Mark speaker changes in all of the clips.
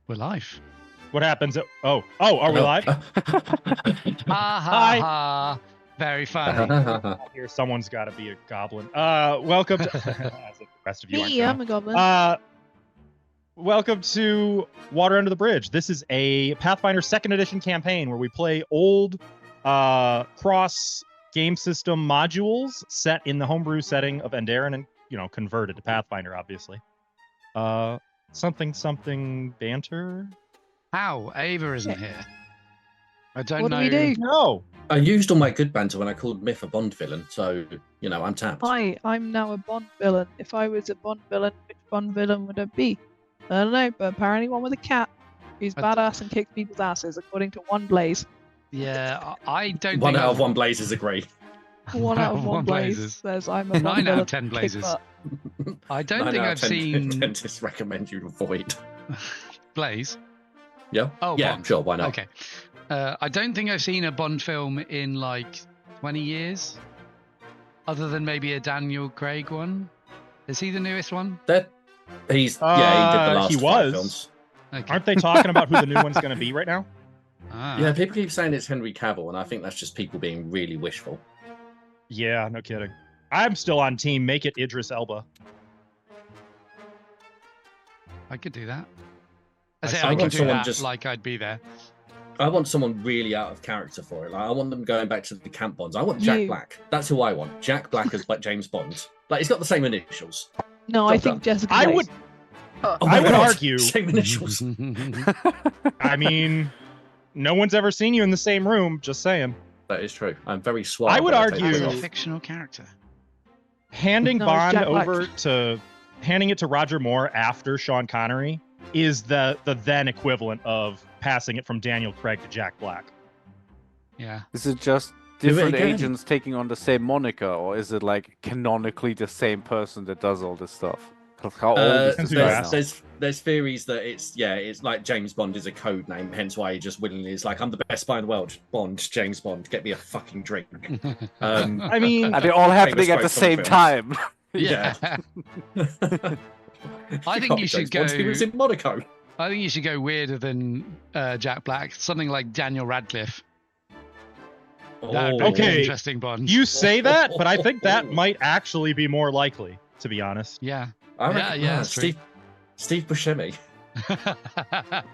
Speaker 1: We're live.
Speaker 2: What happens? Are we live?
Speaker 1: Ha ha
Speaker 2: Hi.
Speaker 1: ha. Very funny.
Speaker 2: Here, someone's got to be a goblin. Welcome to as the rest of you.
Speaker 3: Me, I'm a goblin.
Speaker 2: Welcome to Water Under the Bridge. This is a Pathfinder 2nd Edition campaign where we play old cross game system modules set in the homebrew setting of Enderan and, converted to Pathfinder, obviously. Something banter.
Speaker 1: How? Ava isn't here. I don't
Speaker 3: What
Speaker 1: know.
Speaker 3: do we do?
Speaker 2: No.
Speaker 4: I used all my good banter when I called Myth a Bond villain, so, I'm tapped.
Speaker 3: Hi, I'm now a Bond villain. If I was a Bond villain, which Bond villain would it be? I don't know, but apparently one with a cat who's badass and kicks people's asses, according to One Blaze.
Speaker 1: Yeah, I don't.
Speaker 4: One
Speaker 1: think
Speaker 4: out of one blazes agree.
Speaker 3: One out of one Blaze
Speaker 1: Blazes.
Speaker 3: says I'm a Bond
Speaker 1: 9
Speaker 3: villain.
Speaker 1: out of 10 blazes. I don't
Speaker 4: 9
Speaker 1: think
Speaker 4: out
Speaker 1: I've
Speaker 4: of 10
Speaker 1: seen
Speaker 4: dentists recommend you avoid.
Speaker 1: Blaze.
Speaker 4: Yeah?
Speaker 1: Oh,
Speaker 4: yeah,
Speaker 1: Bond.
Speaker 4: sure, why not?
Speaker 1: Okay. I don't think I've seen a Bond film in like 20 years, other than maybe a Daniel Craig one. Is he the newest one?
Speaker 4: He did the last
Speaker 2: he
Speaker 4: 5
Speaker 2: was.
Speaker 4: films.
Speaker 1: Okay.
Speaker 2: Aren't they talking about who the new one's going to be right now?
Speaker 1: Ah.
Speaker 4: Yeah, people keep saying it's Henry Cavill, and I think that's just people being really wishful.
Speaker 2: Yeah, no kidding. I'm still on team. Make it Idris Elba.
Speaker 1: I could do that.
Speaker 2: I
Speaker 1: I say
Speaker 2: saw
Speaker 1: I could
Speaker 4: want
Speaker 1: do
Speaker 4: someone
Speaker 1: that
Speaker 4: just-
Speaker 1: like I'd be there.
Speaker 4: I want someone really out of character for it. Like, I want them going back to the camp Bonds. I want Jack
Speaker 3: You.
Speaker 4: Black. That's who I want. Jack Black as James Bond. Like, he's got the same initials.
Speaker 3: No, I
Speaker 4: Job
Speaker 3: think
Speaker 4: done.
Speaker 3: Jessica
Speaker 2: I
Speaker 3: Blaze.
Speaker 2: would.
Speaker 4: Oh
Speaker 2: I
Speaker 4: my
Speaker 2: would
Speaker 4: God,
Speaker 2: argue.
Speaker 4: Same initials.
Speaker 2: I mean, no one's ever seen you in the same room. Just saying.
Speaker 4: That is true. I'm very suave.
Speaker 2: I would
Speaker 4: when take
Speaker 2: argue-
Speaker 1: As a
Speaker 4: this off.
Speaker 1: fictional character.
Speaker 2: Handing
Speaker 3: No, it's
Speaker 2: Bond
Speaker 3: Jack Black.
Speaker 2: over to handing it to Roger Moore after Sean Connery is the then equivalent of passing it from Daniel Craig to Jack Black.
Speaker 1: Yeah.
Speaker 5: Is it just
Speaker 4: Do it
Speaker 5: different
Speaker 4: again.
Speaker 5: agents taking on the same moniker, or is it like canonically the same person that does all this stuff? 'Cause how old is
Speaker 2: Depends
Speaker 5: this
Speaker 2: who you
Speaker 5: guy
Speaker 2: ask.
Speaker 5: now?
Speaker 4: There's theories that it's like James Bond is a code name, hence why he just willingly is like, I'm the best spy in the world. Bond, James Bond, get me a fucking drink.
Speaker 2: I mean,
Speaker 5: And they're all happening at the
Speaker 4: quote from
Speaker 5: same
Speaker 4: films.
Speaker 5: time.
Speaker 1: Yeah. I think you should
Speaker 4: James Bond, he
Speaker 1: go-
Speaker 4: was in Monaco.
Speaker 1: I think you should go weirder than Jack Black. Something like Daniel Radcliffe. That would be
Speaker 2: Okay.
Speaker 1: an interesting Bond.
Speaker 2: you say that, but I think that might actually be more likely, to be honest.
Speaker 1: Yeah.
Speaker 4: I
Speaker 1: Yeah,
Speaker 4: reckon,
Speaker 1: yeah, that's true.
Speaker 4: Steve Buscemi.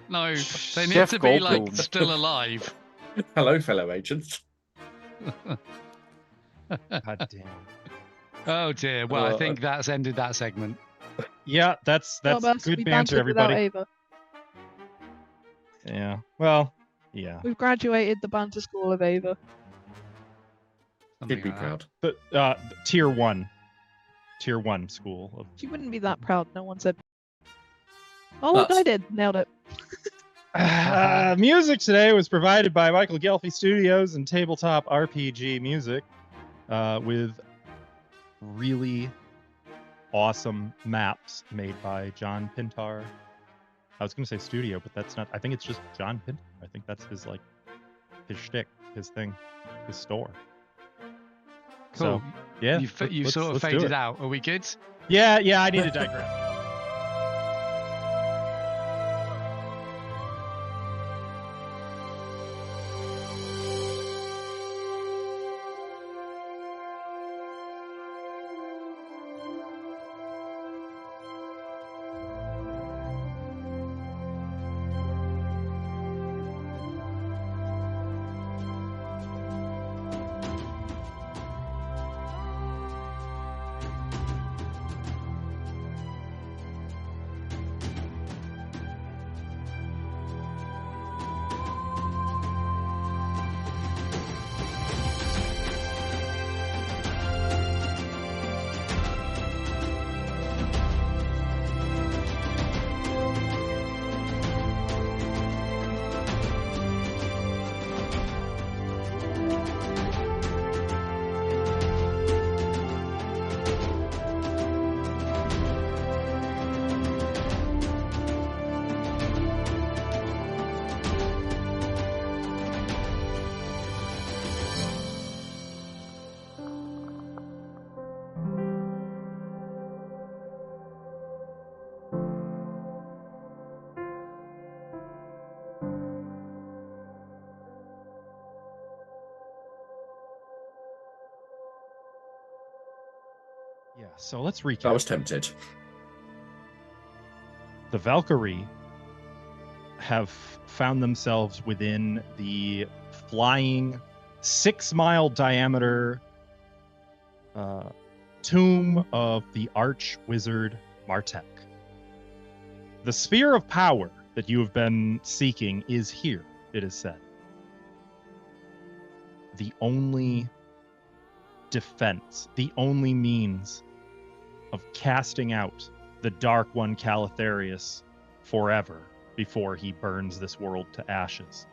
Speaker 1: No, they need
Speaker 5: Chef
Speaker 1: to be like
Speaker 5: Goldblum.
Speaker 1: still alive.
Speaker 4: Hello, fellow agents.
Speaker 2: God damn.
Speaker 1: Oh dear. Well, I think that's ended that segment.
Speaker 2: Yeah, that's
Speaker 3: Not about to
Speaker 2: good
Speaker 3: be
Speaker 2: banter,
Speaker 3: bantered without
Speaker 2: everybody.
Speaker 3: Ava.
Speaker 2: Yeah. Well, yeah.
Speaker 3: We've graduated the banter school of Ava.
Speaker 1: Something
Speaker 4: He'd be
Speaker 1: like that.
Speaker 4: proud.
Speaker 2: The tier one school of
Speaker 3: She wouldn't be that proud. No one said. Oh, look,
Speaker 4: But-
Speaker 3: I did. Nailed it.
Speaker 2: music today was provided by Michael Gelfi Studios and Tabletop RPG Music, with really awesome maps made by John Pintar. I was going to say studio, but that's not. I think it's just John Pintar. I think that's his his shtick, his thing, his store.
Speaker 1: Cool.
Speaker 2: So, yeah,
Speaker 1: You
Speaker 2: let's-
Speaker 1: sort of
Speaker 2: let's do
Speaker 1: faded
Speaker 2: it.
Speaker 1: out. Are we good?
Speaker 2: Yeah, I need to digress. So let's recap.
Speaker 4: I was tempted.
Speaker 2: The Valkyrie have found themselves within the flying 6-mile diameter tomb of the arch wizard Martek. The sphere of power that you have been seeking is here, it is said. The only defense, the only means of casting out the Dark One Calatharius forever before he burns this world to ashes.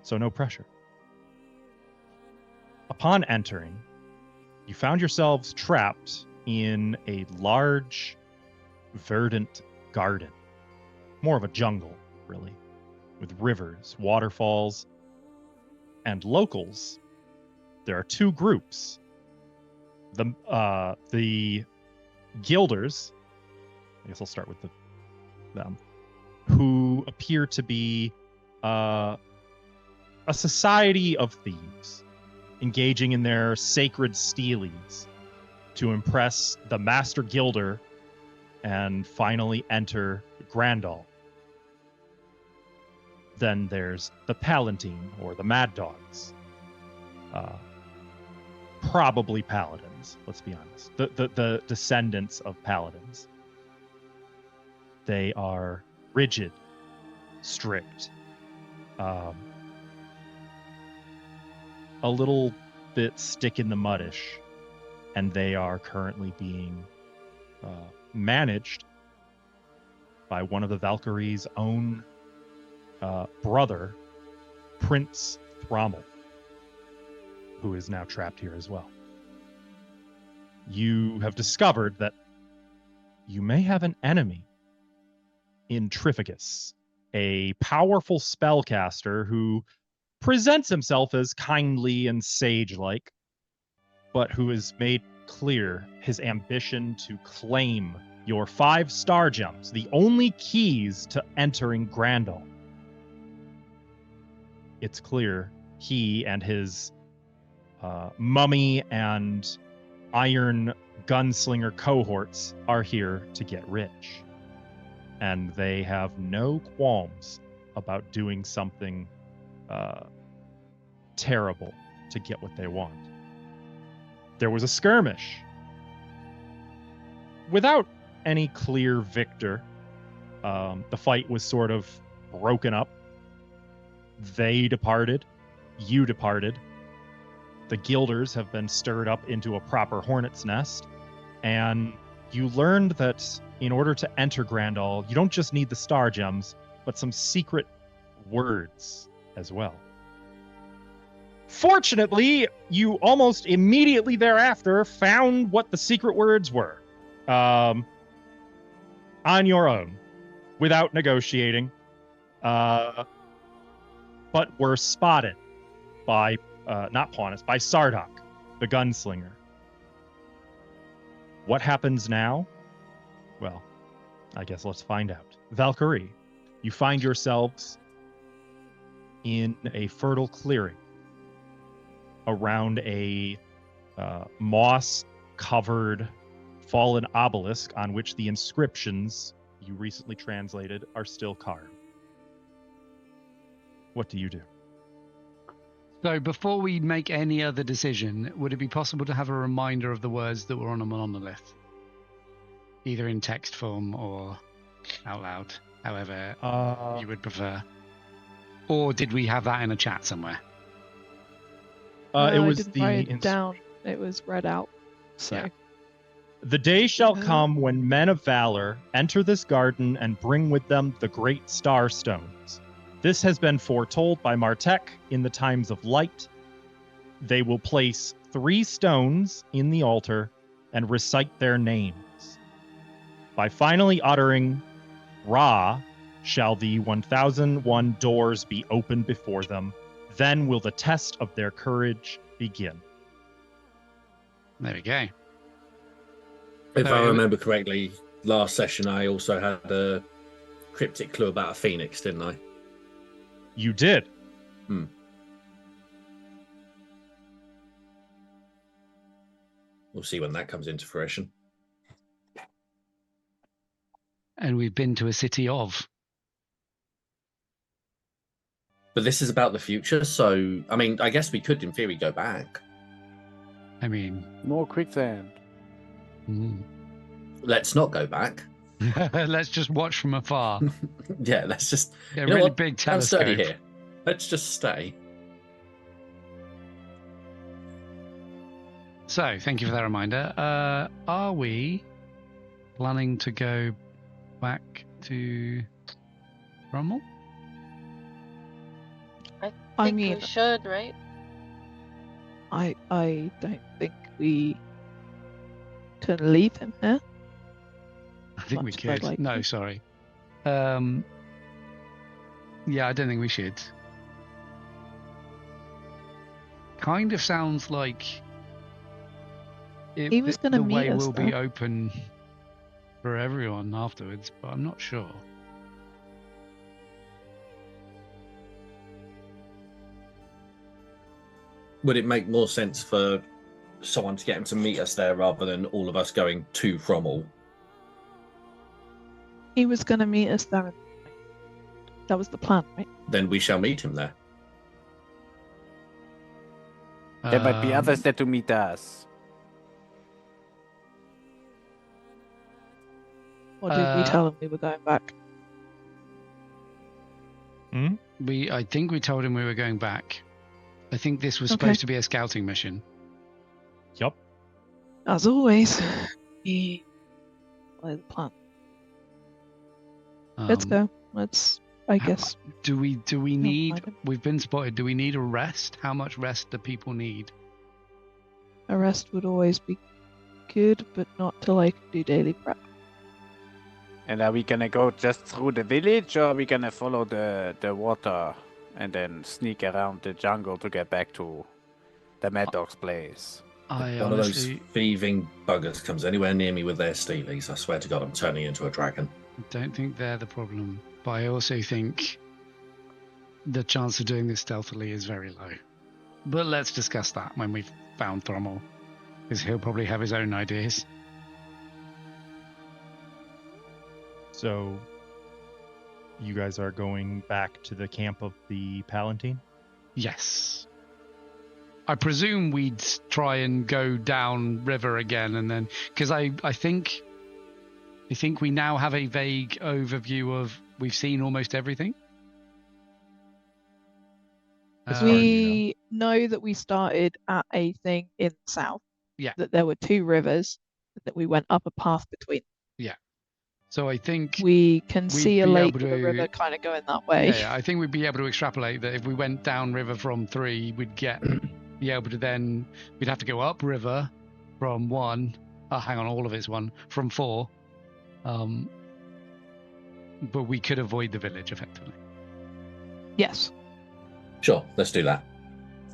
Speaker 2: So no pressure. Upon entering, you found yourselves trapped in a large, verdant garden. More of a jungle, really, with rivers, waterfalls, and locals. There are two groups. The Guilders, I guess I'll start with them, who appear to be a society of thieves, engaging in their sacred stealings to impress the Master Guilder and finally enter Grandal. Then there's the Palatine, or the Mad Dogs. Probably paladins, let's be honest. The descendants of paladins. They are rigid, strict, a little bit stick in the muddish, and they are currently being managed by one of the Valkyrie's own brother, Prince Thrommel, who is now trapped here as well. You have discovered that you may have an enemy in Trificus, a powerful spellcaster who presents himself as kindly and sage-like, but who has made clear his ambition to claim your 5 star gems, the only keys to entering Grandal. It's clear he and his mummy and iron gunslinger cohorts are here to get rich. And they have no qualms about doing something terrible to get what they want. There was a skirmish without any clear victor. The fight was sort of broken up. They departed. You departed. The Guilders have been stirred up into a proper hornet's nest. And you learned that in order to enter Grandal, you don't just need the star gems, but some secret words as well. Fortunately, you almost immediately thereafter found what the secret words were. On your own, without negotiating. But were spotted by, not Paunus, by Sardok, the gunslinger. What happens now? Well, I guess let's find out. Valkyrie, you find yourselves in a fertile clearing around a moss-covered fallen obelisk on which the inscriptions you recently translated are still carved. What do you do?
Speaker 1: So before we make any other decision, would it be possible to have a reminder of the words that were on a monolith? Either in text form or out loud, however you would prefer. Or did we have that in a chat somewhere?
Speaker 2: It was
Speaker 3: I didn't write it down. It was read out. So.
Speaker 1: Yeah.
Speaker 2: The day shall come when men of valor enter this garden and bring with them the great star stones. This has been foretold by Martek in the times of light. They will place 3 stones in the altar and recite their names. By finally uttering Ra, shall the 1001 doors be opened before them. Then will the test of their courage begin.
Speaker 1: There we go.
Speaker 4: If I remember correctly, last session I also had a cryptic clue about a phoenix, didn't I?
Speaker 2: You did. 'Cause
Speaker 4: We'll see when that comes into fruition.
Speaker 1: And we've been to a city of.
Speaker 4: But this is about the future, so I mean, I guess we could, in theory, go back.
Speaker 1: I mean,
Speaker 5: More quicksand.
Speaker 4: Let's not go back.
Speaker 1: let's just watch from afar.
Speaker 4: Yeah, let's just
Speaker 1: Yeah,
Speaker 4: you know
Speaker 1: really
Speaker 4: what?
Speaker 1: big
Speaker 4: I'm sturdy
Speaker 1: telescope.
Speaker 4: here. Let's just stay.
Speaker 1: So, thank you for that reminder. Are we planning to go back to Brummel?
Speaker 3: I
Speaker 6: think
Speaker 3: mean,
Speaker 6: we should, right?
Speaker 3: I don't think we can leave him here.
Speaker 1: I think we
Speaker 3: Much as I'd
Speaker 1: could.
Speaker 3: like
Speaker 1: No,
Speaker 3: to.
Speaker 1: sorry. Yeah, I don't think we should. Kind of sounds like
Speaker 3: He was gonna
Speaker 1: the
Speaker 3: meet
Speaker 1: way
Speaker 3: us,
Speaker 1: will be
Speaker 3: though.
Speaker 1: open for everyone afterwards, but I'm not sure.
Speaker 4: Would it make more sense for someone to get him to meet us there rather than all of us going to Frommel?
Speaker 3: He was gonna meet us there. That was the plan, right?
Speaker 4: Then we shall meet him there.
Speaker 5: There might be others there to meet us.
Speaker 3: Or did we tell him we were going back?
Speaker 1: I think we told him we were going back. I think this was
Speaker 3: Okay.
Speaker 1: supposed to be a scouting mission.
Speaker 2: Yup.
Speaker 3: As always, we follow the plan. Let's
Speaker 1: Um,
Speaker 3: go. Let's. I guess.
Speaker 1: Do we need?
Speaker 3: find him.
Speaker 1: We've been spotted. Do we need a rest? How much rest do people need?
Speaker 3: A rest would always be good, but not till I can do daily prep.
Speaker 5: And are we gonna go just through the village, or are we gonna follow the water and then sneak around the jungle to get back to the Mad Dog's place?
Speaker 1: I
Speaker 4: One
Speaker 1: honestly
Speaker 4: of those thieving buggers comes anywhere near me with their steelies. I swear to God, I'm turning into a dragon.
Speaker 1: don't think they're the problem, but I also think the chance of doing this stealthily is very low. But let's discuss that when we've found Thrommel, because he'll probably have his own ideas.
Speaker 2: So, you guys are going back to the camp of the Palatine?
Speaker 1: Yes. I presume we'd try and go down river again, and then because I think we now have a vague overview of we've seen almost everything.
Speaker 2: As far as
Speaker 3: We know that we started at a thing in the south.
Speaker 1: Yeah.
Speaker 3: That there were two rivers, that we went up a path between.
Speaker 1: So I think
Speaker 3: We can see a
Speaker 1: be
Speaker 3: lake
Speaker 1: able
Speaker 3: with a
Speaker 1: to-
Speaker 3: river kind of going that way.
Speaker 1: yeah, I think we'd be able to extrapolate that if we went down river from 3, we'd be able to then we'd have to go up river from 1. Oh, hang on, all of it's 1 from 4. But we could avoid the village effectively.
Speaker 3: Yes.
Speaker 4: Sure, let's do that.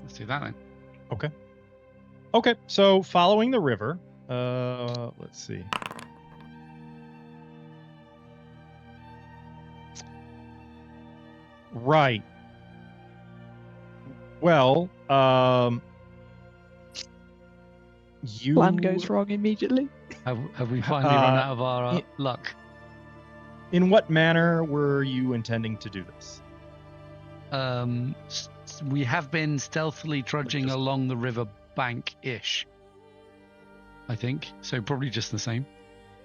Speaker 1: Let's do that then.
Speaker 2: Okay, so following the river, let's see. Right. Well, you
Speaker 3: Plan goes wrong immediately.
Speaker 1: Have we finally run out of our
Speaker 2: y-
Speaker 1: luck?
Speaker 2: In what manner were you intending to do this?
Speaker 1: We have been stealthily trudging along the river bank-ish. I think so. Probably just the same.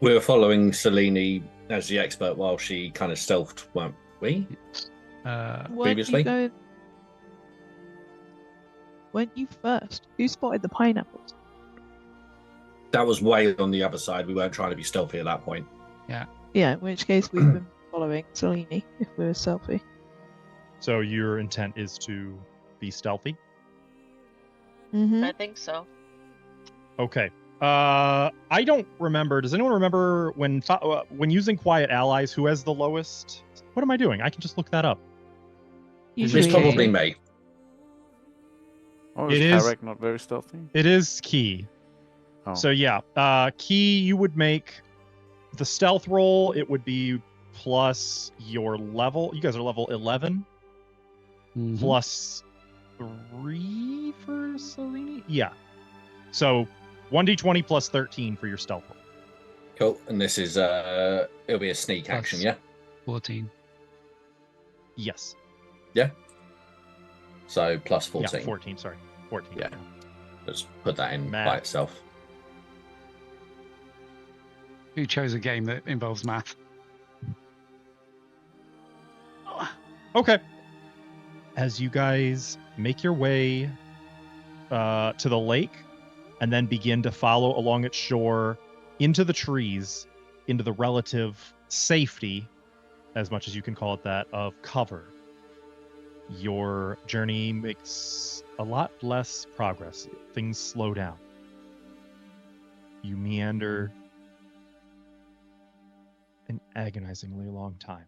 Speaker 4: We were following Selene as the expert while she kind of stealthed, weren't we? Previously?
Speaker 3: Weren't you first? Who spotted the pineapples?
Speaker 4: That was way on the other side. We weren't trying to be stealthy at that point.
Speaker 3: Yeah, in which case we've been following Selene if we were selfie.
Speaker 2: So your intent is to be stealthy?
Speaker 3: Mm-hmm.
Speaker 6: I think so.
Speaker 2: Okay. I don't remember. Does anyone remember when using quiet allies, who has the lowest? What am I doing? I can just look that up.
Speaker 4: It's
Speaker 3: Usually
Speaker 4: probably
Speaker 3: a-
Speaker 4: me.
Speaker 5: Oh,
Speaker 2: It
Speaker 5: is
Speaker 2: is-
Speaker 5: Tarek not very stealthy?
Speaker 2: It is Key.
Speaker 5: Oh.
Speaker 2: So yeah, Key, you would make the stealth roll. It would be plus your level. You guys are level 11
Speaker 1: Mhm.
Speaker 2: plus 3 for Selene. Yeah. So 1d20 plus 13 for your stealth roll.
Speaker 4: Cool. And this is it'll be a sneak
Speaker 1: Plus-
Speaker 4: action, yeah?
Speaker 1: 14.
Speaker 2: Yes.
Speaker 4: So plus 14.
Speaker 2: Yeah, 14, sorry. 14.
Speaker 4: Yeah. Let's put that in
Speaker 2: Math.
Speaker 4: by itself.
Speaker 1: Who chose a game that involves math?
Speaker 2: Okay. As you guys make your way to the lake and then begin to follow along its shore into the trees, into the relative safety, as much as you can call it that, of cover, your journey makes a lot less progress. Things slow down. You meander an agonizingly long time.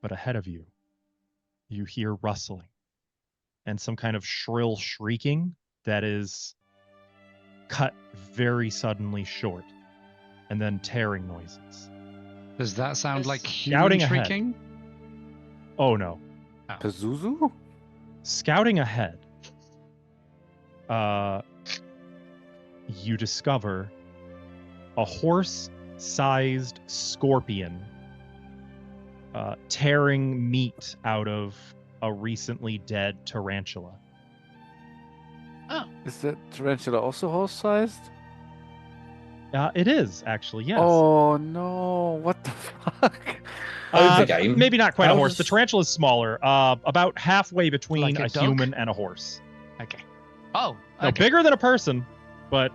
Speaker 2: But ahead of you, you hear rustling and some kind of shrill shrieking that is cut very suddenly short, and then tearing noises.
Speaker 1: Does that sound like
Speaker 2: Scouting
Speaker 1: human
Speaker 2: ahead.
Speaker 1: shrieking?
Speaker 2: Oh no.
Speaker 5: Pazuzu?
Speaker 2: Scouting ahead, you discover a horse-sized scorpion tearing meat out of a recently dead tarantula.
Speaker 5: Is that tarantula also horse-sized?
Speaker 2: It is, actually, yes.
Speaker 5: Oh no! What the fuck?
Speaker 4: Over game.
Speaker 2: Maybe not quite a
Speaker 4: How
Speaker 2: horse.
Speaker 4: does-
Speaker 2: The tarantula is smaller, about halfway between
Speaker 1: Like a
Speaker 2: a
Speaker 1: dog?
Speaker 2: human and a horse.
Speaker 1: Okay. Oh,
Speaker 2: No,
Speaker 1: okay.
Speaker 2: bigger than a person, but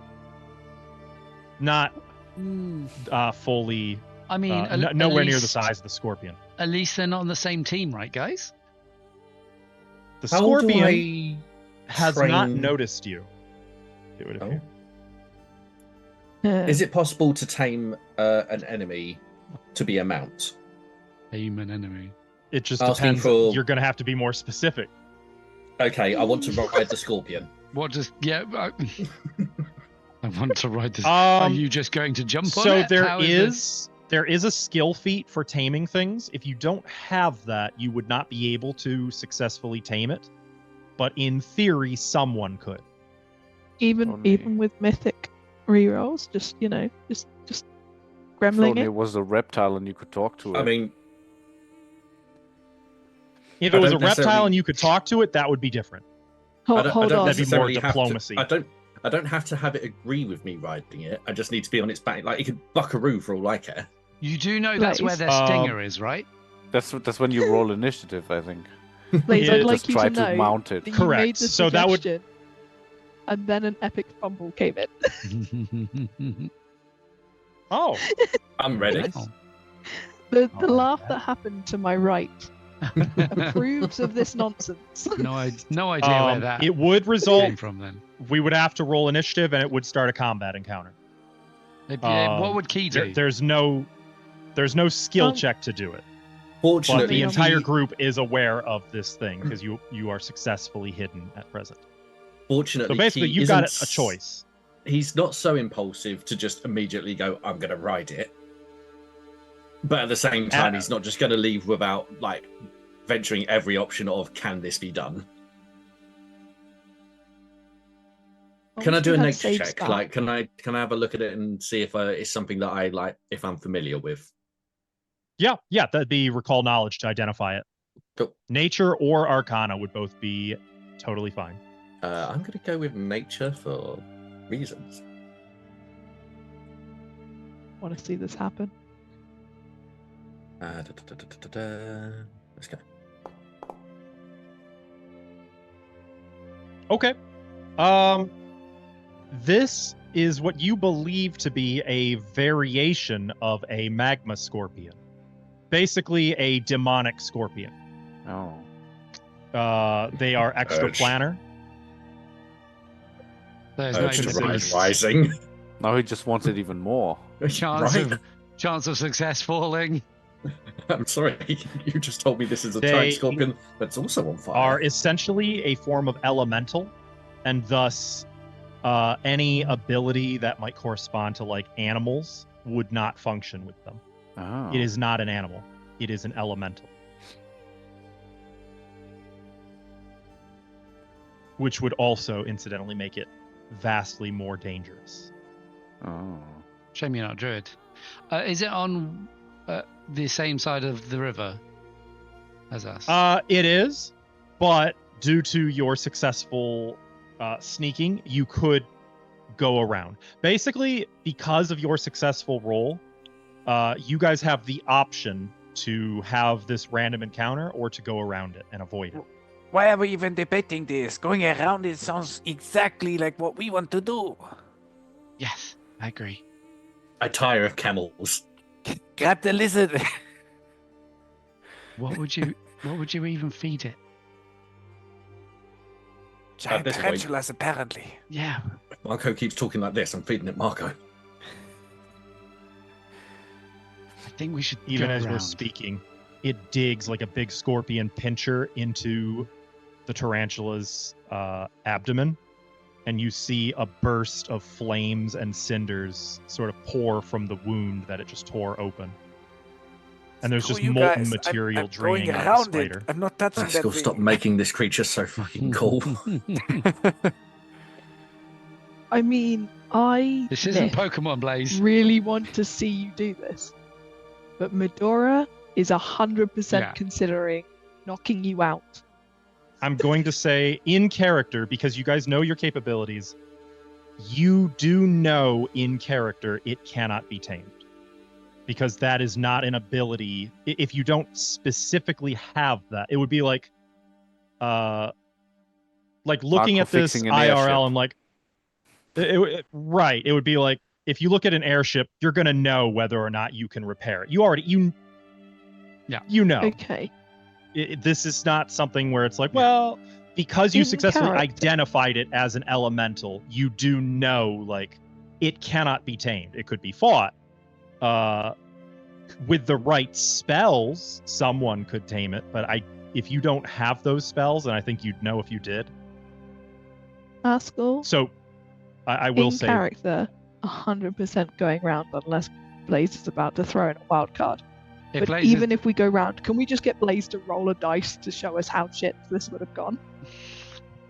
Speaker 2: not
Speaker 5: Hmm.
Speaker 2: fully,
Speaker 1: I mean, at
Speaker 2: nowhere near the
Speaker 1: least-
Speaker 2: size of the scorpion.
Speaker 1: At least they're not on the same team, right, guys?
Speaker 2: The
Speaker 4: How
Speaker 2: scorpion
Speaker 4: do I
Speaker 2: has not
Speaker 4: train-
Speaker 2: noticed you. It would
Speaker 4: Oh.
Speaker 2: appear.
Speaker 4: Is it possible to tame an enemy to be a mount?
Speaker 1: A human enemy.
Speaker 2: It just
Speaker 4: Asking
Speaker 2: depends.
Speaker 4: for-
Speaker 2: You're going to have to be more specific.
Speaker 4: Okay, I want to ride the scorpion.
Speaker 1: What does? Yeah, I want to ride this. Are you just going to jump on
Speaker 2: So
Speaker 1: it?
Speaker 2: there
Speaker 1: How this?
Speaker 2: is a skill feat for taming things. If you don't have that, you would not be able to successfully tame it. But in theory, someone could.
Speaker 3: Even
Speaker 5: Only-
Speaker 3: with mythic rerolls, just
Speaker 5: If
Speaker 3: gremling
Speaker 5: only
Speaker 3: it.
Speaker 5: it was a reptile and you could talk to it.
Speaker 4: I mean,
Speaker 2: If
Speaker 4: I
Speaker 2: it was a
Speaker 4: don't
Speaker 2: reptile
Speaker 4: necessarily-
Speaker 2: and you could talk to it, that would be different.
Speaker 3: Hold
Speaker 4: I
Speaker 3: on.
Speaker 2: That'd be more
Speaker 4: necessarily have to-
Speaker 2: diplomacy.
Speaker 4: I don't have to have it agree with me riding it. I just need to be on its back. Like it could buckaroo for all I care.
Speaker 1: You do know that's where their
Speaker 2: Nice.
Speaker 1: stinger is, right?
Speaker 5: that's when you roll initiative, I think.
Speaker 3: Blaze,
Speaker 2: Yeah,
Speaker 3: I'd
Speaker 2: just
Speaker 3: like
Speaker 5: Just
Speaker 3: you
Speaker 5: try
Speaker 3: to
Speaker 5: to
Speaker 3: know
Speaker 5: mount it.
Speaker 3: that you
Speaker 2: Correct.
Speaker 3: made the
Speaker 2: So that would-
Speaker 3: suggestion, and then an epic fumble came in.
Speaker 2: Oh,
Speaker 4: I'm ready.
Speaker 1: Oh.
Speaker 3: The
Speaker 2: Oh,
Speaker 3: laugh
Speaker 2: yeah.
Speaker 3: that happened to my right approves of this nonsense.
Speaker 1: no idea where that
Speaker 2: it would
Speaker 1: came
Speaker 2: result.
Speaker 1: from. Then
Speaker 2: We would have to roll initiative, and it would start a combat encounter.
Speaker 1: what would Key do?
Speaker 2: There's no skill
Speaker 3: Um,
Speaker 2: check to do it. But
Speaker 4: Fortunately,
Speaker 2: the entire
Speaker 4: he-
Speaker 2: group is aware of this thing because you are successfully hidden at present.
Speaker 4: Fortunately,
Speaker 2: So basically,
Speaker 4: he
Speaker 2: you've got
Speaker 4: isn't
Speaker 2: a choice.
Speaker 4: He's not so impulsive to just immediately go, I'm going to ride it. But at the same time, he's not just going to leave without like venturing every option of can this be done? Can I do a nature check? Like, can I have a look at it and see if it's something that I like, if I'm familiar with?
Speaker 2: Yeah, that'd be recall knowledge to identify it.
Speaker 4: Cool.
Speaker 2: Nature or Arcana would both be totally fine.
Speaker 4: I'm going to go with nature for reasons.
Speaker 3: Want to see this happen?
Speaker 4: Let's go.
Speaker 2: Okay. This is what you believe to be a variation of a magma scorpion. Basically a demonic scorpion.
Speaker 5: Oh.
Speaker 2: They are extraplanar.
Speaker 1: There's
Speaker 4: Urge to
Speaker 1: no
Speaker 4: ride rising.
Speaker 5: Now he just wants it even more.
Speaker 1: chance of success falling.
Speaker 4: I'm sorry, you just told me this is a
Speaker 2: They
Speaker 4: giant scorpion that's also on fire.
Speaker 2: Are essentially a form of elemental, and thus any ability that might correspond to like animals would not function with them.
Speaker 5: Oh.
Speaker 2: It is not an animal. It is an elemental. Which would also incidentally make it vastly more dangerous.
Speaker 5: Oh.
Speaker 1: Shame you're not a druid. Is it on the same side of the river as us?
Speaker 2: It is, but due to your successful sneaking, you could go around. Basically, because of your successful roll, you guys have the option to have this random encounter or to go around it and avoid it.
Speaker 5: Why are we even debating this? Going around it sounds exactly like what we want to do.
Speaker 1: Yes, I agree.
Speaker 4: I tire of camels.
Speaker 5: Grab the lizard.
Speaker 1: What would you even feed it?
Speaker 5: Giant
Speaker 4: this point-
Speaker 5: tarantulas, apparently.
Speaker 1: Yeah.
Speaker 4: If Marco keeps talking like this, I'm feeding it Marco.
Speaker 1: I think we should
Speaker 2: Even
Speaker 1: go
Speaker 2: as
Speaker 1: around.
Speaker 2: we're speaking, it digs like a big scorpion pincher into the tarantula's abdomen, and you see a burst of flames and cinders sort of pour from the wound that it just tore open. And there's just
Speaker 5: You
Speaker 2: molten
Speaker 5: guys,
Speaker 2: material
Speaker 5: I'm
Speaker 2: draining
Speaker 5: going
Speaker 2: out
Speaker 5: around
Speaker 2: the spider.
Speaker 5: it. I'm not touching
Speaker 4: Let's
Speaker 5: that
Speaker 4: go
Speaker 5: thing.
Speaker 4: stop making this creature so fucking cool.
Speaker 3: I mean,
Speaker 1: This isn't
Speaker 3: Nick,
Speaker 1: Pokemon Blaze.
Speaker 3: really want to see you do this, but Medora is 100%
Speaker 1: Yeah.
Speaker 3: considering knocking you out.
Speaker 2: I'm going to say in character, because you guys know your capabilities, you do know in character it cannot be tamed. Because that is not an ability. If you don't specifically have that, it would be like looking at this
Speaker 5: fixing an
Speaker 2: IRL
Speaker 5: airship.
Speaker 2: and like, right. It would be like, if you look at an airship, you're going to know whether or not you can repair it. You know.
Speaker 3: Okay.
Speaker 2: This is not something where it's like, well, because you
Speaker 3: In
Speaker 2: successfully
Speaker 3: character.
Speaker 2: identified it as an elemental, you do know, like, it cannot be tamed. It could be fought. With the right spells, someone could tame it, but if you don't have those spells, and I think you'd know if you did.
Speaker 3: Haskell,
Speaker 2: So, I will
Speaker 3: in
Speaker 2: say,
Speaker 3: character, 100% going round unless Blaze is about to throw in a wild card.
Speaker 1: If
Speaker 3: But
Speaker 1: Blaze
Speaker 3: even if we go round, can we just get Blaze to roll a dice to show us how shit this would have gone?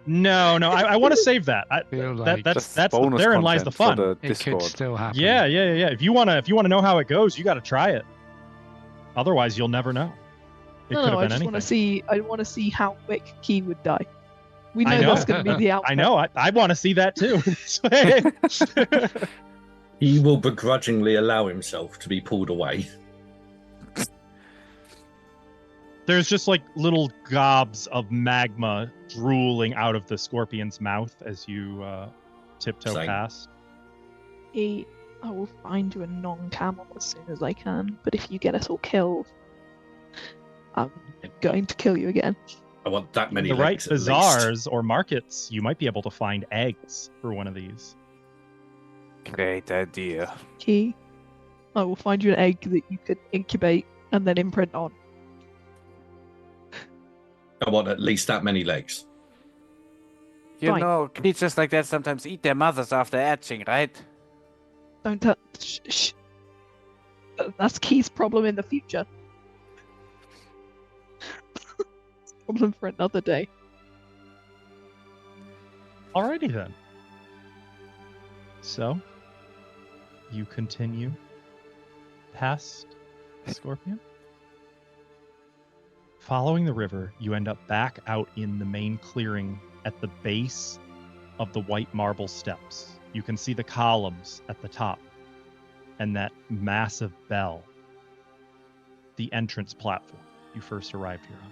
Speaker 2: no, I want to save that.
Speaker 1: feel like
Speaker 2: That's
Speaker 5: bonus
Speaker 2: therein lies the fun.
Speaker 5: content for the
Speaker 1: it could
Speaker 5: Discord.
Speaker 1: still happen.
Speaker 2: Yeah. If you wanna know how it goes, you got to try it. Otherwise, you'll never know. It could
Speaker 3: No,
Speaker 2: have
Speaker 3: I
Speaker 2: been
Speaker 3: just
Speaker 2: anything.
Speaker 3: want to see. I want to see how quick Key would die. We know
Speaker 2: I know.
Speaker 3: that's going to be the outcome.
Speaker 2: I know. I want to see that too.
Speaker 4: He will begrudgingly allow himself to be pulled away.
Speaker 2: There's just like little gobs of magma drooling out of the scorpion's mouth as you tiptoe
Speaker 4: Same.
Speaker 2: past.
Speaker 3: I will find you a non-camel as soon as I can. But if you get us all killed, I'm going to kill you again.
Speaker 4: I want that many
Speaker 2: the right
Speaker 4: legs at least.
Speaker 2: bazaars or markets, you might be able to find eggs for one of these.
Speaker 5: Great idea.
Speaker 3: Key, I will find you an egg that you could incubate and then imprint on.
Speaker 4: I want at least that many legs.
Speaker 5: You
Speaker 3: Fine.
Speaker 5: know, creatures like that sometimes eat their mothers after hatching, right?
Speaker 3: Don't tell. Shh. That's Key's problem in the future. Problem for another day.
Speaker 2: Alrighty then. So, you continue past Scorpion. Following the river, you end up back out in the main clearing at the base of the white marble steps. You can see the columns at the top and that massive bell, the entrance platform you first arrived here on.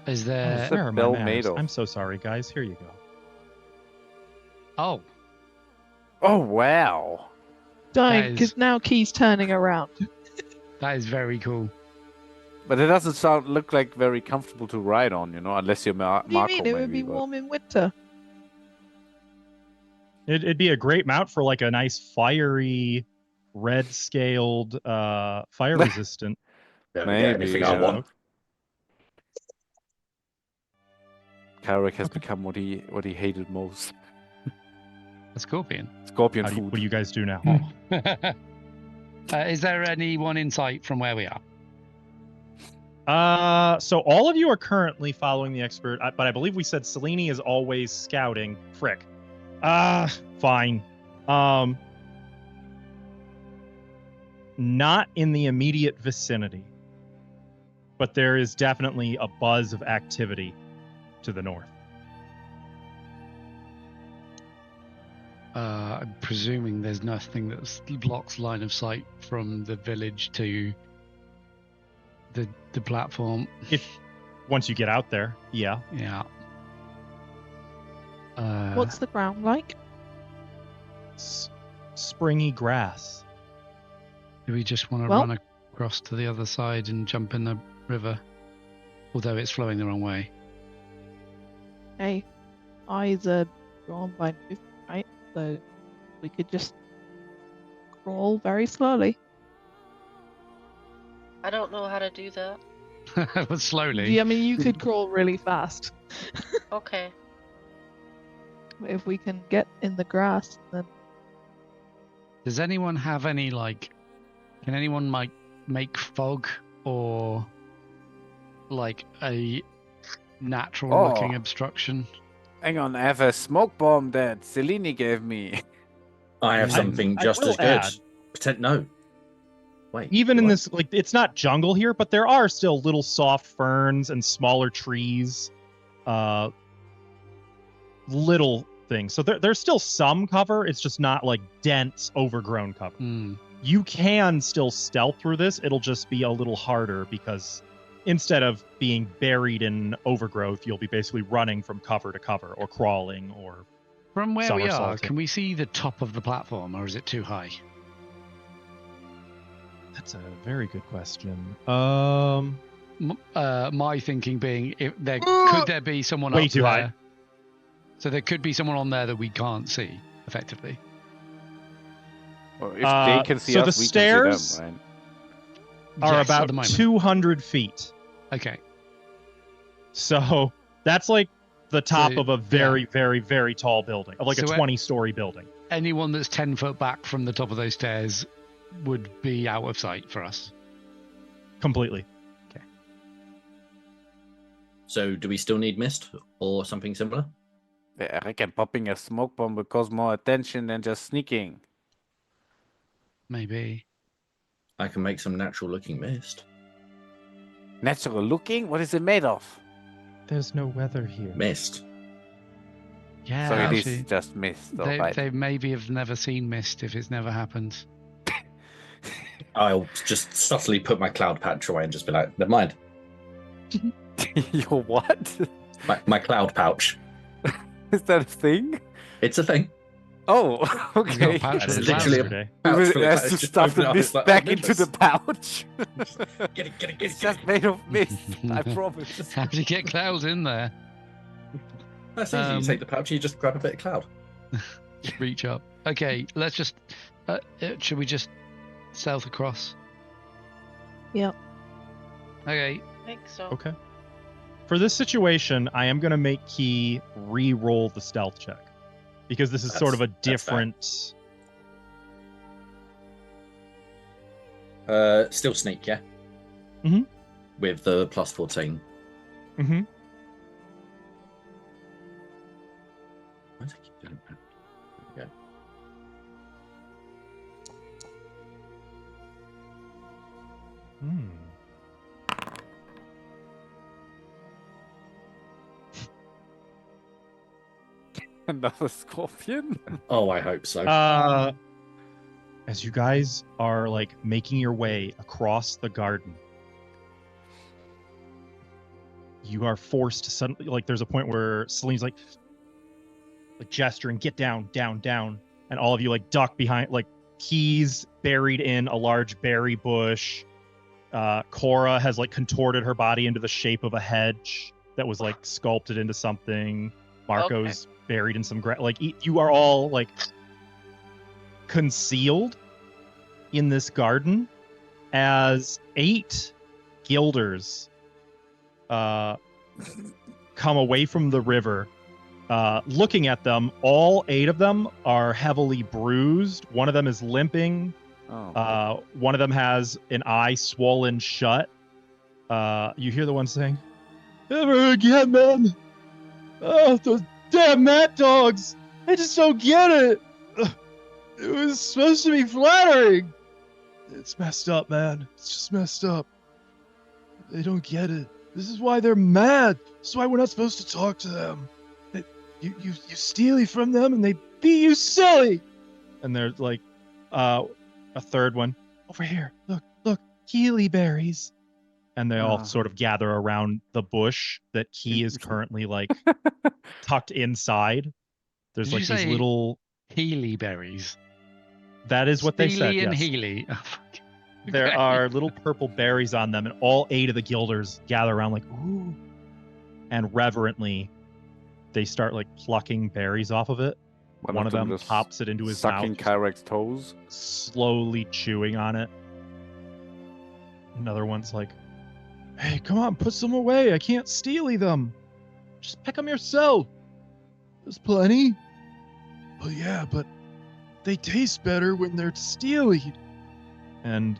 Speaker 1: Is there?
Speaker 5: What's
Speaker 2: Where are my
Speaker 5: bell
Speaker 2: manners?
Speaker 5: made of?
Speaker 2: I'm so sorry, guys. Here you go.
Speaker 1: Oh,
Speaker 5: Oh, wow.
Speaker 3: Dying,
Speaker 1: is-
Speaker 3: because now Key's turning around.
Speaker 1: that is very cool.
Speaker 5: But it doesn't look like very comfortable to ride on, you know, unless you're
Speaker 3: What do you
Speaker 5: Marco,
Speaker 3: mean? It would
Speaker 5: maybe,
Speaker 3: be
Speaker 5: but-
Speaker 3: warm in winter.
Speaker 2: It'd be a great mount for like a nice fiery, red-scaled, fire resistant.
Speaker 4: There we go,
Speaker 5: Maybe,
Speaker 4: anything
Speaker 5: yeah.
Speaker 4: I want.
Speaker 5: Carrick has become what he hated most.
Speaker 1: A scorpion.
Speaker 5: Scorpion
Speaker 2: What
Speaker 5: food.
Speaker 2: do you guys do now?
Speaker 1: Is there anyone in sight from where we are?
Speaker 2: So all of you are currently following the expert, but I believe we said Selene is always scouting. Frick. Fine. Not in the immediate vicinity, but there is definitely a buzz of activity to the north.
Speaker 1: I'm presuming there's nothing that blocks line of sight from the village to the platform.
Speaker 2: Once you get out there, yeah.
Speaker 1: Yeah.
Speaker 3: What's the ground like?
Speaker 2: Springy grass.
Speaker 1: Do we just want to run across to the other side and jump in the river? Although it's flowing the wrong way.
Speaker 3: Hey, eyes are drawn by movement, right? So we could just crawl very slowly.
Speaker 6: I don't know how to do that.
Speaker 1: But slowly.
Speaker 3: Yeah, I mean, you could crawl really fast.
Speaker 6: Okay.
Speaker 3: If we can get in the grass, then...
Speaker 1: Does anyone have any, like... Can anyone, like, make fog or, like, a natural-looking obstruction?
Speaker 5: Hang on, I have a smoke bomb that Selene gave me.
Speaker 4: I have something just as good. No. Wait.
Speaker 2: Even in this, like, it's not jungle here, but there are still little soft ferns and smaller trees, little things. So there's still some cover. It's just not like dense, overgrown cover. You can still stealth through this. It'll just be a little harder because instead of being buried in overgrowth, you'll be basically running from cover to cover or crawling or
Speaker 1: From where we are,
Speaker 2: somersaulting.
Speaker 1: can we see the top of the platform or is it too high?
Speaker 2: That's a very good question.
Speaker 1: My thinking being, if there could there be someone
Speaker 2: Way
Speaker 1: up
Speaker 2: too
Speaker 1: there?
Speaker 2: high.
Speaker 1: So there could be someone on there that we can't see, effectively.
Speaker 5: Well, if they can see
Speaker 2: so
Speaker 5: us,
Speaker 2: the
Speaker 5: we
Speaker 2: stairs
Speaker 5: can see them,
Speaker 2: are
Speaker 1: Yes, at
Speaker 2: about
Speaker 1: the moment.
Speaker 2: 200 feet.
Speaker 1: Okay.
Speaker 2: So that's like the top
Speaker 1: So,
Speaker 2: of a very, very, very tall building, of like
Speaker 1: So
Speaker 2: a 20-story building.
Speaker 1: Anyone that's 10 foot back from the top of those stairs would be out of sight for us.
Speaker 2: Completely.
Speaker 4: So, do we still need mist or something similar?
Speaker 5: right? I reckon popping a smoke bomb would cause more attention than just sneaking.
Speaker 1: Maybe.
Speaker 4: I can make some natural-looking mist.
Speaker 5: Natural looking? What is it made of?
Speaker 2: There's no weather here.
Speaker 4: Mist.
Speaker 1: Yeah,
Speaker 5: So it
Speaker 1: actually,
Speaker 5: is just mist,
Speaker 1: they,
Speaker 5: alright.
Speaker 1: they maybe have never seen mist if it's never happened.
Speaker 4: I'll just subtly put my cloud patch away and just be like, never mind.
Speaker 5: Your what?
Speaker 4: My cloud pouch.
Speaker 5: Is that a thing?
Speaker 4: It's a thing.
Speaker 5: Oh,
Speaker 1: He's got a
Speaker 5: okay.
Speaker 1: pouch
Speaker 4: That's
Speaker 1: with
Speaker 4: literally a
Speaker 1: clouds.
Speaker 2: Yesterday.
Speaker 4: pouch
Speaker 5: It
Speaker 4: full of
Speaker 5: has
Speaker 4: clouds.
Speaker 5: to
Speaker 4: Just
Speaker 5: stuff
Speaker 4: open it
Speaker 5: the
Speaker 4: up,
Speaker 5: mist
Speaker 4: it's like,
Speaker 5: back
Speaker 4: oh,
Speaker 5: into the
Speaker 4: goodness.
Speaker 5: pouch.
Speaker 4: Get it.
Speaker 5: It's just made of mist, I promise.
Speaker 1: How do you get clouds in there?
Speaker 4: That's easy. You take the pouch, you just grab a bit of cloud.
Speaker 1: Just reach up. Okay, let's just... should we just stealth across?
Speaker 3: Yep.
Speaker 1: Okay.
Speaker 6: I think so.
Speaker 2: Okay. For this situation, I am going to make Key re-roll the stealth check. Because this is sort of a
Speaker 4: That's fair.
Speaker 2: different...
Speaker 4: Still sneak, yeah?
Speaker 2: Mhm.
Speaker 4: With the plus 14.
Speaker 2: Mm-hmm.
Speaker 4: Why does it keep doing that? There we go.
Speaker 5: Another scorpion?
Speaker 4: Oh, I hope so.
Speaker 2: As you guys are like making your way across the garden, you are forced to suddenly, like, there's a point where Celine's like gesturing, get down, down, down, and all of you like duck behind, like Key's buried in a large berry bush. Cora has like contorted her body into the shape of a hedge that was like sculpted into something. Marco's buried in some grass. Like you are all like concealed in this garden as 8 guilders come away from the river. Looking at them, all 8 of them are heavily bruised. One of them is limping.
Speaker 5: Oh.
Speaker 2: One of them has an eye swollen shut. you hear the one saying, "Never again, man. Oh, those damn mad dogs. I just don't get it. It was supposed to be flattering. It's messed up, man. It's just messed up. They don't get it. This is why they're mad. This is why we're not supposed to talk to them. You steal from them and they beat you silly." And there's like a third one. "Over here. Look, Healy berries." And they all sort of gather around the bush that Key is currently like tucked inside. There's
Speaker 1: Did
Speaker 2: like
Speaker 1: you
Speaker 2: these
Speaker 1: say
Speaker 2: little
Speaker 1: Healy berries?
Speaker 2: That is what they said.
Speaker 1: Steely and
Speaker 2: Yes.
Speaker 1: Healy. Oh, fuck.
Speaker 2: There
Speaker 1: Okay.
Speaker 2: are little purple berries on them, and all 8 of the guilders gather around like, "Ooh," and reverently they start like plucking berries off of it. One of them
Speaker 5: just
Speaker 2: pops it into his
Speaker 5: sucking
Speaker 2: mouth,
Speaker 5: Kyrek's toes.
Speaker 2: slowly chewing on it. Another one's like, "Hey, come on, put some away. I can't steal them. Just pick them yourself. There's plenty." "Well, yeah, but they taste better when they're steely." And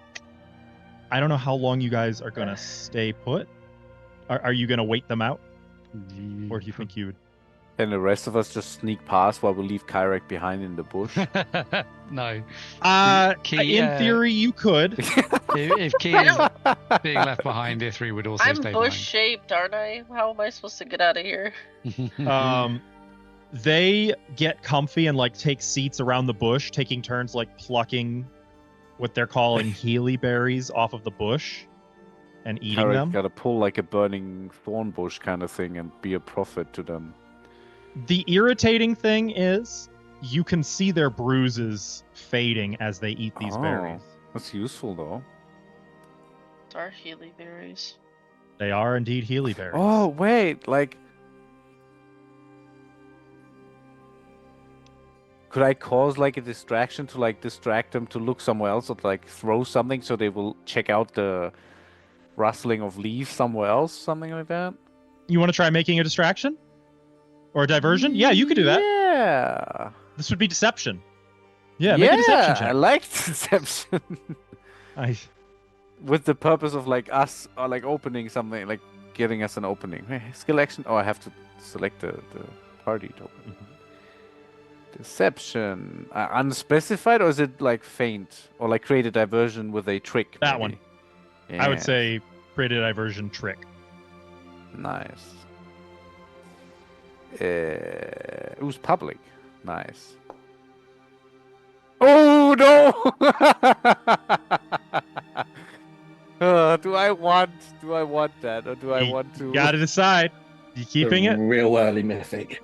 Speaker 2: I don't know how long you guys are gonna stay put. Are you gonna wait them out, or do you think you would?
Speaker 5: And the rest of us just sneak past while we leave Kyrek behind in the bush.
Speaker 1: No. Key,
Speaker 2: In theory, you could.
Speaker 1: If Key is being left behind, Ithri would also
Speaker 6: I'm
Speaker 1: stay
Speaker 6: bush shaped, aren't I? How am I supposed to get out of here?
Speaker 1: behind.
Speaker 2: They get comfy and like take seats around the bush, taking turns like plucking what they're calling Healy berries off of the bush and eating
Speaker 5: Kyrek
Speaker 2: them.
Speaker 5: gotta pull like a burning thorn bush kind of thing and be a prophet to them.
Speaker 2: The irritating thing is you can see their bruises fading as they eat these berries.
Speaker 5: That's useful though.
Speaker 6: Are Healy berries.
Speaker 2: They are indeed Healy berries.
Speaker 5: Oh wait, like could I cause like a distraction to like distract them to look somewhere else or like throw something so they will check out the rustling of leaves somewhere else, something like that?
Speaker 2: You want to try making a distraction? Or a diversion? Yeah, you could do that.
Speaker 5: Yeah.
Speaker 2: This would be deception. Yeah, make a deception check.
Speaker 5: I like deception. With the purpose of like us or like opening something, like getting us an opening. Hey, skill action. Oh, I have to select the party token. Deception. Unspecified, or is it like feint? Or like create a diversion with a trick?
Speaker 2: That
Speaker 5: maybe?
Speaker 2: one. I would
Speaker 5: Yeah.
Speaker 2: say create a diversion trick.
Speaker 5: Nice. Who's public? Nice. Oh no! Do I want that, or do I
Speaker 2: You
Speaker 5: want to?
Speaker 2: Gotta decide. You keeping
Speaker 4: The
Speaker 2: it?
Speaker 4: real early mythic.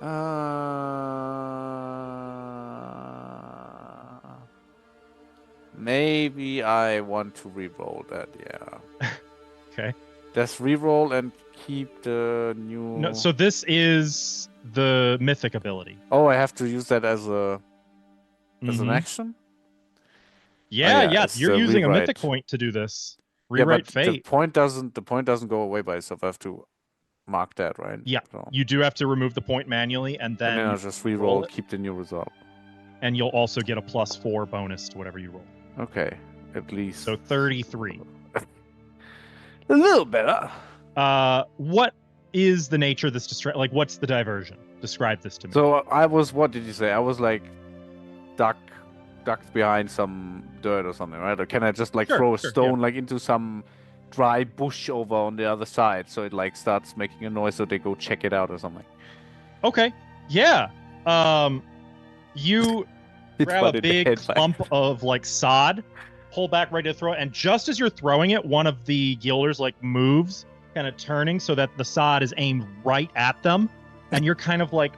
Speaker 5: Maybe I want to reroll that. Yeah.
Speaker 2: Okay.
Speaker 5: Just reroll and keep the new.
Speaker 2: No, so this is the mythic ability.
Speaker 5: Oh, I have to use that as an
Speaker 2: Mhm.
Speaker 5: action.
Speaker 2: Yeah,
Speaker 5: yeah,
Speaker 2: yeah.
Speaker 5: it's
Speaker 2: You're
Speaker 5: the
Speaker 2: using a
Speaker 5: rewrite.
Speaker 2: mythic point to do this.
Speaker 5: Yeah,
Speaker 2: Rewrite
Speaker 5: but
Speaker 2: fate.
Speaker 5: the point doesn't go away by itself. I have to mark that, right?
Speaker 2: Yeah.
Speaker 5: So,
Speaker 2: You do have to remove the point manually, and
Speaker 5: and then
Speaker 2: then
Speaker 5: I'll just
Speaker 2: roll
Speaker 5: reroll,
Speaker 2: it.
Speaker 5: keep the new result.
Speaker 2: and you'll also get a +4 bonus to whatever you roll.
Speaker 5: Okay, at least.
Speaker 2: So 33.
Speaker 5: A little better.
Speaker 2: What is the nature of this distraction? Like, what's the diversion? Describe this to me.
Speaker 5: So I was. What did you say? I was like ducked behind some dirt or something, right? Or can I just like
Speaker 2: Sure,
Speaker 5: throw a
Speaker 2: sure,
Speaker 5: stone like into some dry bush over on the other side, so it like starts making a noise, so they go check it out or something?
Speaker 2: Okay. Yeah. You
Speaker 5: Hit
Speaker 2: grab
Speaker 5: one
Speaker 2: a
Speaker 5: in the
Speaker 2: big
Speaker 5: head by-
Speaker 2: clump of like sod, pull back ready to throw it, and just as you're throwing it, one of the guilders like moves, kind of turning so that the sod is aimed right at them, and you're kind of like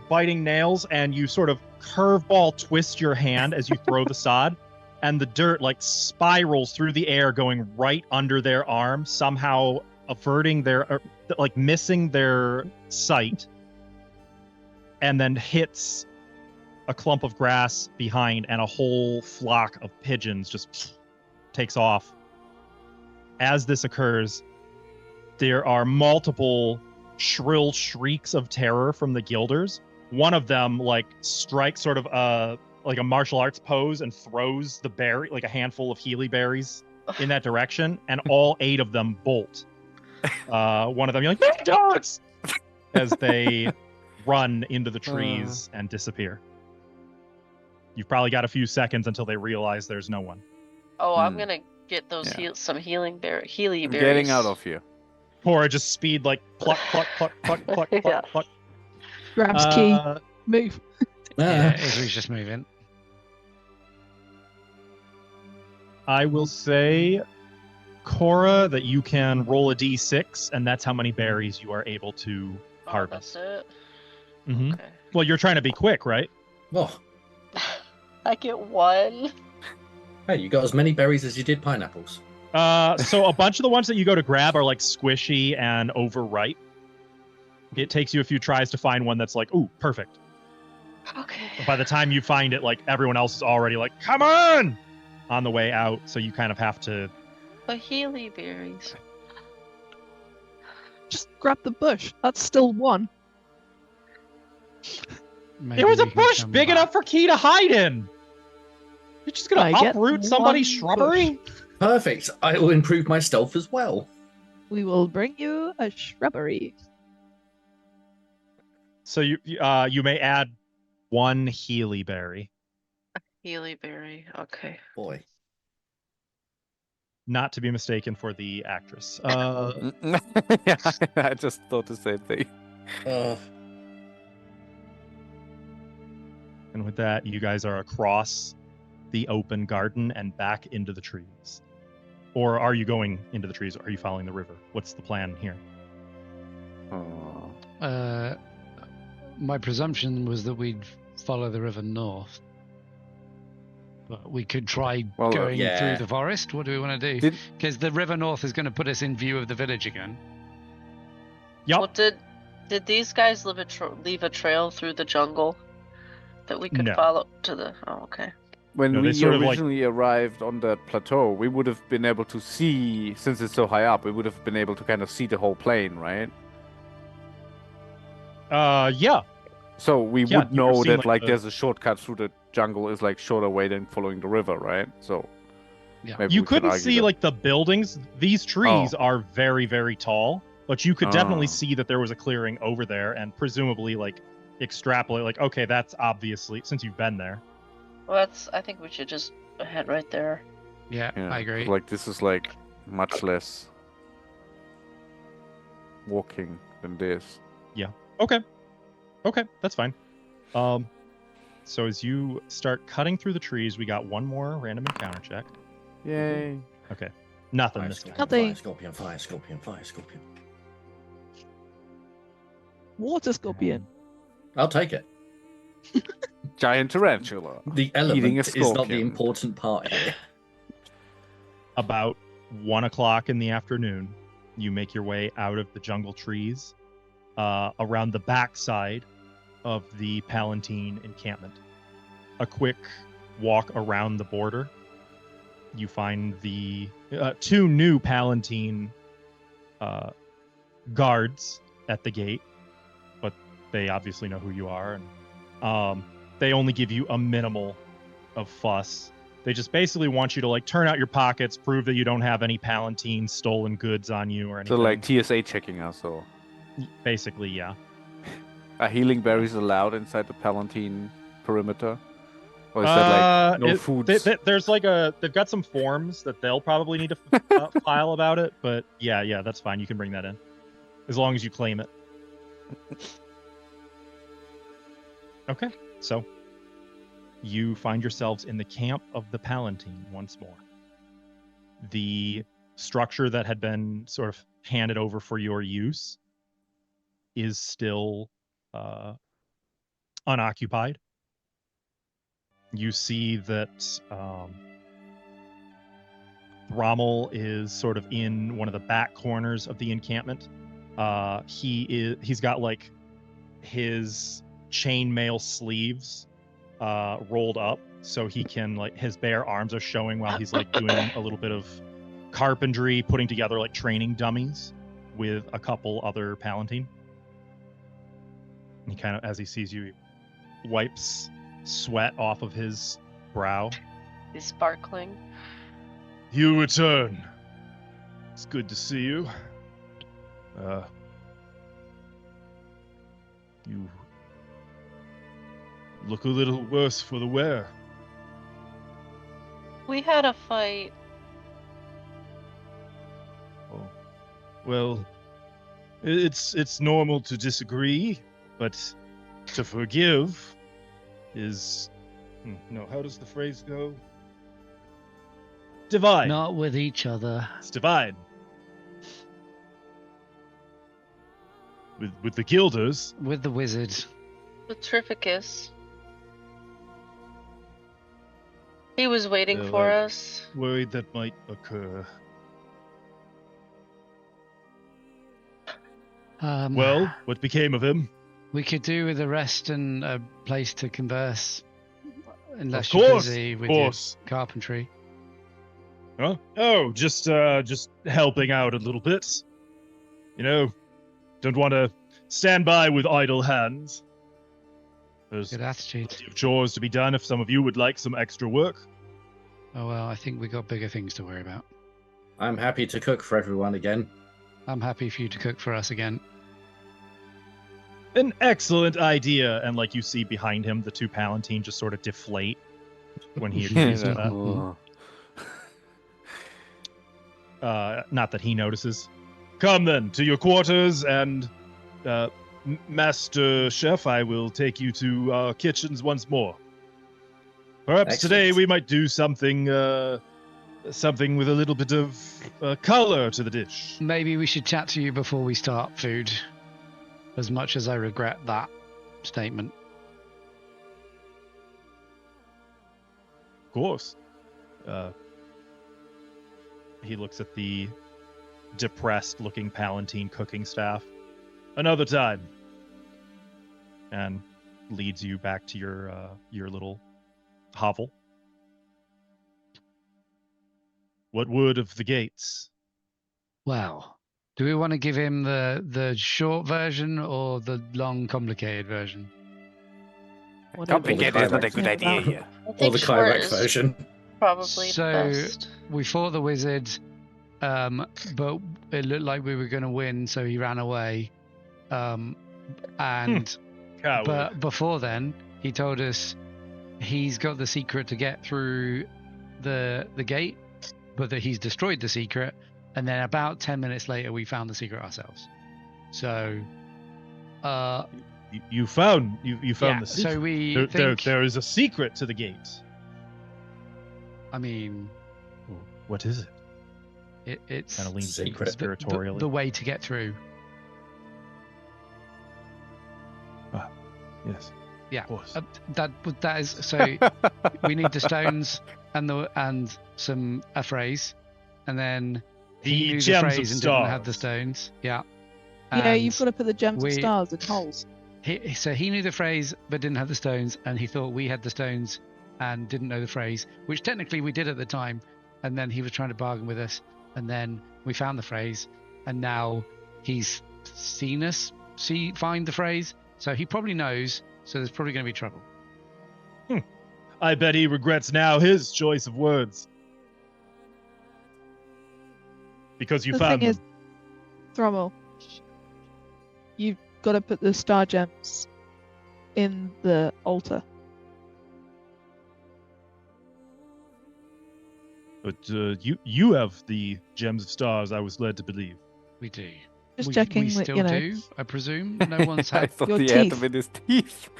Speaker 2: biting nails, and you sort of curveball twist your hand as you throw the sod, and the dirt like spirals through the air, going right under their arm, somehow averting their like missing their sight, and then hits a clump of grass behind, and a whole flock of pigeons just takes off. As this occurs, there are multiple shrill shrieks of terror from the guilders. One of them like strikes sort of like a martial arts pose and throws the berry, like a handful of Healy berries in that direction, and all 8 of them bolt. One of them, you're like, "Many dogs!" as they run into the trees and disappear. You've probably got a few seconds until they realize there's no one.
Speaker 6: Oh, I'm gonna get those some healy
Speaker 5: I'm
Speaker 6: berries.
Speaker 5: getting out of here.
Speaker 2: Cora just speed like pluck, pluck, pluck, pluck, pluck, pluck,
Speaker 6: Yeah.
Speaker 2: pluck.
Speaker 3: Grabs key. Move.
Speaker 1: Yeah, Avery's just moving.
Speaker 2: I will say, Cora, that you can roll a d6, and that's how many berries you are able to harvest.
Speaker 6: That's it.
Speaker 2: Mhm.
Speaker 6: Okay.
Speaker 2: Well, you're trying to be quick, right?
Speaker 4: Oh,
Speaker 6: I get 1.
Speaker 4: hey, you got as many berries as you did pineapples.
Speaker 2: So a bunch of the ones that you go to grab are like squishy and overripe. It takes you a few tries to find one that's like, ooh, perfect.
Speaker 6: Okay.
Speaker 2: But by the time you find it, like everyone else is already like, come on the way out. So you kind of have to.
Speaker 6: The healy berries.
Speaker 3: Just grab the bush. That's still 1.
Speaker 1: Maybe
Speaker 2: It was a
Speaker 1: we can
Speaker 2: bush
Speaker 1: come
Speaker 2: big
Speaker 1: back.
Speaker 2: enough for Key to hide in. You're just gonna
Speaker 3: I get
Speaker 2: uproot somebody's
Speaker 3: one
Speaker 2: shrubbery?
Speaker 4: Perfect. I will improve my stealth as well.
Speaker 3: We will bring you a shrubbery.
Speaker 2: So you may add 1 Healy berry,
Speaker 6: Healy berry. Okay.
Speaker 4: Boy.
Speaker 2: not to be mistaken for the actress.
Speaker 5: Yeah, I just thought the same thing.
Speaker 2: And with that, you guys are across the open garden and back into the trees. Or are you going into the trees, or are you following the river? What's the plan here?
Speaker 1: My presumption was that we'd follow the river north. But we could try going
Speaker 4: yeah.
Speaker 1: through the forest. What do we want to do?
Speaker 5: Did-
Speaker 1: Because the river north is going to put us in view of the village again.
Speaker 2: Yup.
Speaker 6: Well, did these guys leave a trail through the jungle that we could
Speaker 2: No.
Speaker 6: follow to the? Oh, okay.
Speaker 5: When
Speaker 2: No, they
Speaker 5: we
Speaker 2: sort of, like-
Speaker 5: originally arrived on that plateau, we would have been able to see, since it's so high up, we would have been able to kind of see the whole plain, right?
Speaker 2: Yeah.
Speaker 5: So we
Speaker 2: Yeah,
Speaker 5: would
Speaker 2: you were
Speaker 5: know
Speaker 2: seeing,
Speaker 5: that
Speaker 2: like, the-
Speaker 5: there's a shortcut through the jungle is like shorter way than following the river, right? So
Speaker 1: Yeah.
Speaker 5: maybe
Speaker 2: You
Speaker 5: we could
Speaker 2: couldn't
Speaker 5: argue
Speaker 2: see
Speaker 5: that-
Speaker 2: like the buildings. These trees are very, very tall, but you could definitely see that there was a clearing over there, and presumably like extrapolate like, okay, that's obviously, since you've been there.
Speaker 6: Well, I think we should just head right there.
Speaker 1: Yeah,
Speaker 5: Yeah,
Speaker 1: I agree.
Speaker 5: like this is like much less walking than this.
Speaker 2: Okay, that's fine. So as you start cutting through the trees, we got one more random encounter check.
Speaker 5: Yay.
Speaker 2: Nothing
Speaker 4: Fire,
Speaker 2: this time.
Speaker 4: scorpion,
Speaker 3: Nothing.
Speaker 4: fire, scorpion, fire, scorpion, fire, scorpion.
Speaker 3: Water scorpion.
Speaker 4: I'll take it.
Speaker 5: Giant tarantula.
Speaker 4: The
Speaker 5: Eating a
Speaker 4: element is not the
Speaker 5: scorpion.
Speaker 4: important part here.
Speaker 2: About 1 o'clock in the afternoon, you make your way out of the jungle trees, around the backside of the Palatine encampment. A quick walk around the border. You find the 2 new Palatine guards at the gate, but they obviously know who you are, and they only give you a minimal of fuss. They just basically want you to like turn out your pockets, prove that you don't have any Palatine stolen goods on you or anything.
Speaker 5: So like TSA checking us, or
Speaker 2: Basically, yeah.
Speaker 5: are healing berries allowed inside the Palatine perimeter? Or is that like no food?
Speaker 2: There's like they've got some forms that they'll probably need to file about it, but yeah, that's fine. You can bring that in, as long as you claim it. Okay, so you find yourselves in the camp of the Palatine once more. The structure that had been sort of handed over for your use is still unoccupied. You see that Rommel is sort of in one of the back corners of the encampment. He's got like his chainmail sleeves rolled up, so he can like his bare arms are showing while he's like doing a little bit of carpentry, putting together like training dummies with a couple other Palatine. And he kind of, as he sees you, he wipes sweat off of his brow.
Speaker 6: He's sparkling.
Speaker 2: You return. It's good to see you. You look a little worse for the wear.
Speaker 6: We had a fight.
Speaker 2: Oh, well, it's normal to disagree, but to forgive is no. How does the phrase go? Divine.
Speaker 1: Not with each other.
Speaker 2: It's divine. With the Guilders.
Speaker 1: With the wizard.
Speaker 6: With Terrificus. He was waiting
Speaker 2: Well,
Speaker 6: for
Speaker 2: I'm
Speaker 6: us.
Speaker 2: Worried that might occur. Well, what became of him?
Speaker 1: We could do with a rest and a place to converse. Unless
Speaker 2: Of
Speaker 1: you're
Speaker 2: course,
Speaker 1: busy with
Speaker 2: of
Speaker 1: your
Speaker 2: course.
Speaker 1: carpentry.
Speaker 2: Huh? Oh, just helping out a little bit. You know, don't want to stand by with idle hands. There's
Speaker 1: Good attitude.
Speaker 2: plenty of chores to be done if some of you would like some extra work.
Speaker 1: Oh well, I think we got bigger things to worry about.
Speaker 4: I'm happy to cook for everyone again.
Speaker 1: I'm happy for you to cook for us again.
Speaker 2: An excellent idea. And like you see behind him, the two Palatine just sort of deflate when he agrees to that. Not that he notices. Come then, to your quarters, and Master Chef, I will take you to our kitchens once more. Perhaps
Speaker 4: Excellent.
Speaker 2: today we might do something with a little bit of color to the dish.
Speaker 1: Maybe we should chat to you before we start food. As much as I regret that statement.
Speaker 2: Of course. He looks at the depressed-looking Palatine cooking staff. Another time. And leads you back to your little hovel. What word of the gates?
Speaker 1: Well, do we want to give him the short version or the long, complicated version?
Speaker 5: Complicated is not a good idea
Speaker 3: About-
Speaker 5: here.
Speaker 6: I
Speaker 4: Or
Speaker 6: think
Speaker 4: the
Speaker 6: short
Speaker 4: Kyrex
Speaker 6: is
Speaker 4: version.
Speaker 6: probably
Speaker 1: So-
Speaker 6: the best.
Speaker 1: We fought the wizard, but it looked like we were going to win, so he ran away. And
Speaker 2: Coward.
Speaker 1: but before then, he told us he's got the secret to get through the gate, but that he's destroyed the secret. And then about 10 minutes later, we found the secret ourselves. So,
Speaker 2: You found
Speaker 1: yeah,
Speaker 2: the secret.
Speaker 1: so we
Speaker 2: There
Speaker 1: think,
Speaker 2: is a secret to the gates.
Speaker 1: I mean,
Speaker 2: What is it?
Speaker 1: it's
Speaker 2: Kind of leans
Speaker 4: Secret.
Speaker 2: conspiratorially.
Speaker 1: the way to get through.
Speaker 2: Yes.
Speaker 1: Yeah.
Speaker 2: Of course.
Speaker 1: That is so. We need the stones and a phrase, and then
Speaker 2: The
Speaker 1: he knew
Speaker 2: gems
Speaker 1: the
Speaker 2: of
Speaker 1: phrase and didn't have the
Speaker 2: stars.
Speaker 1: stones. Yeah.
Speaker 3: Yeah,
Speaker 1: And
Speaker 3: you've got to put the gems
Speaker 1: we-
Speaker 3: of stars in holes.
Speaker 1: So he knew the phrase but didn't have the stones, and he thought we had the stones and didn't know the phrase, which technically we did at the time. And then he was trying to bargain with us, and then we found the phrase, and now he's seen us find the phrase, so he probably knows. So there's probably going to be trouble.
Speaker 2: I bet he regrets now his choice of words. Because you
Speaker 3: The
Speaker 2: found
Speaker 3: thing
Speaker 2: them.
Speaker 3: is, Thrommel, you've got to put the star gems in the altar.
Speaker 2: But you have the gems of stars, I was led to believe.
Speaker 1: We do.
Speaker 3: Just
Speaker 1: we,
Speaker 3: checking
Speaker 1: we
Speaker 3: that,
Speaker 1: still
Speaker 3: you know.
Speaker 1: do, I presume. No one's
Speaker 5: I
Speaker 1: had.
Speaker 5: thought
Speaker 3: Your
Speaker 5: he had
Speaker 3: teeth.
Speaker 5: them in his teeth.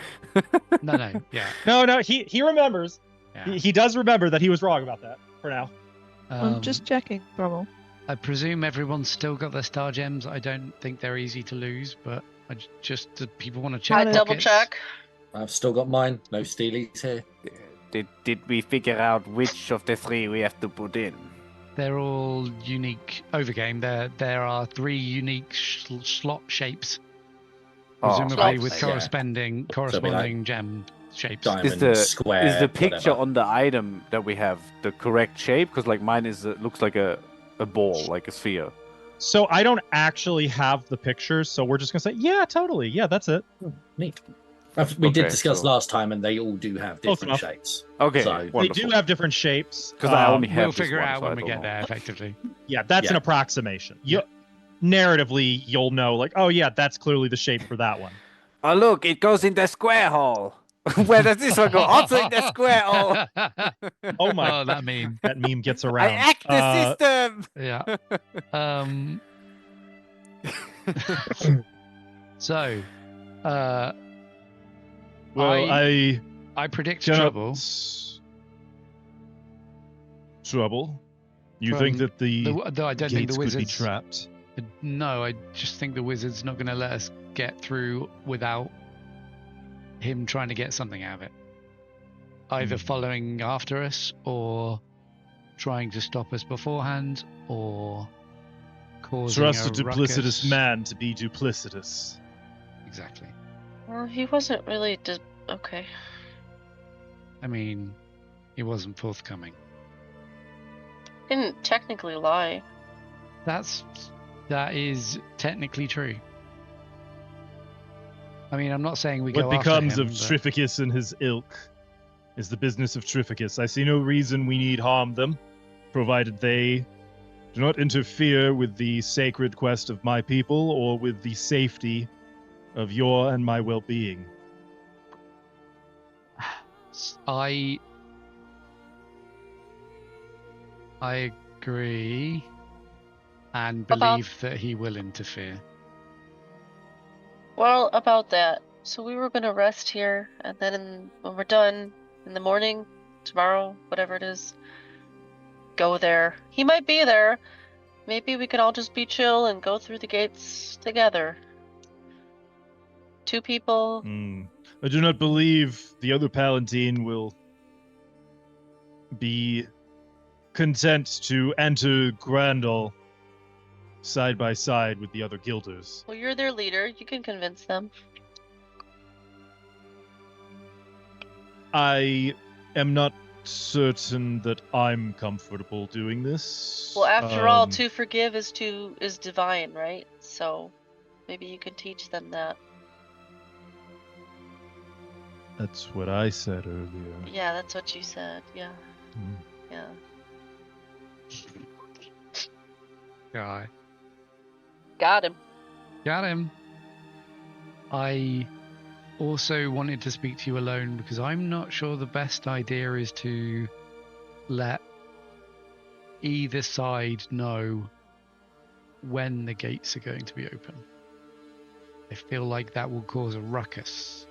Speaker 1: No, yeah.
Speaker 2: No, he remembers.
Speaker 1: Yeah.
Speaker 2: He does remember that he was wrong about that, for now.
Speaker 3: I'm just checking, Thrommel.
Speaker 1: I presume everyone's still got their star gems. I don't think they're easy to lose, but do people want to check?
Speaker 6: I double
Speaker 1: pockets?
Speaker 6: check.
Speaker 4: I've still got mine. No steelies here.
Speaker 5: Did we figure out which of the three we have to put in?
Speaker 1: They're all unique overgame. There are 3 unique slot shapes, presumably
Speaker 6: slots,
Speaker 1: with
Speaker 4: yeah.
Speaker 1: corresponding gem shapes.
Speaker 4: Diamond, square.
Speaker 5: Is the picture
Speaker 4: whatever.
Speaker 5: on the item that we have the correct shape? Because like mine looks like a ball, like a sphere.
Speaker 2: So I don't actually have the pictures, so we're just gonna say, yeah, totally, yeah, that's it.
Speaker 4: Neat. We did
Speaker 5: Okay,
Speaker 4: discuss
Speaker 5: so-
Speaker 4: last time, and they all do have
Speaker 2: Close
Speaker 4: different
Speaker 2: enough.
Speaker 4: shapes.
Speaker 5: Okay,
Speaker 4: So-
Speaker 2: They
Speaker 5: wonderful.
Speaker 2: do have different shapes.
Speaker 5: 'Cause I only have
Speaker 1: We'll
Speaker 5: this
Speaker 1: figure it
Speaker 5: one,
Speaker 1: out
Speaker 5: so I
Speaker 1: when we
Speaker 5: don't
Speaker 1: get
Speaker 5: know.
Speaker 1: there, effectively.
Speaker 2: Yeah, that's an
Speaker 4: Yeah.
Speaker 2: approximation.
Speaker 1: Yeah.
Speaker 2: Narratively, you'll know, like, oh yeah, that's clearly the shape for that one.
Speaker 5: Oh, look, it goes in the square hole. Where does this one go? Also in the square hole.
Speaker 2: Oh my!
Speaker 1: Oh, that meme.
Speaker 2: That meme gets
Speaker 5: I
Speaker 2: around.
Speaker 5: hacked the system.
Speaker 1: Yeah. So,
Speaker 2: Well,
Speaker 1: I
Speaker 2: I
Speaker 1: predict
Speaker 2: cannot
Speaker 1: trouble.
Speaker 2: Trouble? You
Speaker 1: From
Speaker 2: think that the
Speaker 1: Though I don't think
Speaker 2: gates
Speaker 1: the
Speaker 2: could be
Speaker 1: wizards.
Speaker 2: trapped?
Speaker 1: No, I just think the wizard's not going to let us get through without him trying to get something out of it. Either following after us, or trying to stop us beforehand, or causing
Speaker 2: Trust a
Speaker 1: ruckus.
Speaker 2: duplicitous man to be duplicitous.
Speaker 1: Exactly.
Speaker 6: Well, he wasn't really. Okay.
Speaker 1: I mean, he wasn't forthcoming.
Speaker 6: Didn't technically lie.
Speaker 1: That is technically true. I mean, I'm not saying we
Speaker 2: What
Speaker 1: go
Speaker 2: becomes
Speaker 1: after him,
Speaker 2: of
Speaker 1: but
Speaker 2: Trificus and his ilk is the business of Trificus. I see no reason we need harm them, provided they do not interfere with the sacred quest of my people or with the safety of your and my well-being.
Speaker 1: I agree and believe that he will interfere.
Speaker 6: Well, about that. So we were gonna rest here, and then when we're done in the morning, tomorrow, whatever it is, go there. He might be there. Maybe we could all just be chill and go through the gates together. 2 people.
Speaker 2: I do not believe the other Palatine will be content to enter Grandal side by side with the other guilders.
Speaker 6: Well, you're their leader. You can convince them.
Speaker 2: I am not certain that I'm comfortable doing this.
Speaker 6: Well, after all, to forgive is divine, right? So maybe you could teach them that.
Speaker 2: That's what I said earlier.
Speaker 6: Yeah, that's what you said. Yeah. Yeah.
Speaker 1: Guy.
Speaker 6: Got him.
Speaker 1: Got him. I also wanted to speak to you alone because I'm not sure the best idea is to let either side know when the gates are going to be open. I feel like that will cause a ruckus.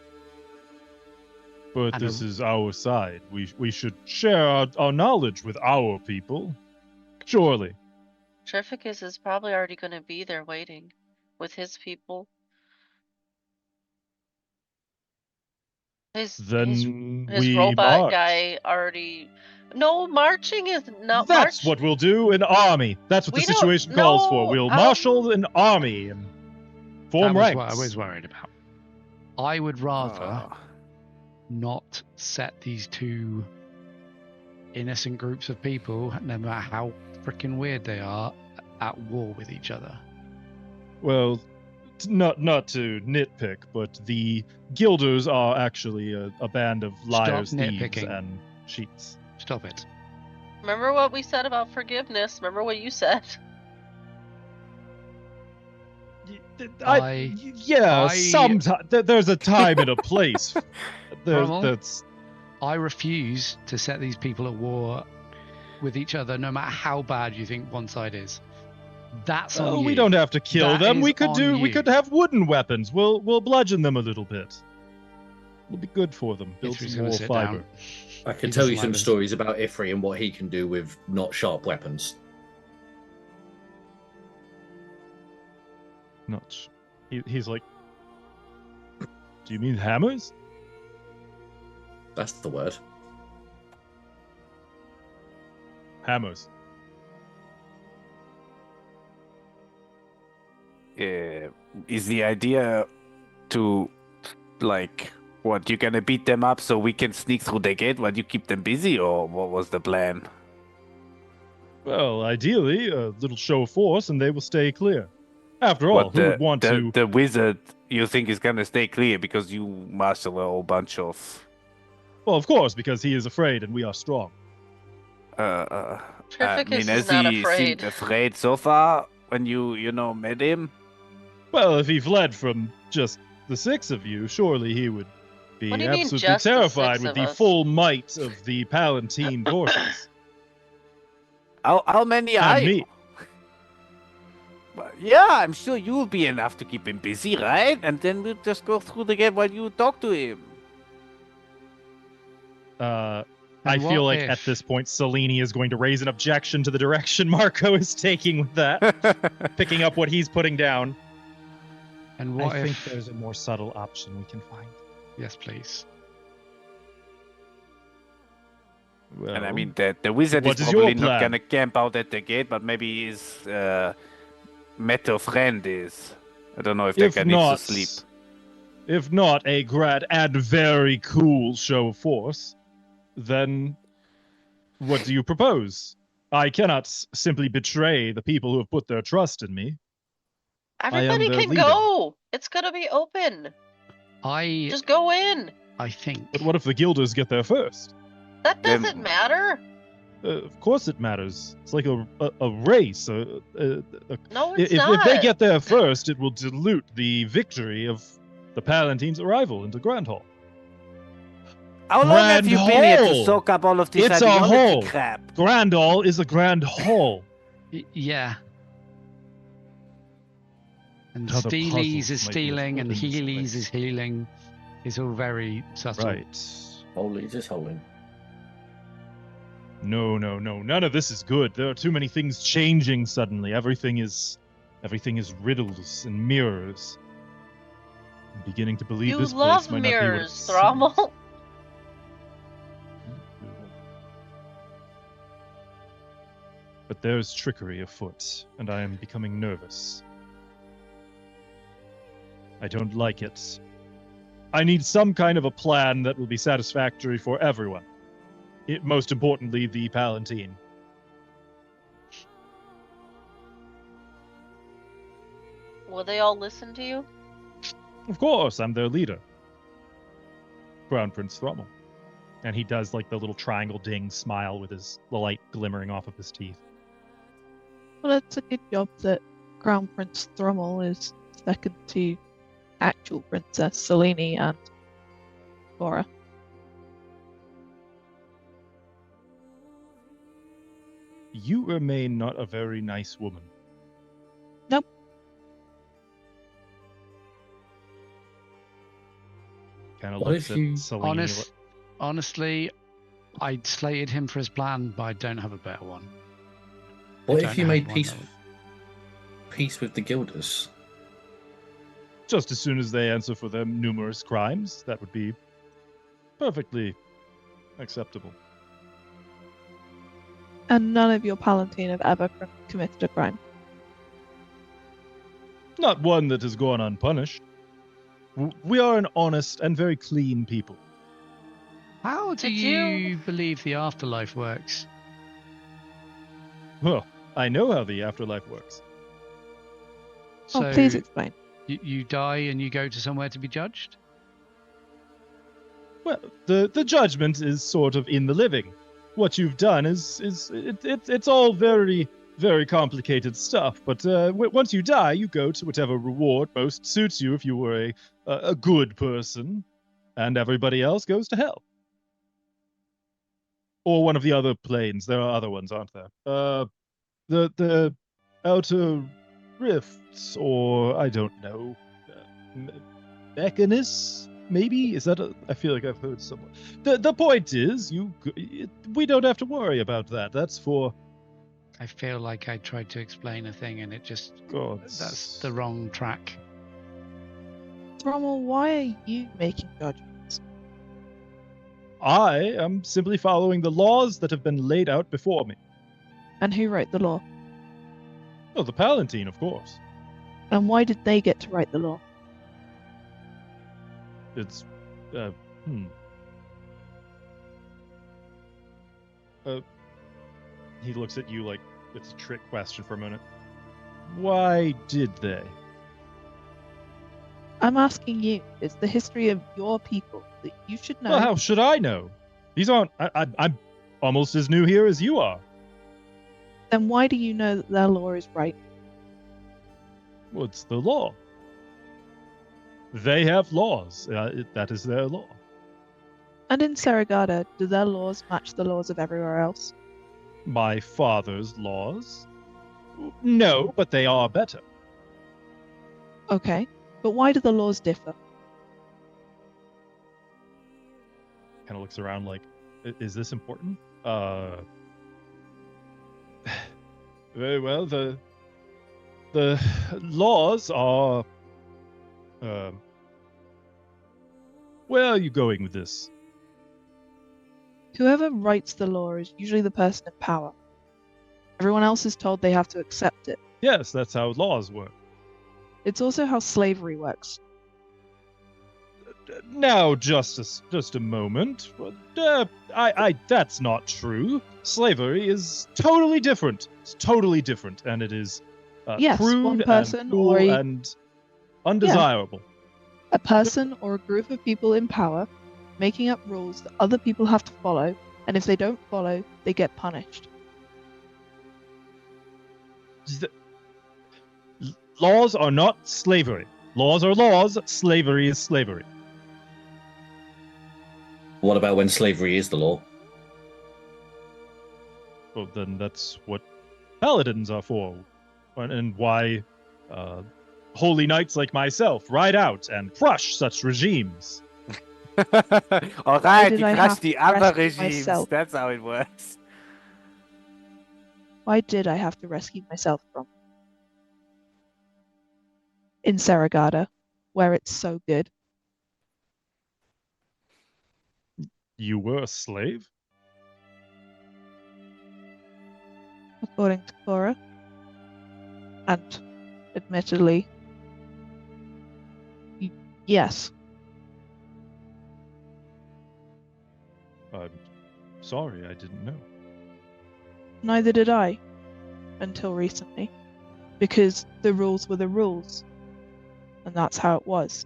Speaker 2: But
Speaker 1: And
Speaker 2: this is our side. We should share our knowledge with our people. Surely.
Speaker 6: Trificus is probably already going to be there waiting with his people. His
Speaker 2: We
Speaker 6: robot
Speaker 2: march.
Speaker 6: guy already. No, marching is not.
Speaker 2: That's what we'll do, an army. That's what
Speaker 6: We
Speaker 2: the
Speaker 6: don't-
Speaker 2: situation calls for.
Speaker 6: no,
Speaker 2: We'll marshal an army and form
Speaker 1: That was
Speaker 2: ranks.
Speaker 1: what I was worried about. I would rather not set these 2 innocent groups of people, no matter how freaking weird they are, at war with each other.
Speaker 2: Well, not to nitpick, but the guilders are actually a band of liars, thieves,
Speaker 1: nitpicking.
Speaker 2: and cheats.
Speaker 1: Stop it.
Speaker 6: Remember what we said about forgiveness? Remember what you said?
Speaker 2: There's a time and a place.
Speaker 1: Rommel?
Speaker 2: That's
Speaker 1: I refuse to set these people at war with each other, no matter how bad you think one side is. That's on you.
Speaker 2: we don't have to kill
Speaker 1: That
Speaker 2: them.
Speaker 1: is
Speaker 2: We could
Speaker 1: on
Speaker 2: we
Speaker 1: you.
Speaker 2: could have wooden weapons. We'll bludgeon them a little bit. It'll be good for them. Build
Speaker 1: Ithri's
Speaker 2: some
Speaker 1: gonna
Speaker 2: more
Speaker 1: sit
Speaker 2: fiber.
Speaker 1: down.
Speaker 4: I
Speaker 1: He
Speaker 4: can tell
Speaker 1: doesn't
Speaker 4: you some
Speaker 1: like this.
Speaker 4: stories about Ifri and what he can do with not sharp weapons.
Speaker 2: Not. He's like. Do you mean hammers?
Speaker 4: That's the word.
Speaker 2: Hammers.
Speaker 5: Is the idea to, like, what, you're gonna beat them up so we can sneak through the gate while you keep them busy, or what was the plan?
Speaker 2: Well, ideally, a little show of force, and they will stay clear. After all,
Speaker 5: What
Speaker 2: who would want to?
Speaker 5: the wizard you think is gonna stay clear because you marshal a whole bunch of
Speaker 2: Well, of course, because he is afraid and we are strong.
Speaker 5: I
Speaker 6: Terrificus
Speaker 5: mean,
Speaker 6: is
Speaker 5: has
Speaker 6: not
Speaker 5: he
Speaker 6: afraid.
Speaker 5: seemed afraid so far when you met him?
Speaker 2: Well, if he fled from just the 6 of you, surely he would be
Speaker 6: What do you mean,
Speaker 2: absolutely
Speaker 6: just the
Speaker 2: terrified
Speaker 6: 6
Speaker 2: with
Speaker 6: of
Speaker 2: the
Speaker 6: us?
Speaker 2: full might of the Palatine forces.
Speaker 5: How many are
Speaker 2: And
Speaker 5: you?
Speaker 2: me.
Speaker 5: Well, yeah, I'm sure you'll be enough to keep him busy, right? And then we'll just go through the game while you talk to him.
Speaker 2: I
Speaker 1: And
Speaker 2: feel
Speaker 1: what
Speaker 2: like at
Speaker 1: if-
Speaker 2: this point, Selene is going to raise an objection to the direction Marco is taking with that, picking up what he's putting down.
Speaker 1: And what
Speaker 2: I
Speaker 1: if?
Speaker 2: think there's a more subtle option we can find.
Speaker 1: Yes, please.
Speaker 2: Well,
Speaker 5: And I mean, the wizard
Speaker 2: what
Speaker 5: is
Speaker 2: is your
Speaker 5: probably not
Speaker 2: plan?
Speaker 5: gonna camp out at the gate, but maybe his metal friend is. I don't know if that guy needs to sleep.
Speaker 2: If not a grand and very cool show of force, then what do you propose? I cannot simply betray the people who have put their trust in me.
Speaker 6: Everybody
Speaker 2: their
Speaker 6: can
Speaker 2: leader.
Speaker 6: go. It's gonna be open.
Speaker 1: I
Speaker 6: Just go in.
Speaker 1: think.
Speaker 2: But what if the Guilders get there first?
Speaker 6: That
Speaker 5: Then-
Speaker 6: doesn't matter.
Speaker 2: Of course it matters. It's like a race.
Speaker 6: No, it's
Speaker 2: If
Speaker 6: not.
Speaker 2: they get there first, it will dilute the victory of the Palatine's arrival into Grand Hall.
Speaker 5: How long have
Speaker 2: Grand
Speaker 5: you been here to
Speaker 2: Hall!
Speaker 5: soak up all of this
Speaker 2: It's a
Speaker 5: ideology
Speaker 2: hall.
Speaker 5: crap?
Speaker 2: Grand Hall is a grand hall.
Speaker 1: Yeah. And
Speaker 2: Other
Speaker 1: Steely's
Speaker 2: puzzles
Speaker 1: is
Speaker 2: might be
Speaker 1: stealing, and
Speaker 2: afoot in this
Speaker 1: Healy's
Speaker 2: place.
Speaker 1: is healing. It's all very subtle.
Speaker 2: Right.
Speaker 4: Holy, just holding.
Speaker 2: No. None of this is good. There are too many things changing suddenly. Everything is riddles and mirrors. I'm beginning to believe
Speaker 6: You
Speaker 2: this
Speaker 6: love
Speaker 2: place might not be what it
Speaker 6: mirrors,
Speaker 2: seems.
Speaker 6: Thrommel.
Speaker 2: But there's trickery afoot, and I am becoming nervous. I don't like it. I need some kind of a plan that will be satisfactory for everyone. Most importantly, the Palatine.
Speaker 6: Will they all listen to you?
Speaker 2: Of course, I'm their leader. Crown Prince Thrummel. And he does like the little triangle ding smile with the light glimmering off of his teeth.
Speaker 3: Well, it's a good job that Crown Prince Thrummel is second to actual Princess Selene and Laura.
Speaker 2: You remain not a very nice woman.
Speaker 3: Nope.
Speaker 2: Kind of
Speaker 4: What
Speaker 2: looks
Speaker 4: if
Speaker 2: at
Speaker 4: you-
Speaker 2: Selene.
Speaker 1: Honestly, I slated him for his plan, but I don't have a better one.
Speaker 4: What
Speaker 1: don't
Speaker 4: if you
Speaker 1: have
Speaker 4: made
Speaker 1: one
Speaker 4: peace
Speaker 1: that would-
Speaker 4: peace with the Guilders?
Speaker 2: Just as soon as they answer for their numerous crimes, that would be perfectly acceptable.
Speaker 3: And none of your Palatine have ever committed a crime.
Speaker 2: Not one that has gone unpunished. We are an honest and very clean people.
Speaker 1: How do
Speaker 6: Did
Speaker 1: you
Speaker 6: you-
Speaker 1: believe the afterlife works?
Speaker 2: Well, I know how the afterlife works.
Speaker 1: So
Speaker 3: Oh, please explain.
Speaker 1: you die and you go to somewhere to be judged?
Speaker 2: Well, the judgment is sort of in the living. What you've done it's all very, very complicated stuff. But once you die, you go to whatever reward most suits you. If you were a good person, and everybody else goes to hell, or one of the other planes. There are other ones, aren't there? The outer rifts, or I don't know, Mechanus. Maybe is that? I feel like I've heard someone. The point is, we don't have to worry about that. That's for
Speaker 1: I feel like I tried to explain a thing and it just
Speaker 2: gods.
Speaker 1: that's the wrong track.
Speaker 3: Thrummel, why are you making judgments?
Speaker 2: I am simply following the laws that have been laid out before me.
Speaker 3: And who wrote the law?
Speaker 2: Oh, the Palatine, of course.
Speaker 3: And why did they get to write the law?
Speaker 2: It's, he looks at you like it's a trick question for a minute. Why did they?
Speaker 3: I'm asking you. It's the history of your people that you should know.
Speaker 2: Well, how should I know? These aren't. I'm almost as new here as you are.
Speaker 3: Then why do you know that their law is right?
Speaker 2: Well, it's the law. They have laws. That is their law.
Speaker 3: And in Serigada, do their laws match the laws of everywhere else?
Speaker 2: My father's laws? No, but they are better.
Speaker 3: Okay, but why do the laws differ?
Speaker 2: Kind of looks around like, is this important? Very well, the laws are... where are you going with this?
Speaker 3: Whoever writes the law is usually the person in power. Everyone else is told they have to accept it.
Speaker 2: Yes, that's how laws work.
Speaker 3: It's also how slavery works.
Speaker 2: Now, just a moment. That's not true. Slavery is totally different. It's totally different, and it is
Speaker 3: Yes,
Speaker 2: crude
Speaker 3: one person
Speaker 2: and cruel
Speaker 3: or
Speaker 2: and undesirable.
Speaker 3: A person or a group of people in power making up rules that other people have to follow, and if they don't follow, they get punished.
Speaker 2: Laws are not slavery. Laws are laws. Slavery is slavery.
Speaker 4: What about when slavery is the law?
Speaker 2: Well, then that's what paladins are for, and why holy knights like myself ride out and crush such regimes.
Speaker 5: All right,
Speaker 3: did
Speaker 5: you
Speaker 3: I
Speaker 5: crush
Speaker 3: have
Speaker 5: the
Speaker 3: to
Speaker 5: other
Speaker 3: rescue
Speaker 5: regimes.
Speaker 3: myself?
Speaker 5: That's how it works.
Speaker 3: Why did I have to rescue myself from? In Serigada, where it's so good.
Speaker 2: You were a slave?
Speaker 3: According to Cora. And, admittedly, yes.
Speaker 2: I'm sorry, I didn't know.
Speaker 3: Neither did I. Until recently. Because the rules were the rules. And that's how it was.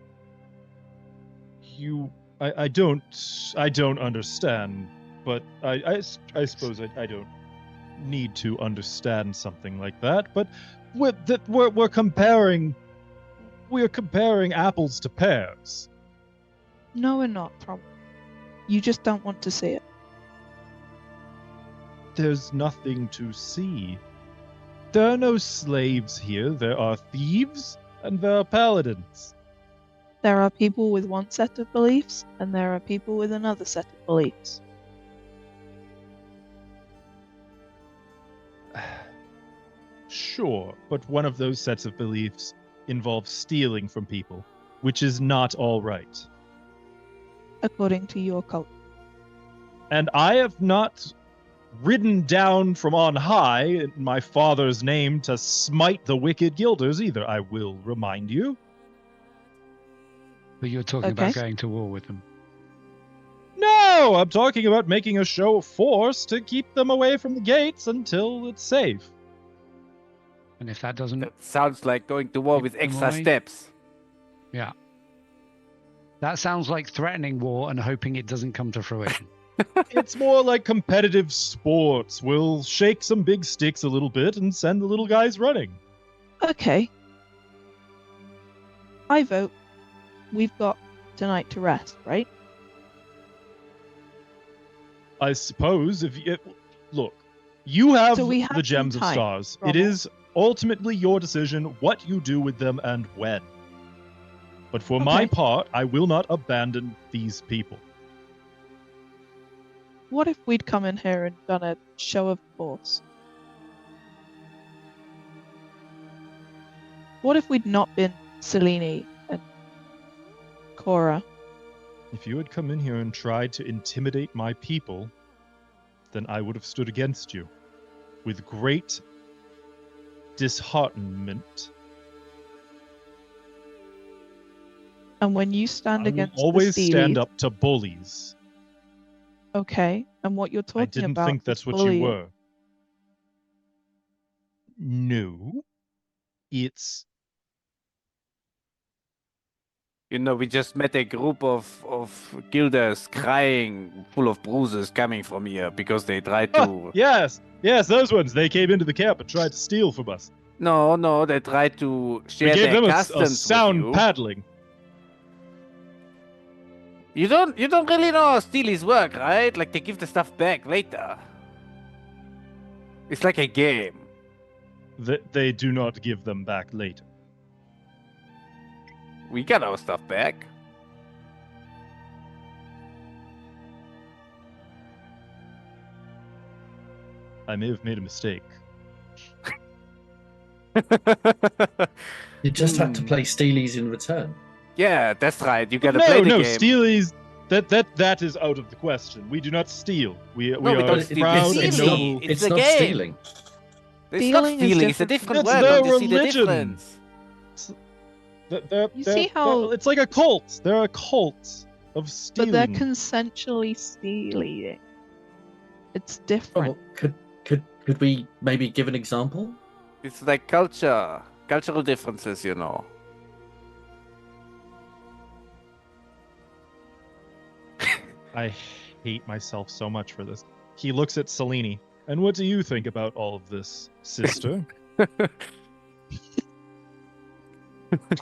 Speaker 2: I don't understand, but I suppose I don't need to understand something like that, but we're comparing apples to pears.
Speaker 3: No, we're not, probably. You just don't want to see it.
Speaker 2: There's nothing to see. There are no slaves here. There are thieves and there are paladins.
Speaker 3: There are people with one set of beliefs, and there are people with another set of beliefs.
Speaker 2: Sure, but one of those sets of beliefs involves stealing from people, which is not all right.
Speaker 3: According to your culture.
Speaker 2: And I have not ridden down from on high in my father's name to smite the wicked guilders either, I will remind you.
Speaker 1: But you're talking about going to war with them.
Speaker 2: No, I'm talking about making a show of force to keep them away from the gates until it's safe.
Speaker 1: And if that doesn't...
Speaker 5: That sounds like going to war with extra
Speaker 1: away.
Speaker 5: steps.
Speaker 1: Yeah. That sounds like threatening war and hoping it doesn't come to fruition.
Speaker 2: It's more like competitive sports. We'll shake some big sticks a little bit and send the little guys running.
Speaker 3: Okay. I vote we've got tonight to rest, right?
Speaker 2: I suppose if you... Look, you have,
Speaker 3: So we have
Speaker 2: the Gems
Speaker 3: some
Speaker 2: of
Speaker 3: time,
Speaker 2: Stars. It
Speaker 3: Rommel.
Speaker 2: is ultimately your decision what you do with them and when. But for my
Speaker 3: Okay.
Speaker 2: part, I will not abandon these people.
Speaker 3: What if we'd come in here and done a show of force? What if we'd not been Selene and Cora?
Speaker 2: If you had come in here and tried to intimidate my people, then I would have stood against you with great disheartenment.
Speaker 3: And when you stand
Speaker 2: I will
Speaker 3: against
Speaker 2: always
Speaker 3: the
Speaker 2: stand
Speaker 3: Steelies-
Speaker 2: up to bullies.
Speaker 3: Okay, and what you're talking
Speaker 2: I didn't
Speaker 3: about
Speaker 2: think
Speaker 3: is
Speaker 2: that's what
Speaker 3: bullying.
Speaker 2: you were. No. it's
Speaker 5: You know, we just met a group of guilders crying, full of bruises, coming from here because they tried to.
Speaker 2: oh, yes, those ones. They came into the camp and tried to steal from us.
Speaker 5: No, they tried to
Speaker 2: We
Speaker 5: share
Speaker 2: gave
Speaker 5: their
Speaker 2: them a
Speaker 5: customs
Speaker 2: sound
Speaker 5: with you.
Speaker 2: paddling.
Speaker 5: You don't really know how stealies work, right? Like they give the stuff back later. It's like a game.
Speaker 2: They do not give them back later.
Speaker 5: We got our stuff back.
Speaker 2: I may have made a mistake.
Speaker 4: You just had to play Steelies in return.
Speaker 5: Yeah, that's right. You gotta play the
Speaker 2: No,
Speaker 5: game.
Speaker 2: stealies. That is out of the question. We do not steal. We
Speaker 5: we
Speaker 2: are
Speaker 5: don't steal.
Speaker 2: proud
Speaker 5: It's
Speaker 2: and
Speaker 5: stealing.
Speaker 2: noble.
Speaker 5: It's
Speaker 4: It's
Speaker 5: a
Speaker 4: not
Speaker 5: game.
Speaker 4: stealing.
Speaker 5: It's not
Speaker 3: Stealing is
Speaker 5: stealing. It's a
Speaker 3: different
Speaker 5: different
Speaker 2: from-
Speaker 5: word.
Speaker 2: That's
Speaker 5: Don't
Speaker 2: their
Speaker 5: you see the
Speaker 2: religion.
Speaker 5: difference?
Speaker 3: You see how-
Speaker 2: it's like a cult. They're a cult of stealing.
Speaker 3: But they're consensually stealing. It's different.
Speaker 4: Oh, could we maybe give an example?
Speaker 5: It's like cultural differences, you know.
Speaker 2: I hate myself so much for this. He looks at Selene. And what do you think about all of this, sister? I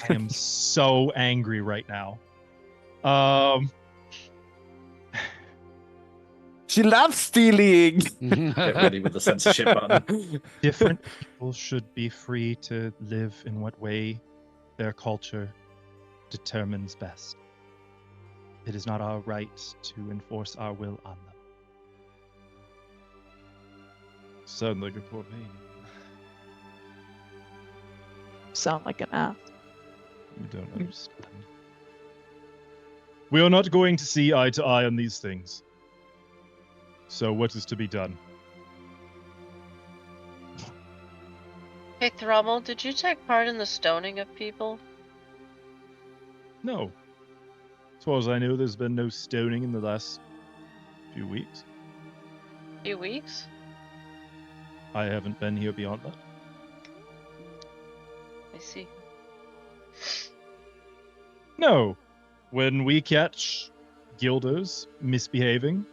Speaker 2: am so angry right now.
Speaker 5: She loves stealing.
Speaker 4: Get ready with the censorship button.
Speaker 2: Different people should be free to live in what way their culture determines best. It is not our right to enforce our will on them. Sound like a poor man.
Speaker 3: Sound like an ass.
Speaker 2: You don't understand. We are not going to see eye to eye on these things. So what is to be done?
Speaker 6: Hey, Thrummel, did you take part in the stoning of people?
Speaker 2: No. As far as I know, there's been no stoning in the last few weeks.
Speaker 6: Few weeks?
Speaker 2: I haven't been here beyond that.
Speaker 6: I see.
Speaker 2: No. When we catch guilders misbehaving,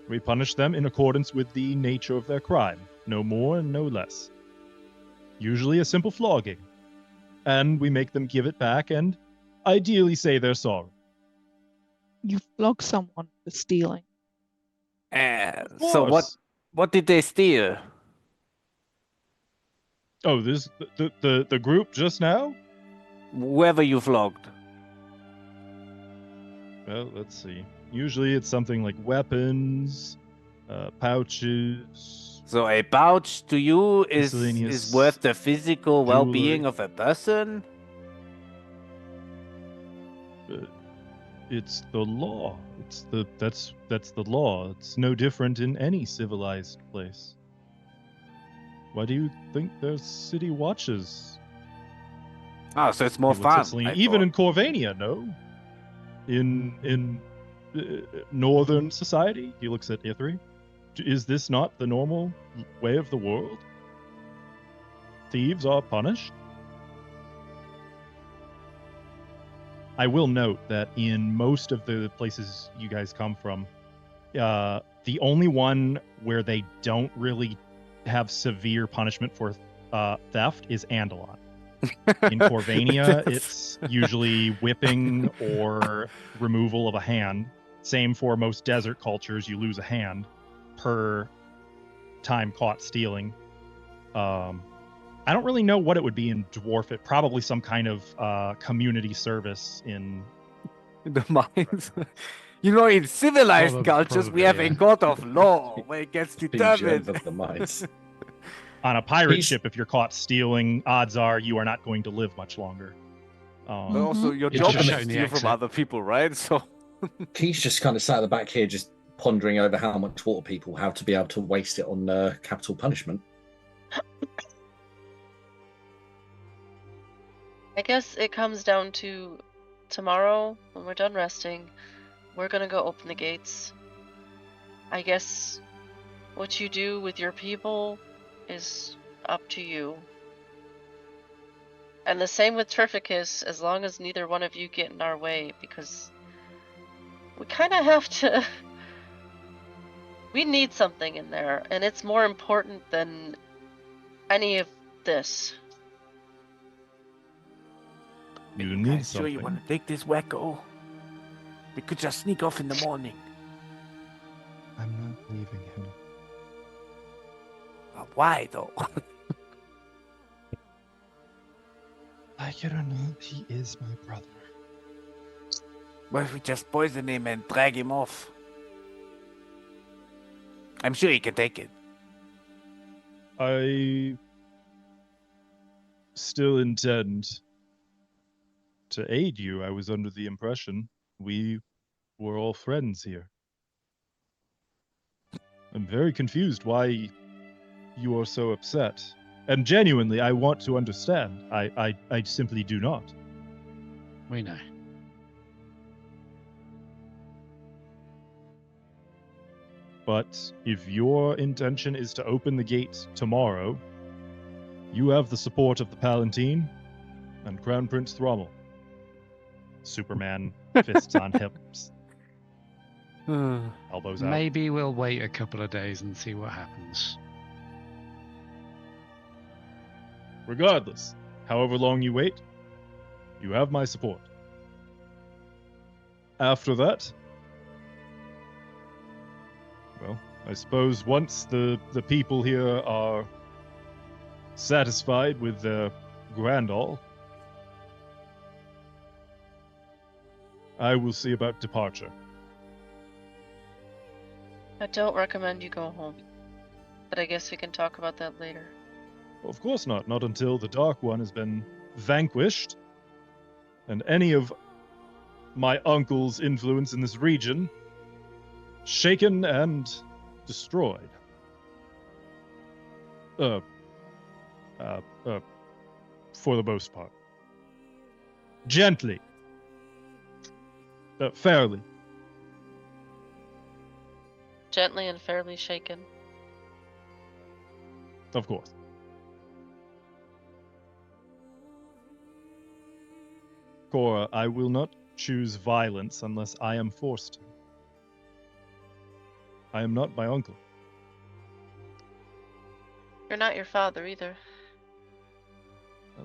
Speaker 2: we punish them in accordance with the nature of their crime. No more and no less. Usually a simple flogging. And we make them give it back and ideally say they're sorry.
Speaker 3: You flog someone for stealing.
Speaker 5: So what did they steal?
Speaker 2: Oh, this the group just now?
Speaker 5: Whoever you flogged.
Speaker 2: Well, let's see. Usually it's something like weapons, pouches.
Speaker 5: So a pouch to you is
Speaker 2: Miscellaneous
Speaker 5: worth the physical well-being
Speaker 2: jewelry.
Speaker 5: of a person?
Speaker 2: It's the law. That's the law. It's no different in any civilized place. Why do you think there's city watches?
Speaker 5: Oh, so it's more
Speaker 2: He looks at
Speaker 5: fun.
Speaker 2: Selene.
Speaker 5: I
Speaker 2: Even in
Speaker 5: thought.
Speaker 2: Corvania, no. In northern society, he looks at Ithri. Is this not the normal way of the world? Thieves are punished. I will note that in most of the places you guys come from, the only one where they don't really have severe punishment for theft is Andalon. In Corvania, it's usually whipping or removal of a hand. Same for most desert cultures, you lose a hand per time caught stealing. I don't really know what it would be in Dwarf. It probably some kind of community service in.
Speaker 5: The mines. You know, in civilized
Speaker 1: Probably,
Speaker 5: cultures, we have a
Speaker 1: yeah.
Speaker 5: court of law where it gets determined.
Speaker 4: of the mines.
Speaker 2: On a pirate
Speaker 4: He's-
Speaker 2: ship, if you're caught stealing, odds are you are not going to live much longer.
Speaker 5: But also, your
Speaker 1: It's
Speaker 5: job
Speaker 1: just
Speaker 5: is to
Speaker 1: showing the
Speaker 5: steal from
Speaker 1: exit.
Speaker 5: other people, right? So
Speaker 4: Keith's just kind of sat at the back here, just pondering over how much water people have to be able to waste it on capital punishment.
Speaker 6: I guess it comes down to tomorrow when we're done resting, we're gonna go open the gates. I guess what you do with your people is up to you. And the same with Terrificus, as long as neither one of you get in our way, because we kind of have to. We need something in there, and it's more important than any of this.
Speaker 2: You
Speaker 5: You
Speaker 2: need
Speaker 5: guys sure you
Speaker 2: something.
Speaker 5: want to take this wacko? We could just sneak off in the morning.
Speaker 2: I'm not leaving him.
Speaker 5: Why though?
Speaker 2: Like it or not, he is my brother.
Speaker 5: What if we just poison him and drag him off? I'm sure he can take it.
Speaker 2: I still intend to aid you. I was under the impression we were all friends here. I'm very confused why you are so upset. And genuinely, I want to understand. I simply do not.
Speaker 1: We know.
Speaker 2: But if your intention is to open the gate tomorrow, you have the support of the Palatine and Crown Prince Thrommel. Superman, fists on hips, elbows out.
Speaker 1: Maybe we'll wait a couple of days and see what happens.
Speaker 2: Regardless, however long you wait, you have my support. After that, well, I suppose once the people here are satisfied with their Grandall, I will see about departure.
Speaker 6: I don't recommend you go home, but I guess we can talk about that later.
Speaker 2: Well, of course not. Not until the Dark One has been vanquished, and any of my uncle's influence in this region shaken and destroyed. For the most part. Gently. Fairly.
Speaker 6: Gently and fairly shaken.
Speaker 2: Of course. Cora, I will not choose violence unless I am forced to. I am not my uncle.
Speaker 6: You're not your father either.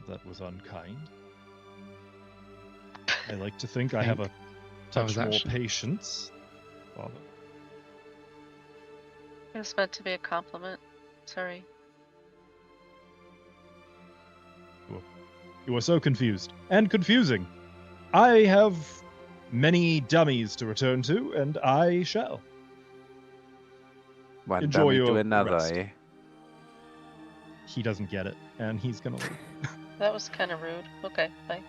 Speaker 2: That was unkind. I like to think I have a touch more patience. Father.
Speaker 6: It was meant to be a compliment. Sorry.
Speaker 2: You are so confused. And confusing. I have many dummies to return to, and I shall.
Speaker 5: One
Speaker 2: Enjoy
Speaker 5: dummy
Speaker 2: your
Speaker 5: to another,
Speaker 2: rest.
Speaker 5: eh?
Speaker 2: He doesn't get it, and he's gonna leave.
Speaker 6: That was kind of rude. Okay, bye.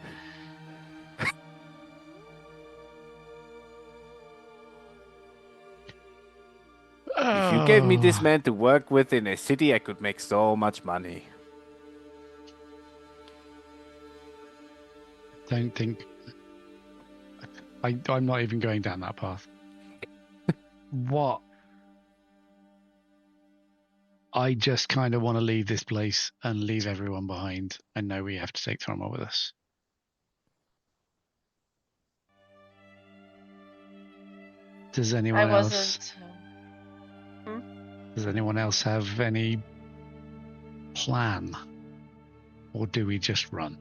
Speaker 5: If you gave me this man to work with in a city, I could make so much money.
Speaker 1: Don't think. I'm not even going down that path. What? I just kind of want to leave this place and leave everyone behind. I know we have to take Thrommel with us. Does anyone else? Does anyone else have any plan? Or do we just run?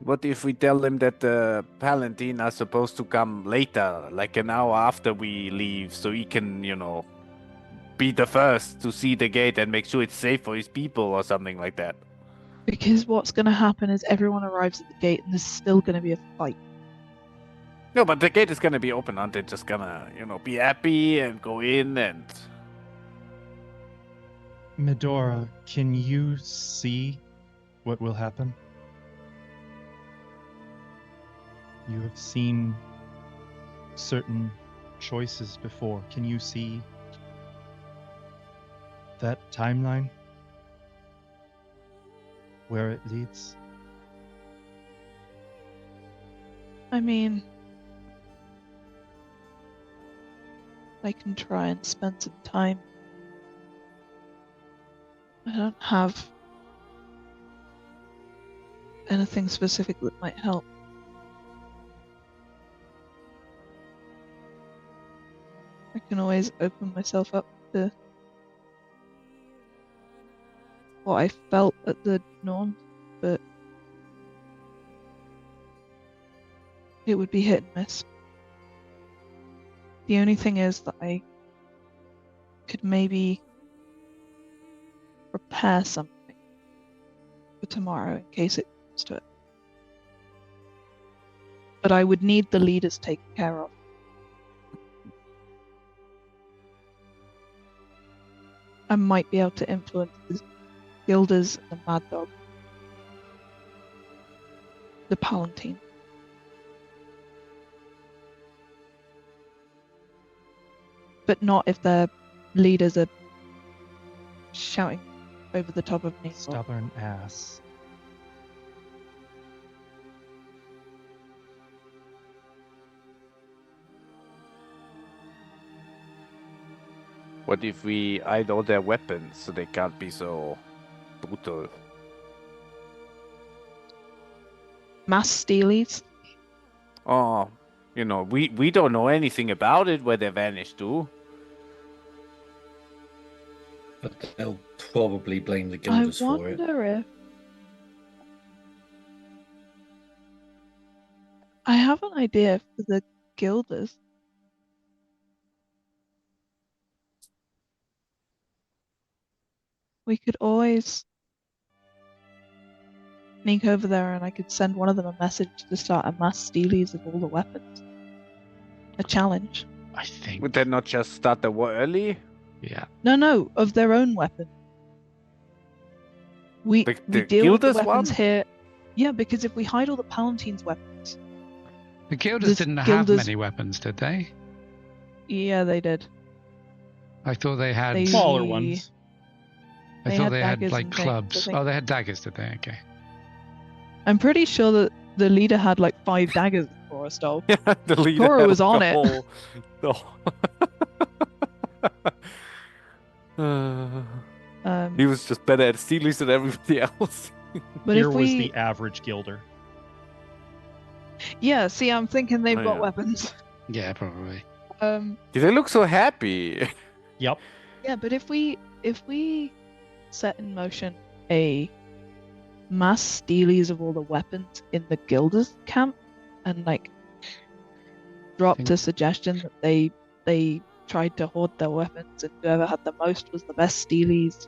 Speaker 5: What if we tell them that the Palatine are supposed to come later, like an hour after we leave, so he can, be the first to see the gate and make sure it's safe for his people or something like that?
Speaker 3: Because what's going to happen is everyone arrives at the gate and there's still going to be a fight.
Speaker 5: No, but the gate is gonna be open, aren't they? Just gonna, be happy and go in and...
Speaker 2: Medora, can you see what will happen? You have seen certain choices before. Can you see that timeline? Where it leads?
Speaker 3: I mean, I can try and spend some time. I don't have anything specific that might help. I can always open myself up to what I felt at the Norn, but it would be hit and miss. The only thing is that I could maybe prepare something for tomorrow in case it comes to it. But I would need the leaders taken care of. I might be able to influence the Guilders and the Mad Dog. The Palatine. But not if their leaders are shouting over the top of me.
Speaker 2: Stubborn ass.
Speaker 5: What if we hide all their weapons so they can't be so brutal?
Speaker 3: Mass steelies.
Speaker 5: Oh, you know, we don't know anything about it, where they vanished to.
Speaker 4: But they'll probably blame the
Speaker 3: I
Speaker 4: Guilders for it.
Speaker 3: wonder if... I have an idea for the Guilders. We could always sneak over there and I could send one of them a message to start a mass steelies of all the weapons. A challenge.
Speaker 1: I think.
Speaker 5: Would they not just start the war early?
Speaker 1: Yeah.
Speaker 3: No, of their own weapon. We
Speaker 5: The
Speaker 3: deal with the
Speaker 5: Guilders
Speaker 3: weapons
Speaker 5: one?
Speaker 3: here. Yeah, because if we hide all the Palatine's weapons...
Speaker 1: The Guilders
Speaker 3: The
Speaker 1: didn't have
Speaker 3: Guilders-
Speaker 1: many weapons, did they?
Speaker 3: Yeah, they did.
Speaker 1: I thought they had.
Speaker 3: They-
Speaker 2: Smaller ones.
Speaker 1: I
Speaker 3: they
Speaker 1: thought
Speaker 3: had
Speaker 1: they had
Speaker 3: daggers
Speaker 1: like
Speaker 3: and things, I
Speaker 1: clubs.
Speaker 3: think.
Speaker 1: Oh, they had daggers, did they? Okay.
Speaker 3: I'm pretty sure that the leader had like 5 daggers before a stole.
Speaker 5: Yeah, the leader
Speaker 3: Cora
Speaker 5: had
Speaker 3: was on
Speaker 5: the
Speaker 3: it.
Speaker 5: whole- the whole- he was just better at stealings than everybody else.
Speaker 3: But
Speaker 2: Here
Speaker 3: if
Speaker 2: was
Speaker 3: we...
Speaker 2: the average guilder.
Speaker 3: Yeah, see, I'm thinking they've
Speaker 5: Oh,
Speaker 3: got
Speaker 5: yeah.
Speaker 3: weapons.
Speaker 1: Yeah, probably.
Speaker 5: Did they look so happy?
Speaker 2: Yep.
Speaker 3: Yeah, but if we set in motion a mass steelies of all the weapons in the Guilders camp and like dropped
Speaker 1: Think-
Speaker 3: a suggestion that they tried to hoard their weapons and whoever had the most was the best steelies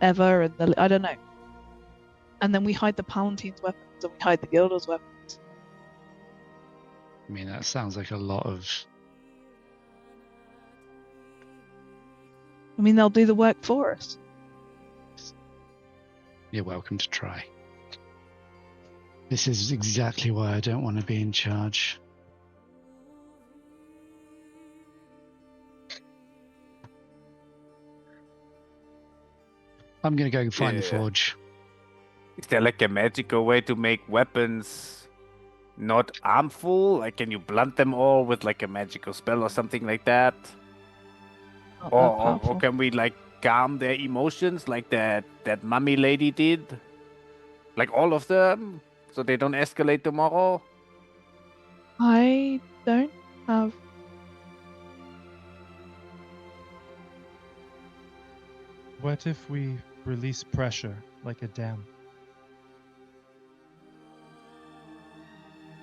Speaker 3: ever, and I don't know. And then we hide the Palatine's weapons and we hide the Guilders' weapons.
Speaker 1: I mean, that sounds like a lot of.
Speaker 3: I mean, they'll do the work for us.
Speaker 1: You're welcome to try. This is exactly why I don't want to be in charge. I'm going to go find the
Speaker 5: Yeah.
Speaker 1: forge.
Speaker 5: Is there like a magical way to make weapons not harmful? Like, can you blunt them all with like a magical spell or something like that?
Speaker 3: Not that
Speaker 5: Or
Speaker 3: powerful.
Speaker 5: can we like calm their emotions like that mummy lady did? Like all of them? So they don't escalate tomorrow?
Speaker 3: I don't have.
Speaker 2: What if we release pressure like a dam?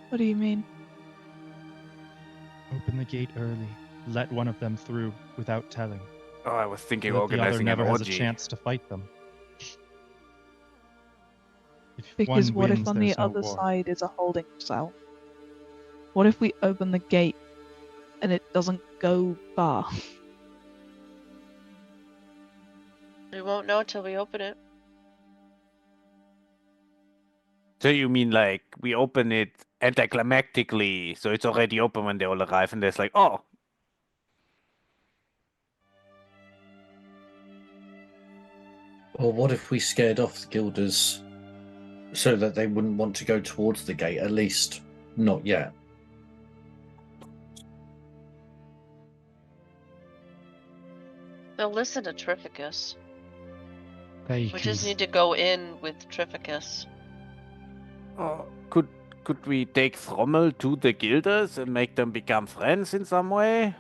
Speaker 3: What do you mean?
Speaker 2: Open the gate early. Let one of them through without telling.
Speaker 5: Oh, I was thinking
Speaker 2: So that the other
Speaker 5: organizing
Speaker 2: never
Speaker 5: an
Speaker 2: has a
Speaker 5: orgy.
Speaker 2: chance to fight them. If
Speaker 3: Because
Speaker 2: one
Speaker 3: what
Speaker 2: wins,
Speaker 3: if on the
Speaker 2: there's no
Speaker 3: other
Speaker 2: war.
Speaker 3: side is a holding cell? What if we open the gate and it doesn't go far?
Speaker 6: We won't know till we open it.
Speaker 5: So you mean like we open it anticlimactically, so it's already open when they all arrive, and there's like, oh,
Speaker 4: Or what if we scared off the Guilders so that they wouldn't want to go towards the gate, at least not yet?
Speaker 6: They'll listen to Trificus.
Speaker 1: They
Speaker 6: We
Speaker 1: can
Speaker 6: just need to go in with Trificus.
Speaker 5: Could we take Thrommel to the guilders and make them become friends in some way?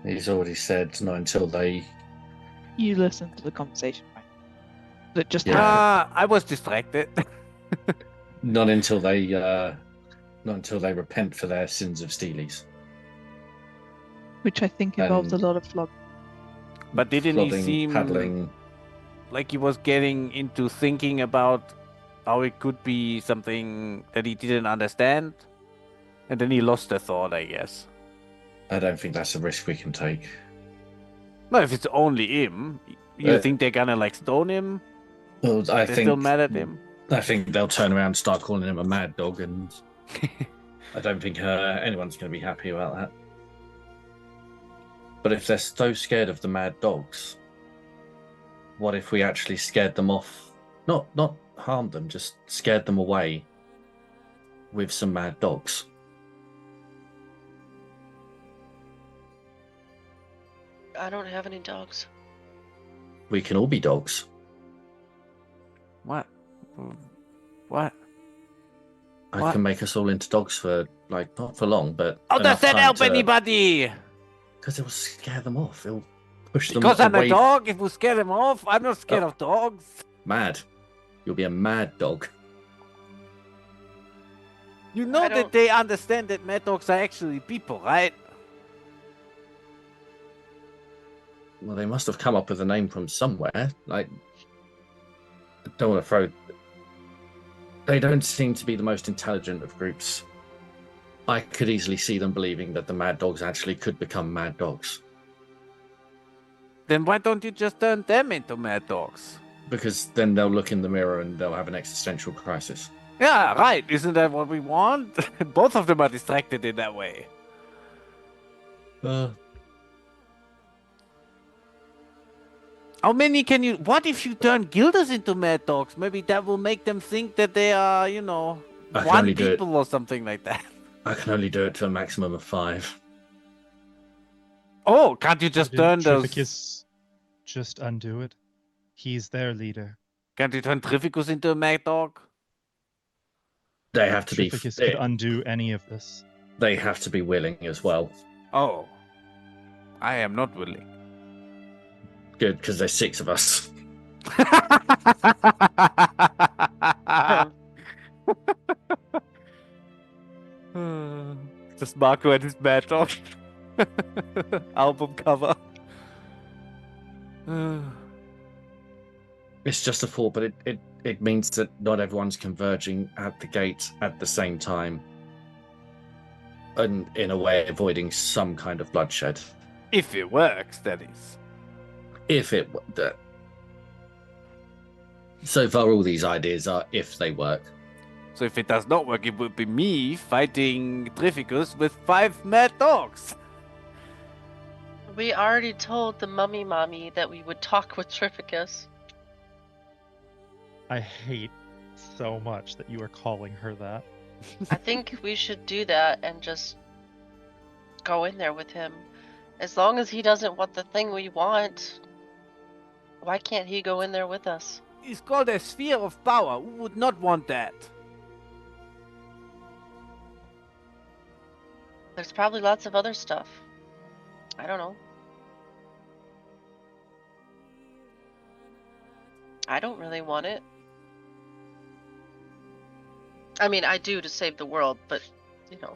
Speaker 4: He's already said not until they.
Speaker 3: You listen to the conversation, right? That just
Speaker 4: Yeah.
Speaker 3: happened.
Speaker 5: I was distracted.
Speaker 4: Not until they. Not until they repent for their sins of Steelies.
Speaker 3: Which I think involves a
Speaker 4: And-
Speaker 3: lot of flogging.
Speaker 5: But didn't he
Speaker 4: Flooding,
Speaker 5: seem
Speaker 4: paddling.
Speaker 5: like he was getting into thinking about how it could be something that he didn't understand? And then he lost the thought, I guess.
Speaker 4: I don't think that's a risk we can take.
Speaker 5: No, if it's only him, you think they're gonna like stone him?
Speaker 4: Well,
Speaker 5: They're still mad at him?
Speaker 4: I think they'll turn around and start calling him a mad dog, and I don't think anyone's going to be happy about that. But if they're so scared of the mad dogs, what if we actually scared them off? Not harmed them, just scared them away with some mad dogs.
Speaker 6: I don't have any dogs.
Speaker 4: We can all be dogs.
Speaker 5: What?
Speaker 4: I can make us all into dogs for, like, not for long, but
Speaker 5: How does that help anybody?
Speaker 4: Because it will scare them off. It'll push them
Speaker 5: Because I'm
Speaker 4: away.
Speaker 5: a dog, it will scare them off. I'm not scared of dogs.
Speaker 4: Mad. You'll be a mad dog.
Speaker 5: You know that they understand that mad dogs are actually people, right?
Speaker 4: Well, they must have come up with a name from somewhere. Like, I don't want to throw. They don't seem to be the most intelligent of groups. I could easily see them believing that the mad dogs actually could become mad dogs.
Speaker 5: Then why don't you just turn them into mad dogs?
Speaker 4: Because then they'll look in the mirror and they'll have an existential crisis.
Speaker 5: Yeah, right. Isn't that what we want? Both of them are distracted in that way. How many can you... What if you turn guilders into mad dogs? Maybe that will make them think that they are, you know, one people or something like that.
Speaker 4: I can only do it to a maximum of 5.
Speaker 5: Oh, can't you just turn those...
Speaker 2: Trificus just undo it? He's their leader.
Speaker 5: Can't you turn Trificus into a mad dog?
Speaker 4: They have to be...
Speaker 2: Trificus could undo any of this.
Speaker 4: They have to be willing as well.
Speaker 5: Oh. I am not willing.
Speaker 4: Good, because there's 6 of us.
Speaker 5: Just Marco and his mad dog. Album cover.
Speaker 4: It's just a thought, but it means that not everyone's converging at the gate at the same time. And in a way, avoiding some kind of bloodshed.
Speaker 5: If it works, that is.
Speaker 4: If it... So far, all these ideas are if they work.
Speaker 5: So if it does not work, it would be me fighting Trificus with 5 mad dogs.
Speaker 6: We already told the mummy mommy that we would talk with Trificus.
Speaker 2: I hate so much that you are calling her that.
Speaker 6: I think we should do that and just go in there with him. As long as he doesn't want the thing we want, why can't he go in there with us?
Speaker 5: It's called a sphere of power. Who would not want that?
Speaker 6: There's probably lots of other stuff. I don't know. I don't really want it. I mean, I do to save the world, but, you know.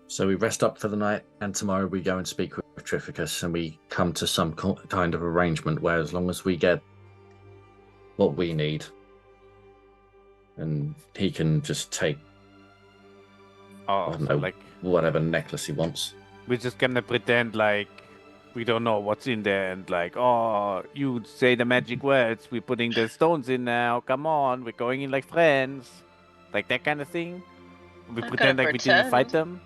Speaker 4: So we rest up for the night, and tomorrow we go and speak with Trificus, and we come to some kind of arrangement where, as long as we get what we need, and he can just take, I don't know,
Speaker 5: like
Speaker 4: whatever necklace he wants.
Speaker 5: we're just gonna pretend like we don't know what's in there, and like, oh, you say the magic words, we're putting the stones in now. Come on, we're going in like friends, like that kind of thing. We
Speaker 6: I'm
Speaker 5: pretend
Speaker 6: gonna
Speaker 5: like we didn't fight
Speaker 6: pretend.
Speaker 5: them.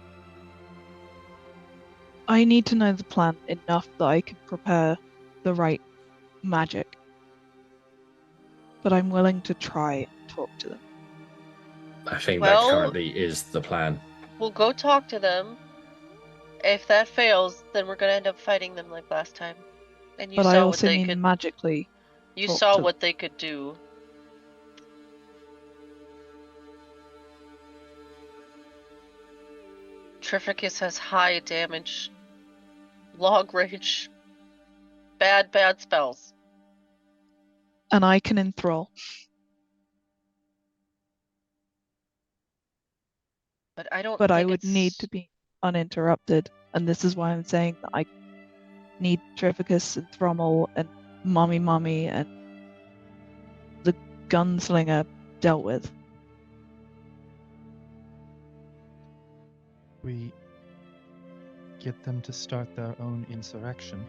Speaker 3: I need to know the plan enough that I can prepare the right magic. But I'm willing to try and talk to them.
Speaker 4: I think
Speaker 6: Well-
Speaker 4: that currently is the plan.
Speaker 6: We'll go talk to them, If that fails, then we're gonna end up fighting them like last time. And you
Speaker 3: But I
Speaker 6: saw what
Speaker 3: also
Speaker 6: they
Speaker 3: mean
Speaker 6: could.
Speaker 3: magically.
Speaker 6: You
Speaker 3: talk
Speaker 6: saw
Speaker 3: to-
Speaker 6: what they could do. Trificus has high damage, long range, bad spells.
Speaker 3: And I can enthrall.
Speaker 6: But I don't
Speaker 3: But I
Speaker 6: think
Speaker 3: would
Speaker 6: it's...
Speaker 3: need to be uninterrupted. And this is why I'm saying that I need Trificus and Thrommel and Mommy and the gunslinger dealt with.
Speaker 2: We get them to start their own insurrection.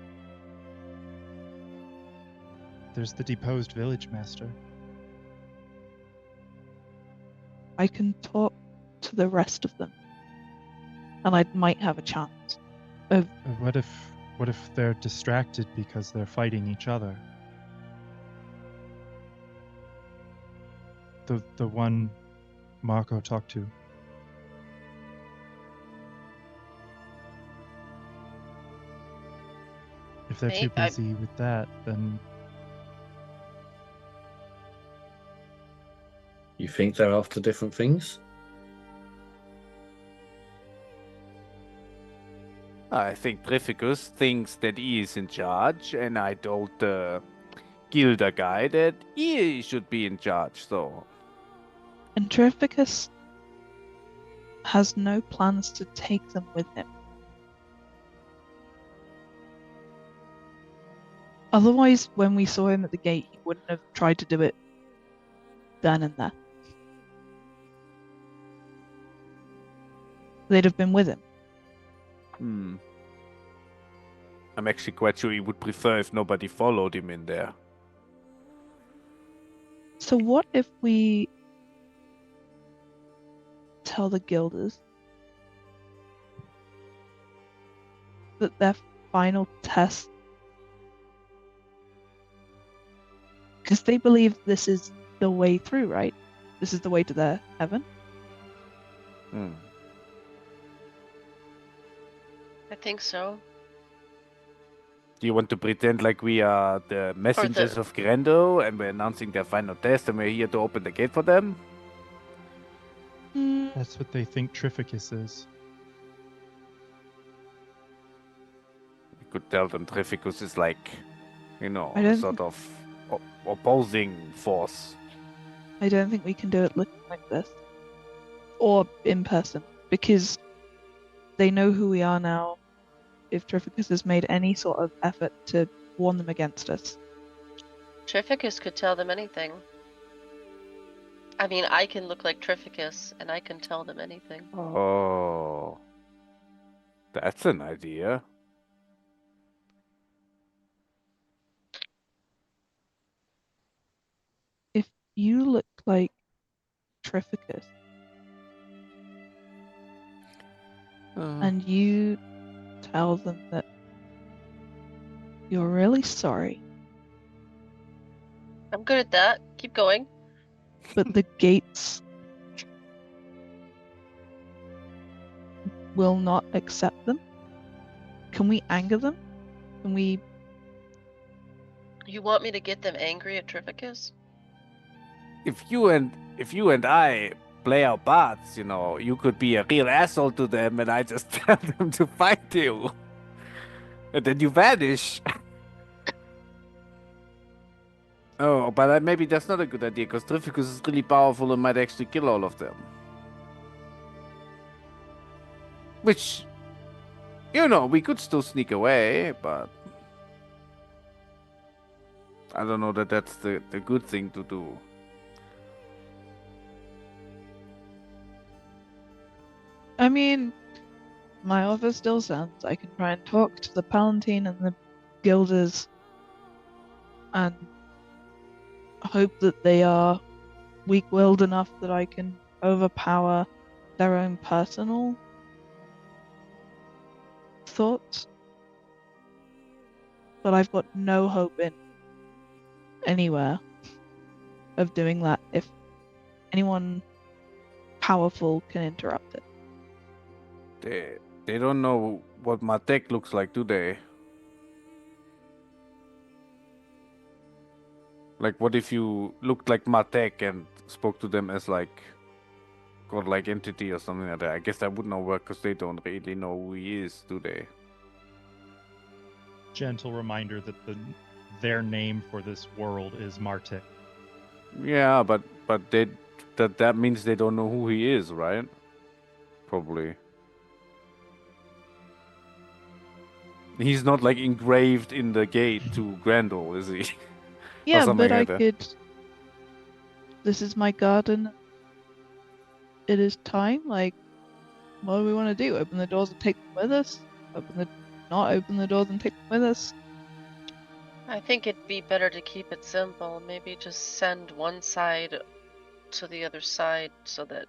Speaker 2: There's the deposed village master.
Speaker 3: I can talk to the rest of them. And I might have a chance of...
Speaker 2: What if they're distracted because they're fighting each other? The one Marco talked to. If they're too busy with that, then
Speaker 4: You think they're after different things?
Speaker 5: I think Trificus thinks that he is in charge, and I told the Gilda guy that he should be in charge, so...
Speaker 3: And Trificus has no plans to take them with him. Otherwise, when we saw him at the gate, he wouldn't have tried to do it then and there. They'd have been with him.
Speaker 5: I'm actually quite sure he would prefer if nobody followed him in there.
Speaker 3: So what if we tell the Guilders that their final test, because they believe this is the way through, right? This is the way to their heaven.
Speaker 6: I think so.
Speaker 5: Do you want to pretend like we are the messengers of Grendo and we're announcing their final test and we're here to open the gate for them?
Speaker 2: that's what they think Trificus is.
Speaker 5: We could tell them Trificus is like,
Speaker 3: I don't
Speaker 5: sort of opposing force.
Speaker 3: I don't think we can do it looking like this. Or in person. Because they know who we are now. If Trificus has made any sort of effort to warn them against us.
Speaker 6: Trificus could tell them anything. I mean, I can look like Trificus, and I can tell them anything.
Speaker 5: Oh. That's an idea.
Speaker 3: If you look like Trificus, and you tell them that you're really sorry,
Speaker 6: I'm good at that. Keep going.
Speaker 3: but the gates will not accept them, can we anger them? Can we...
Speaker 6: You want me to get them angry at Trificus?
Speaker 5: If you and I play our parts, you could be a real asshole to them and I just tell them to fight you. And then you vanish. Oh, but maybe that's not a good idea, because Trificus is really powerful and might actually kill all of them. Which, we could still sneak away, but... I don't know that that's the good thing to do.
Speaker 3: I mean, my offer still stands. I can try and talk to the Palatine and the Guilders and hope that they are weak-willed enough that I can overpower their own personal thoughts. But I've got no hope in anywhere of doing that if anyone powerful can interrupt it.
Speaker 5: They don't know what Matek looks like, do they? Like, what if you looked like Matek and spoke to them as, like, godlike entity or something like that? I guess that would not work because they don't really know who he is, do they?
Speaker 2: Gentle reminder that their name for this world is Martek.
Speaker 5: Yeah, but that means they don't know who he is, right? Probably. He's not, like, engraved in the gate to Grendel, is he?
Speaker 3: Yeah,
Speaker 5: something
Speaker 3: but I
Speaker 5: like that.
Speaker 3: could. This is my garden. It is time. Like, what do we want to do? Open the doors and take them with us? Not open the doors and take them with us?
Speaker 6: I think it'd be better to keep it simple. Maybe just send one side to the other side so that,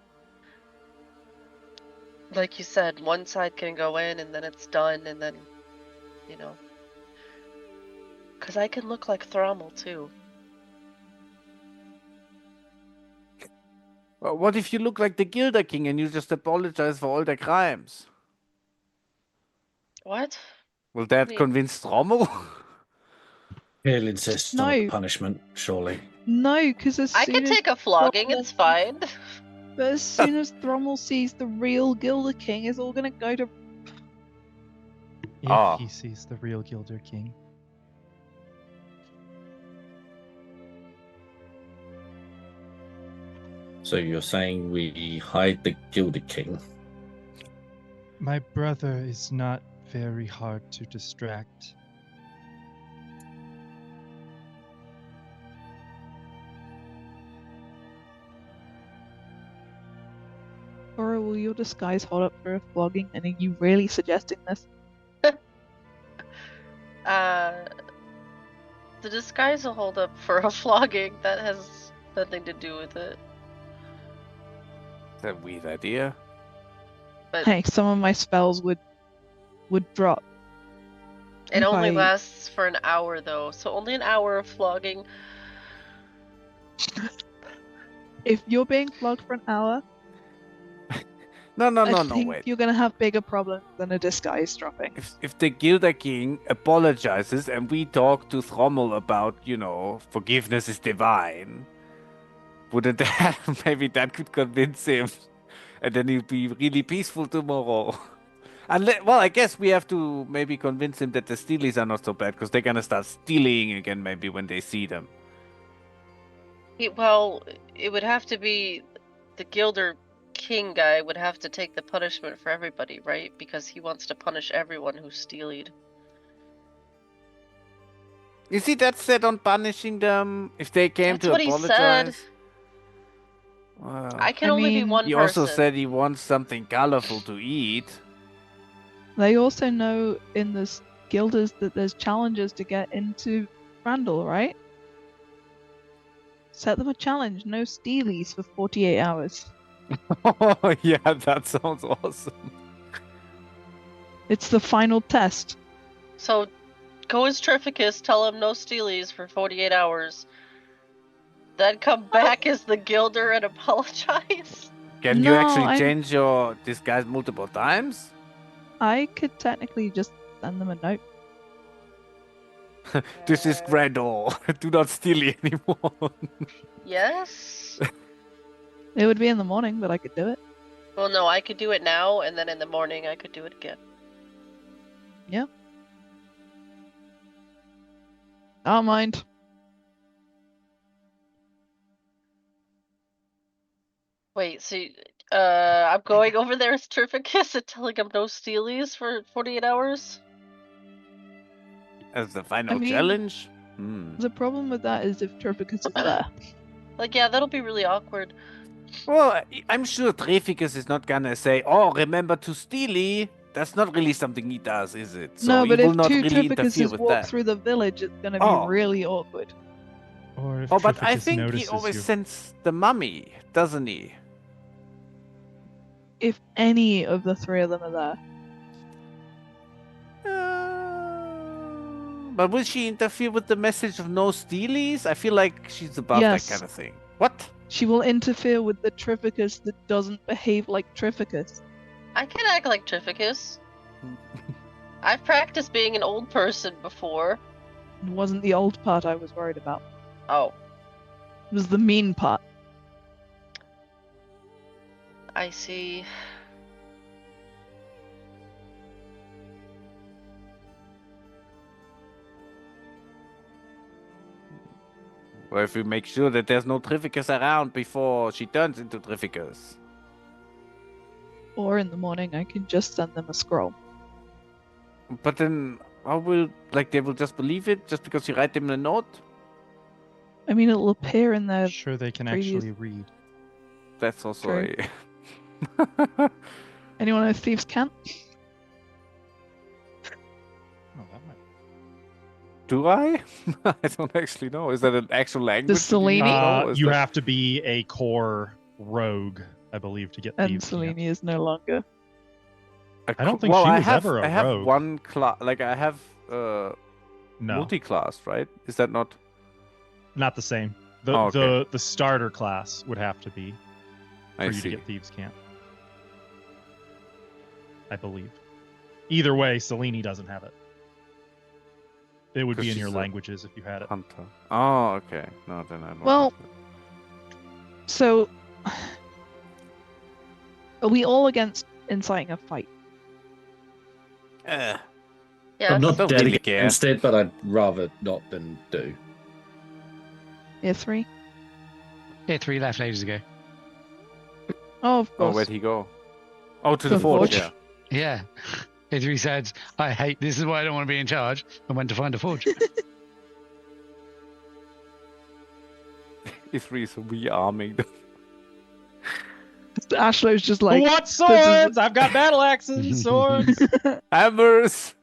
Speaker 6: like you said, one side can go in and then it's done, and then, you know. Because I can look like Thrommel too.
Speaker 5: Well, what if you look like the Gilder King and you just apologize for all their crimes?
Speaker 6: What?
Speaker 5: Will that
Speaker 6: Wait.
Speaker 5: convince Rommel?
Speaker 4: He'll insist on a
Speaker 3: No.
Speaker 4: punishment, surely.
Speaker 3: No, because as
Speaker 6: I
Speaker 3: soon
Speaker 6: can
Speaker 3: as
Speaker 6: take a flogging,
Speaker 3: Thrommel-
Speaker 6: it's fine.
Speaker 3: But as soon as Thrommel sees the real Gilder King, it's all gonna go to.
Speaker 2: If he sees the real Gilder King.
Speaker 4: So you're saying we hide the Gilded King?
Speaker 2: My brother is not very hard to distract.
Speaker 3: Or will your disguise hold up for a flogging? And are you really suggesting this?
Speaker 6: The disguise will hold up for a flogging. That has nothing to do with it.
Speaker 5: Is that a weird idea?
Speaker 6: But
Speaker 3: Hey, some of my spells would drop.
Speaker 6: it
Speaker 3: if
Speaker 6: only
Speaker 3: I-
Speaker 6: lasts for an hour though, so only an hour of flogging.
Speaker 3: If you're being flogged for an hour,
Speaker 5: No,
Speaker 3: I think
Speaker 5: wait.
Speaker 3: you're gonna have bigger problems than a disguise dropping.
Speaker 5: If the Gilder King apologizes and we talk to Thrommel about, forgiveness is divine, wouldn't that, maybe that could convince him, and then he'll be really peaceful tomorrow. Well, I guess we have to maybe convince him that the Steelies are not so bad, because they're gonna start stealing again maybe when they see them.
Speaker 6: Well, it would have to be the Gilder King guy would have to take the punishment for everybody, right? Because he wants to punish everyone who's steelied.
Speaker 5: Is he that set on punishing them if they came
Speaker 6: That's
Speaker 5: to
Speaker 6: what
Speaker 5: apologize?
Speaker 6: he said.
Speaker 5: Well,
Speaker 6: I can
Speaker 3: I
Speaker 6: only be
Speaker 3: mean,
Speaker 6: one
Speaker 5: he
Speaker 6: person.
Speaker 5: also said he wants something colorful to eat.
Speaker 3: They also know in the guilders that there's challenges to get into Randall, right? Set them a challenge, no steelies for 48 hours.
Speaker 5: Oh, yeah, that sounds awesome.
Speaker 3: It's the final test.
Speaker 6: So, go as Trificus, tell him no steelies for 48 hours. Then come back as the Gilder and apologize.
Speaker 5: Can you
Speaker 3: No,
Speaker 5: actually change your disguise multiple times?
Speaker 3: I could technically just send them a note.
Speaker 5: This is Grendel. Do not steal anymore.
Speaker 6: Yes?
Speaker 3: It would be in the morning, but I could do it.
Speaker 6: Well, no, I could do it now, and then in the morning I could do it again.
Speaker 3: I don't mind.
Speaker 6: Wait, so I'm going over there as Trificus and telling him no steelies for 48 hours?
Speaker 5: As the final
Speaker 3: I mean-
Speaker 5: challenge?
Speaker 3: The problem with that is if Turpicus is there.
Speaker 6: Like, yeah, that'll be really awkward.
Speaker 5: Well, I'm sure Treficus is not gonna say, "Oh, remember to steely." That's not really something he does, is it? So
Speaker 3: No, but
Speaker 5: he will
Speaker 3: if
Speaker 5: not
Speaker 3: two
Speaker 5: really interfere
Speaker 3: Turpicuses
Speaker 5: with
Speaker 3: walk
Speaker 5: that.
Speaker 3: through the village, it's gonna be
Speaker 5: Oh.
Speaker 3: really awkward.
Speaker 2: Or if
Speaker 5: Oh, but I
Speaker 2: Trificus
Speaker 5: think he
Speaker 2: notices
Speaker 5: always
Speaker 2: you.
Speaker 5: sends the mummy, doesn't he?
Speaker 3: If any of the three of them are there.
Speaker 5: But will she interfere with the message of no steelies? I feel like she's above
Speaker 3: Yes.
Speaker 5: that kind of thing. What?
Speaker 3: She will interfere with the Trificus that doesn't behave like Trificus.
Speaker 6: I can act like Trificus. I've practiced being an old person before.
Speaker 3: It wasn't the old part I was worried about.
Speaker 6: Oh,
Speaker 3: It was the mean part.
Speaker 6: I see.
Speaker 5: Or if we make sure that there's no Trificus around before she turns into Trificus.
Speaker 3: Or in the morning, I can just send them a scroll.
Speaker 5: But then, how will, like, they will just believe it just because you write them a note?
Speaker 3: I mean, it'll appear in their.
Speaker 2: Sure, they can
Speaker 3: previous-
Speaker 2: actually read.
Speaker 5: That's also
Speaker 3: True.
Speaker 5: a...
Speaker 3: Anyone know Thieves' Cant?
Speaker 2: Oh, that might...
Speaker 5: Do I? I don't actually know. Is that an actual language?
Speaker 3: Does Selene?
Speaker 2: You have to be a core rogue, I believe, to get
Speaker 3: And
Speaker 2: Thieves' Cant.
Speaker 3: Selene is no longer.
Speaker 2: I don't think she was ever a
Speaker 5: I have
Speaker 2: rogue.
Speaker 5: one class, like I have
Speaker 2: No,
Speaker 5: multi-class, right? Is that not?
Speaker 2: not the same. The
Speaker 5: Oh, okay.
Speaker 2: the starter class would have to be for
Speaker 5: I
Speaker 2: you
Speaker 5: see.
Speaker 2: to get Thieves' Cant. I believe. Either way, Selene doesn't have it. It would
Speaker 5: 'Cause
Speaker 2: be in
Speaker 5: she's
Speaker 2: your
Speaker 5: a
Speaker 2: languages if you had it.
Speaker 5: Hunter. Oh, okay. No, then I don't.
Speaker 3: Well-
Speaker 5: have it.
Speaker 3: So, are we all against inciting a fight?
Speaker 6: Yeah.
Speaker 4: I'm not
Speaker 5: Don't
Speaker 4: dead
Speaker 5: really care.
Speaker 4: against it, but I'd rather not than do.
Speaker 3: Year 3?
Speaker 1: Hit 3 left ages ago.
Speaker 3: Oh, of
Speaker 5: Oh,
Speaker 3: course.
Speaker 5: where'd he go? Oh, to the
Speaker 3: The
Speaker 5: forge.
Speaker 3: forge.
Speaker 5: Yeah.
Speaker 1: Yeah. Hit 3 said, I hate, this is why I don't want to be in charge, and went to find a forge.
Speaker 5: It's really rearming them.
Speaker 3: Ashlow's just like,
Speaker 2: What
Speaker 3: is-
Speaker 2: swords? I've got battle axes, swords.
Speaker 5: Hammers.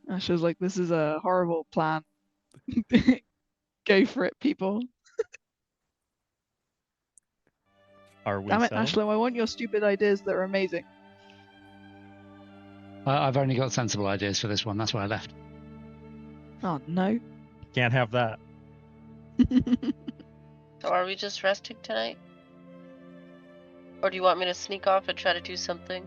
Speaker 3: Ashlow's like, this is a horrible plan. Go for it, people.
Speaker 2: Are we
Speaker 3: Damn it,
Speaker 2: settled?
Speaker 3: Ashlow, I want your stupid ideas that are amazing.
Speaker 1: I've only got sensible ideas for this one, that's why I left.
Speaker 3: Oh, no.
Speaker 2: Can't have that.
Speaker 6: So are we just resting tonight? Or do you want me to sneak off and try to do something?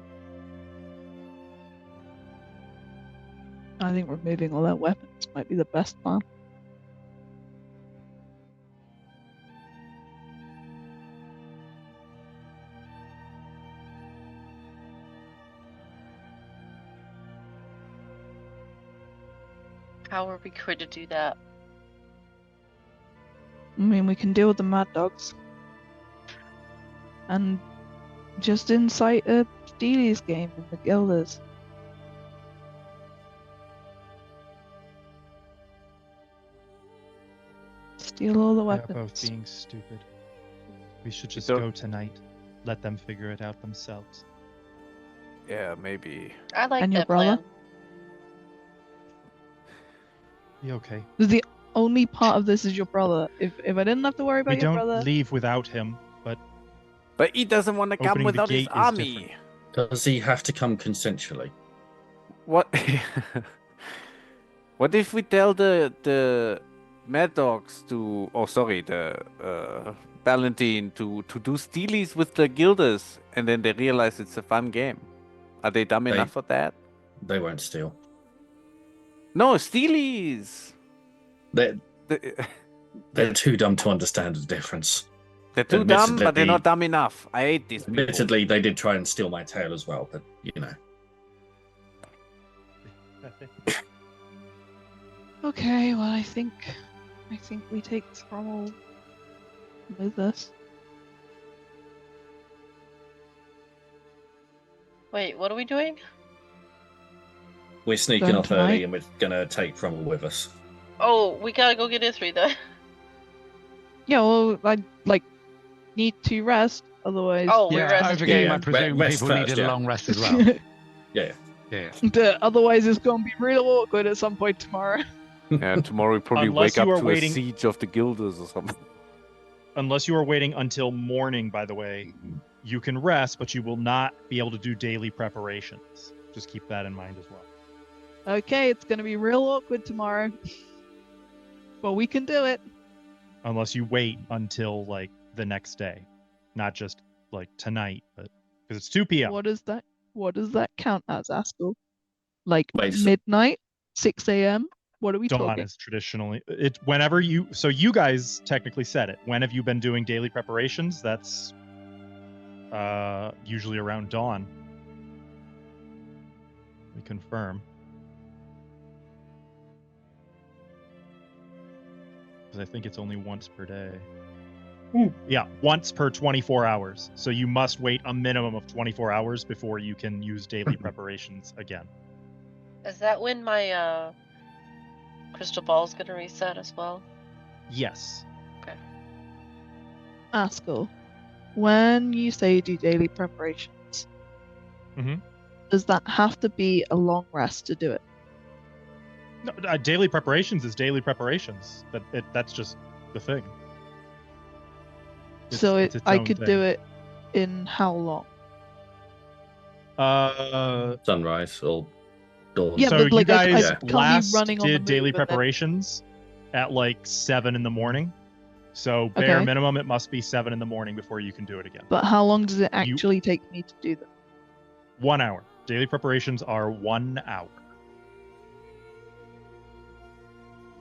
Speaker 3: I think removing all their weapons might be the best plan.
Speaker 6: How are we going to do that?
Speaker 3: I mean, we can deal with the Mad Dogs. And just incite a Steely's game in the Guilders. Steal all the
Speaker 2: They're
Speaker 3: weapons.
Speaker 2: both being stupid. We should just
Speaker 5: don't-
Speaker 2: go tonight. Let them figure it out themselves.
Speaker 5: Yeah, maybe.
Speaker 6: I like
Speaker 3: And your
Speaker 6: that
Speaker 3: brother?
Speaker 6: plan.
Speaker 2: Be okay.
Speaker 3: The only part of this is your brother. If I didn't have to worry
Speaker 2: We
Speaker 3: about your
Speaker 2: don't
Speaker 3: brother,
Speaker 2: leave without him, but
Speaker 5: But he doesn't want to come
Speaker 2: Opening the
Speaker 5: without his
Speaker 2: gate is
Speaker 5: army.
Speaker 2: different.
Speaker 4: Does he have to come consensually?
Speaker 5: What? What if we tell the Mad Dogs to? Oh, sorry, the Valentine to do steelies with the Guilders, and then they realize it's a fun game. Are they dumb enough for that?
Speaker 4: They won't steal.
Speaker 5: No, steelies.
Speaker 4: They're,
Speaker 5: The-
Speaker 4: they're too dumb to understand the difference.
Speaker 5: They're too dumb, but they're
Speaker 4: Admittedly-
Speaker 5: not dumb enough. I hate these people.
Speaker 4: Admittedly, they did try and steal my tail as well, but you know.
Speaker 3: okay. Well, I think we take Thrommel with us.
Speaker 6: Wait, what are we doing?
Speaker 4: We're sneaking
Speaker 3: Going
Speaker 4: off
Speaker 3: tonight?
Speaker 4: early and we're gonna take Frommel with us.
Speaker 6: Oh, we gotta go get Ithri then.
Speaker 3: Yeah. Well, I need to rest. Otherwise,
Speaker 6: Oh, we
Speaker 1: Yeah,
Speaker 6: rested.
Speaker 1: over game,
Speaker 4: Yeah,
Speaker 1: I presume
Speaker 4: rest
Speaker 1: people
Speaker 4: first,
Speaker 1: needed a
Speaker 4: yeah.
Speaker 1: long rest as well.
Speaker 4: Yeah.
Speaker 1: Yeah.
Speaker 3: Otherwise it's gonna be real awkward at some point tomorrow.
Speaker 5: Yeah, tomorrow we probably
Speaker 2: Unless
Speaker 5: wake up
Speaker 2: you are
Speaker 5: to
Speaker 2: waiting-
Speaker 5: a siege of the Guilders or something.
Speaker 2: unless you are waiting until morning, by the way, you can rest, but you will not be able to do daily preparations. Just keep that in mind as well.
Speaker 3: Okay, it's gonna be real awkward tomorrow. But we can do it.
Speaker 2: Unless you wait until like the next day, not just like tonight, but because it's 2 p.m.
Speaker 3: What is that? What does that count as, Askell? Like
Speaker 4: Wait, so-
Speaker 3: midnight, 6 a.m. What are we
Speaker 2: Dawn
Speaker 3: talking?
Speaker 2: is traditionally it. Whenever you, so you guys technically said it. When have you been doing daily preparations? That's usually around dawn. We confirm. Because I think it's only once per day. Yeah, once per 24 hours. So you must wait a minimum of 24 hours before you can use daily preparations again.
Speaker 6: Is that when my crystal ball's gonna reset as well?
Speaker 2: Yes.
Speaker 3: Askell, when you say do daily preparations,
Speaker 2: Mhm.
Speaker 3: does that have to be a long rest to do it?
Speaker 2: No, daily preparations is daily preparations. That's just the thing.
Speaker 3: So
Speaker 2: it's its
Speaker 3: I
Speaker 2: own
Speaker 3: could
Speaker 2: thing.
Speaker 3: do it in how long?
Speaker 4: Sunrise or dawn.
Speaker 3: Yeah,
Speaker 2: so
Speaker 3: but, like,
Speaker 2: you
Speaker 3: I
Speaker 2: guys
Speaker 3: can't be
Speaker 2: last
Speaker 3: running on the
Speaker 2: did daily
Speaker 3: move and then-
Speaker 2: preparations at like 7 in the morning. So bare
Speaker 3: Okay.
Speaker 2: minimum, it must be 7 in the morning before you can do it again.
Speaker 3: But how long does it actually take me to do them?
Speaker 2: 1 hour. Daily preparations are 1 hour.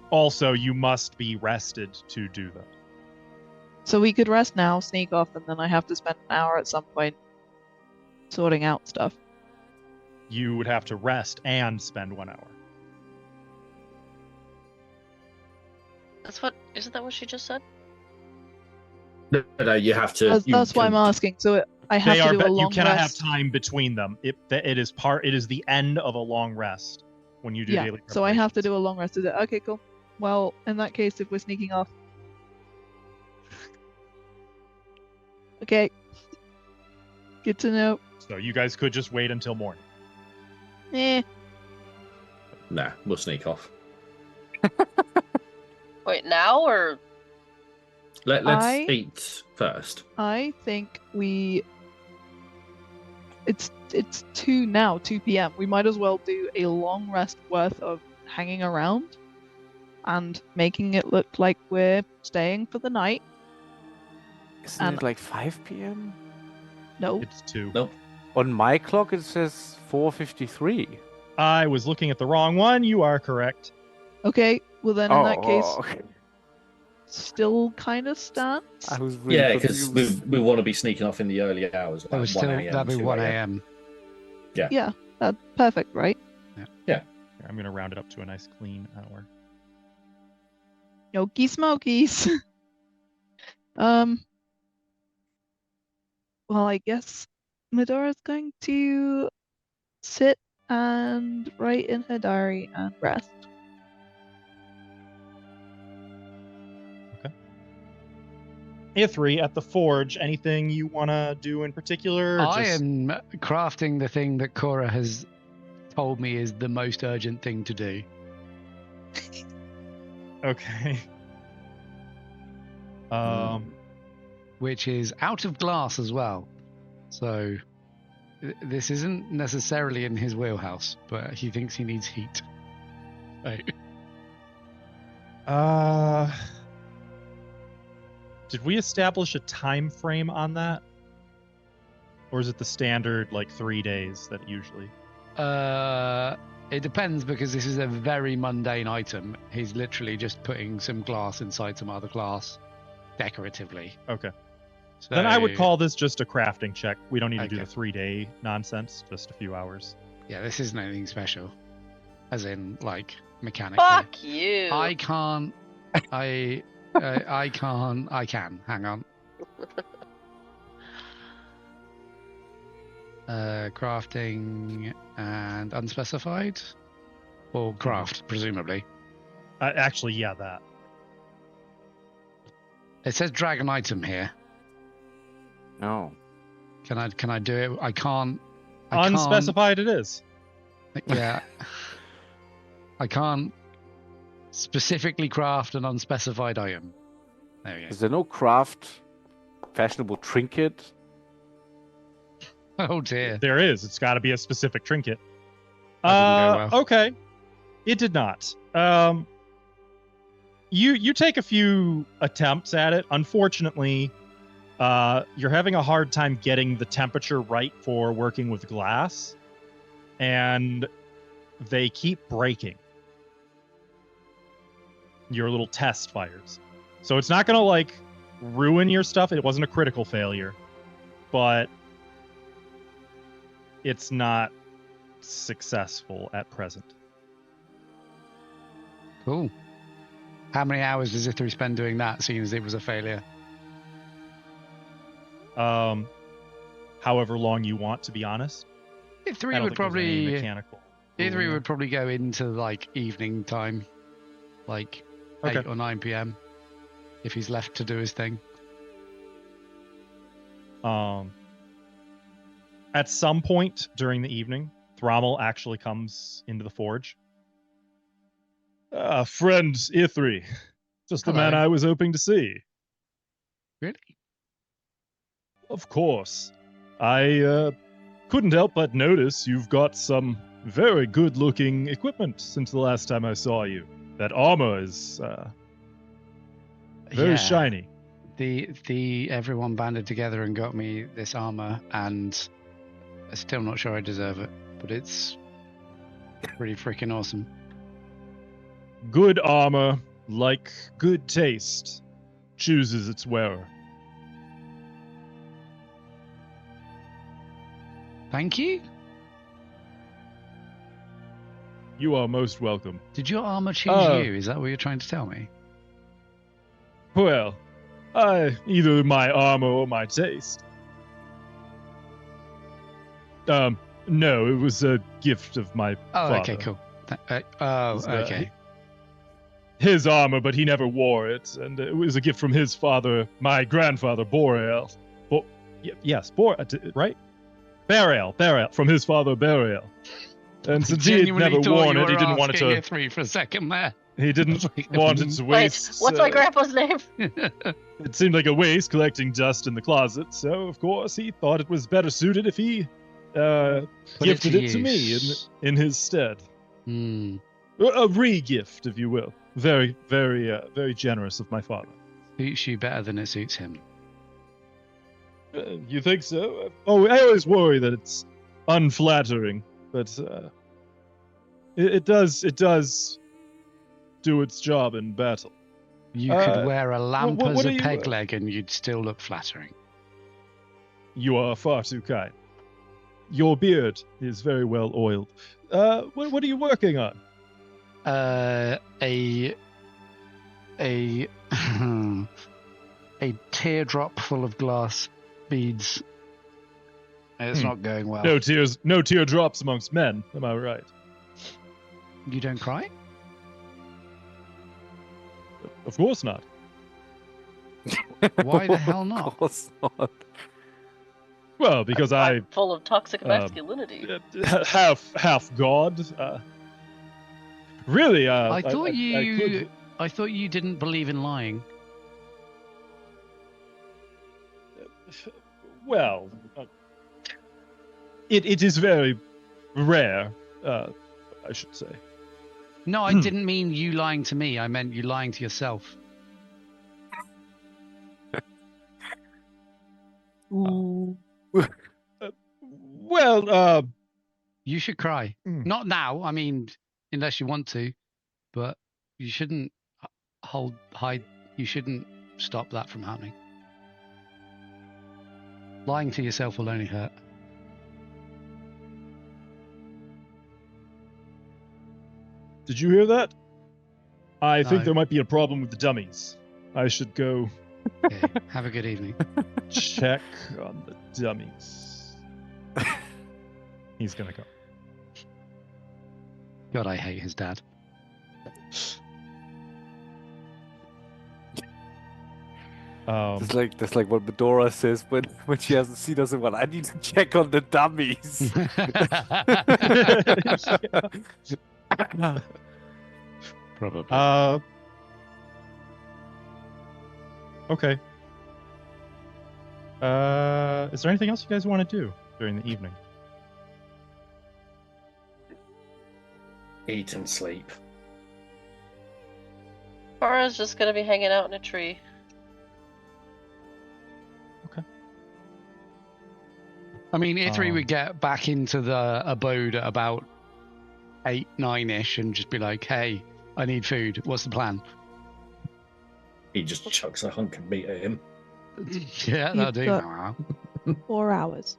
Speaker 2: Also, you must be rested to do them.
Speaker 3: So we could rest now, sneak off, and then I have to spend an hour at some point sorting out stuff.
Speaker 2: You would have to rest and spend 1 hour.
Speaker 6: Isn't that what she just said?
Speaker 4: No, you have to.
Speaker 3: That's why I'm asking. So I have to do a
Speaker 2: you
Speaker 3: long
Speaker 2: cannot
Speaker 3: rest.
Speaker 2: have time between them. It is the end of a long rest when you do daily preparations.
Speaker 3: So I have to do a long rest. Is it okay? Cool. Well, in that case, if we're sneaking off, okay. Good to know.
Speaker 2: So you guys could just wait until morning.
Speaker 4: Nah, we'll sneak off.
Speaker 6: Wait, now or
Speaker 4: Let's
Speaker 3: I-
Speaker 4: eat first.
Speaker 3: I think it's 2 p.m. We might as well do a long rest worth of hanging around and making it look like we're staying for the night.
Speaker 5: Isn't
Speaker 3: And-
Speaker 5: it like 5 p.m.?
Speaker 3: No.
Speaker 2: It's 2.
Speaker 4: Nope.
Speaker 5: On my clock, it says 4:53.
Speaker 2: I was looking at the wrong one. You are correct.
Speaker 3: Okay. Well, then in that case,
Speaker 5: okay.
Speaker 3: still kind of stands.
Speaker 5: I was really
Speaker 4: Yeah, because
Speaker 5: confused.
Speaker 4: we want to be sneaking off in the early hours.
Speaker 1: That was
Speaker 4: 1
Speaker 1: still
Speaker 4: a.m.,
Speaker 1: that'd be
Speaker 4: 2
Speaker 1: 1
Speaker 4: a.m.
Speaker 1: a.m.
Speaker 3: Yeah. Perfect, right?
Speaker 2: Here, I'm going to round it up to a nice clean hour.
Speaker 3: Yoki smokies. Well, I guess Medora's going to sit and write in her diary and rest.
Speaker 2: Ithri, at the forge, anything you want to do in particular? or
Speaker 1: I
Speaker 2: just-
Speaker 1: am crafting the thing that Cora has told me is the most urgent thing to do.
Speaker 2: Okay.
Speaker 1: Which is out of glass as well. So this isn't necessarily in his wheelhouse, but he thinks he needs heat. So,
Speaker 2: Did we establish a time frame on that? Or is it the standard, like, 3 days that usually?
Speaker 1: it depends because this is a very mundane item. He's literally just putting some glass inside some other glass decoratively.
Speaker 2: Okay.
Speaker 1: So,
Speaker 2: Then I would call this just a crafting check. We don't need to do
Speaker 1: Okay.
Speaker 2: the 3-day nonsense, just a few hours.
Speaker 1: Yeah, this isn't anything special. As in, like, mechanically.
Speaker 6: fuck you?
Speaker 1: I can't. I can't. I can. Hang on. Crafting and unspecified? Or craft, presumably.
Speaker 2: Actually, yeah, that.
Speaker 1: It says drag an item here.
Speaker 5: No.
Speaker 1: Can I do it? I can't.
Speaker 2: Unspecified it is.
Speaker 1: Yeah. I can't specifically craft an unspecified item. There we
Speaker 5: Is there no craft fashionable trinket?
Speaker 1: go. Oh dear.
Speaker 2: There is. It's got to be a specific trinket.
Speaker 1: That didn't go well.
Speaker 2: Okay. It did not. You take a few attempts at it. Unfortunately, You're having a hard time getting the temperature right for working with glass, and they keep breaking. Your little test fires. So it's not going to, like, ruin your stuff. It wasn't a critical failure, but it's not successful at present.
Speaker 1: Cool. How many hours does Ithri spend doing that, seeing as it was a failure?
Speaker 2: However long you want, to be honest.
Speaker 1: Ithri would probably
Speaker 2: mechanical.
Speaker 1: Ithri would probably go into like evening time, like 8 or 9 p.m. if he's left to do his thing.
Speaker 2: At some point during the evening, Thrommel actually comes into the forge. Friend Ithri, just the man I was hoping to see.
Speaker 1: Really?
Speaker 2: Of course. I couldn't help but notice you've got some very good-looking equipment since the last time I saw you. That armor is very shiny.
Speaker 1: The everyone banded together and got me this armor, and I'm still not sure I deserve it, but it's pretty freaking awesome.
Speaker 2: Good armor, like good taste, chooses its wearer.
Speaker 1: Thank you.
Speaker 2: You are most welcome.
Speaker 1: Did your armor choose you? Is that what you're trying to tell me?
Speaker 2: Well, either my armor or my taste. No, it was a gift of my father.
Speaker 1: Okay, cool. Okay.
Speaker 2: His armor, but he never wore it, and it was a gift from his father, my grandfather, Boreal. Right? Burial, from his father, Burial. And since he had never worn it, he didn't want it to...
Speaker 1: Three for a second there.
Speaker 2: He didn't want it to waste.
Speaker 6: Wait, what's my grandpa's name?
Speaker 2: It seemed like a waste collecting dust in the closet, so of course he thought it was better suited if he gifted it to me in his stead. A re-gift, if you will. Very, very, very generous of my father.
Speaker 1: Suits you better than it suits him.
Speaker 2: You think so? Oh, I always worry that it's unflattering, but it does do its job in battle.
Speaker 1: You could wear a lamp as a peg leg and you'd still look flattering.
Speaker 2: You are far too kind. Your beard is very well oiled. What are you working on?
Speaker 1: A teardrop full of glass beads. It's not going well.
Speaker 2: No teardrops amongst men. Am I right?
Speaker 1: You don't cry?
Speaker 2: Of course not.
Speaker 1: Why the hell not?
Speaker 5: Of course not.
Speaker 2: Well, because
Speaker 6: I'm full of toxic masculinity.
Speaker 2: half god. Really?
Speaker 1: I thought you didn't believe in lying.
Speaker 2: Well, it is very rare, I should say.
Speaker 1: No, I didn't mean you lying to me. I meant you lying to yourself.
Speaker 2: Well,
Speaker 1: you should cry. Not now. I mean, unless you want to, but you shouldn't hide. You shouldn't stop that from happening. Lying to yourself will only hurt.
Speaker 2: Did you hear that? I think there might be a problem with the dummies. I should go
Speaker 1: Okay, have a good evening.
Speaker 2: check on the dummies. He's gonna go.
Speaker 1: God, I hate his dad.
Speaker 5: That's like what Medora says when she hasn't seen us in one. I need to check on the dummies.
Speaker 1: Probably.
Speaker 2: Okay. Is there anything else you guys want to do during the evening?
Speaker 4: Eat and sleep.
Speaker 6: Farah's just gonna be hanging out in a tree.
Speaker 1: I mean, Ithri would get back into the abode at about 8, 9-ish and just be like, hey, I need food. What's the plan?
Speaker 4: He just chucks a hunk of meat at him.
Speaker 1: Yeah, that'll do.
Speaker 3: got- 4 hours.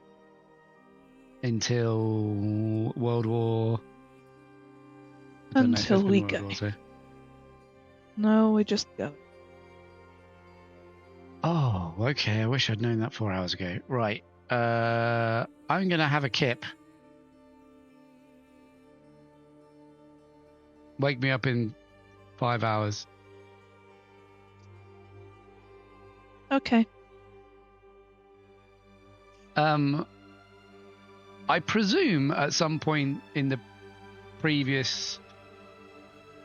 Speaker 1: Until World War... I don't know if
Speaker 3: Until
Speaker 1: there's
Speaker 3: we
Speaker 1: been World
Speaker 3: go.
Speaker 1: War II.
Speaker 3: No, we just go.
Speaker 1: Oh, okay. I wish I'd known that 4 hours ago. Right. I'm going to have a kip. Wake me up in 5 hours.
Speaker 3: Okay.
Speaker 1: I presume at some point in the previous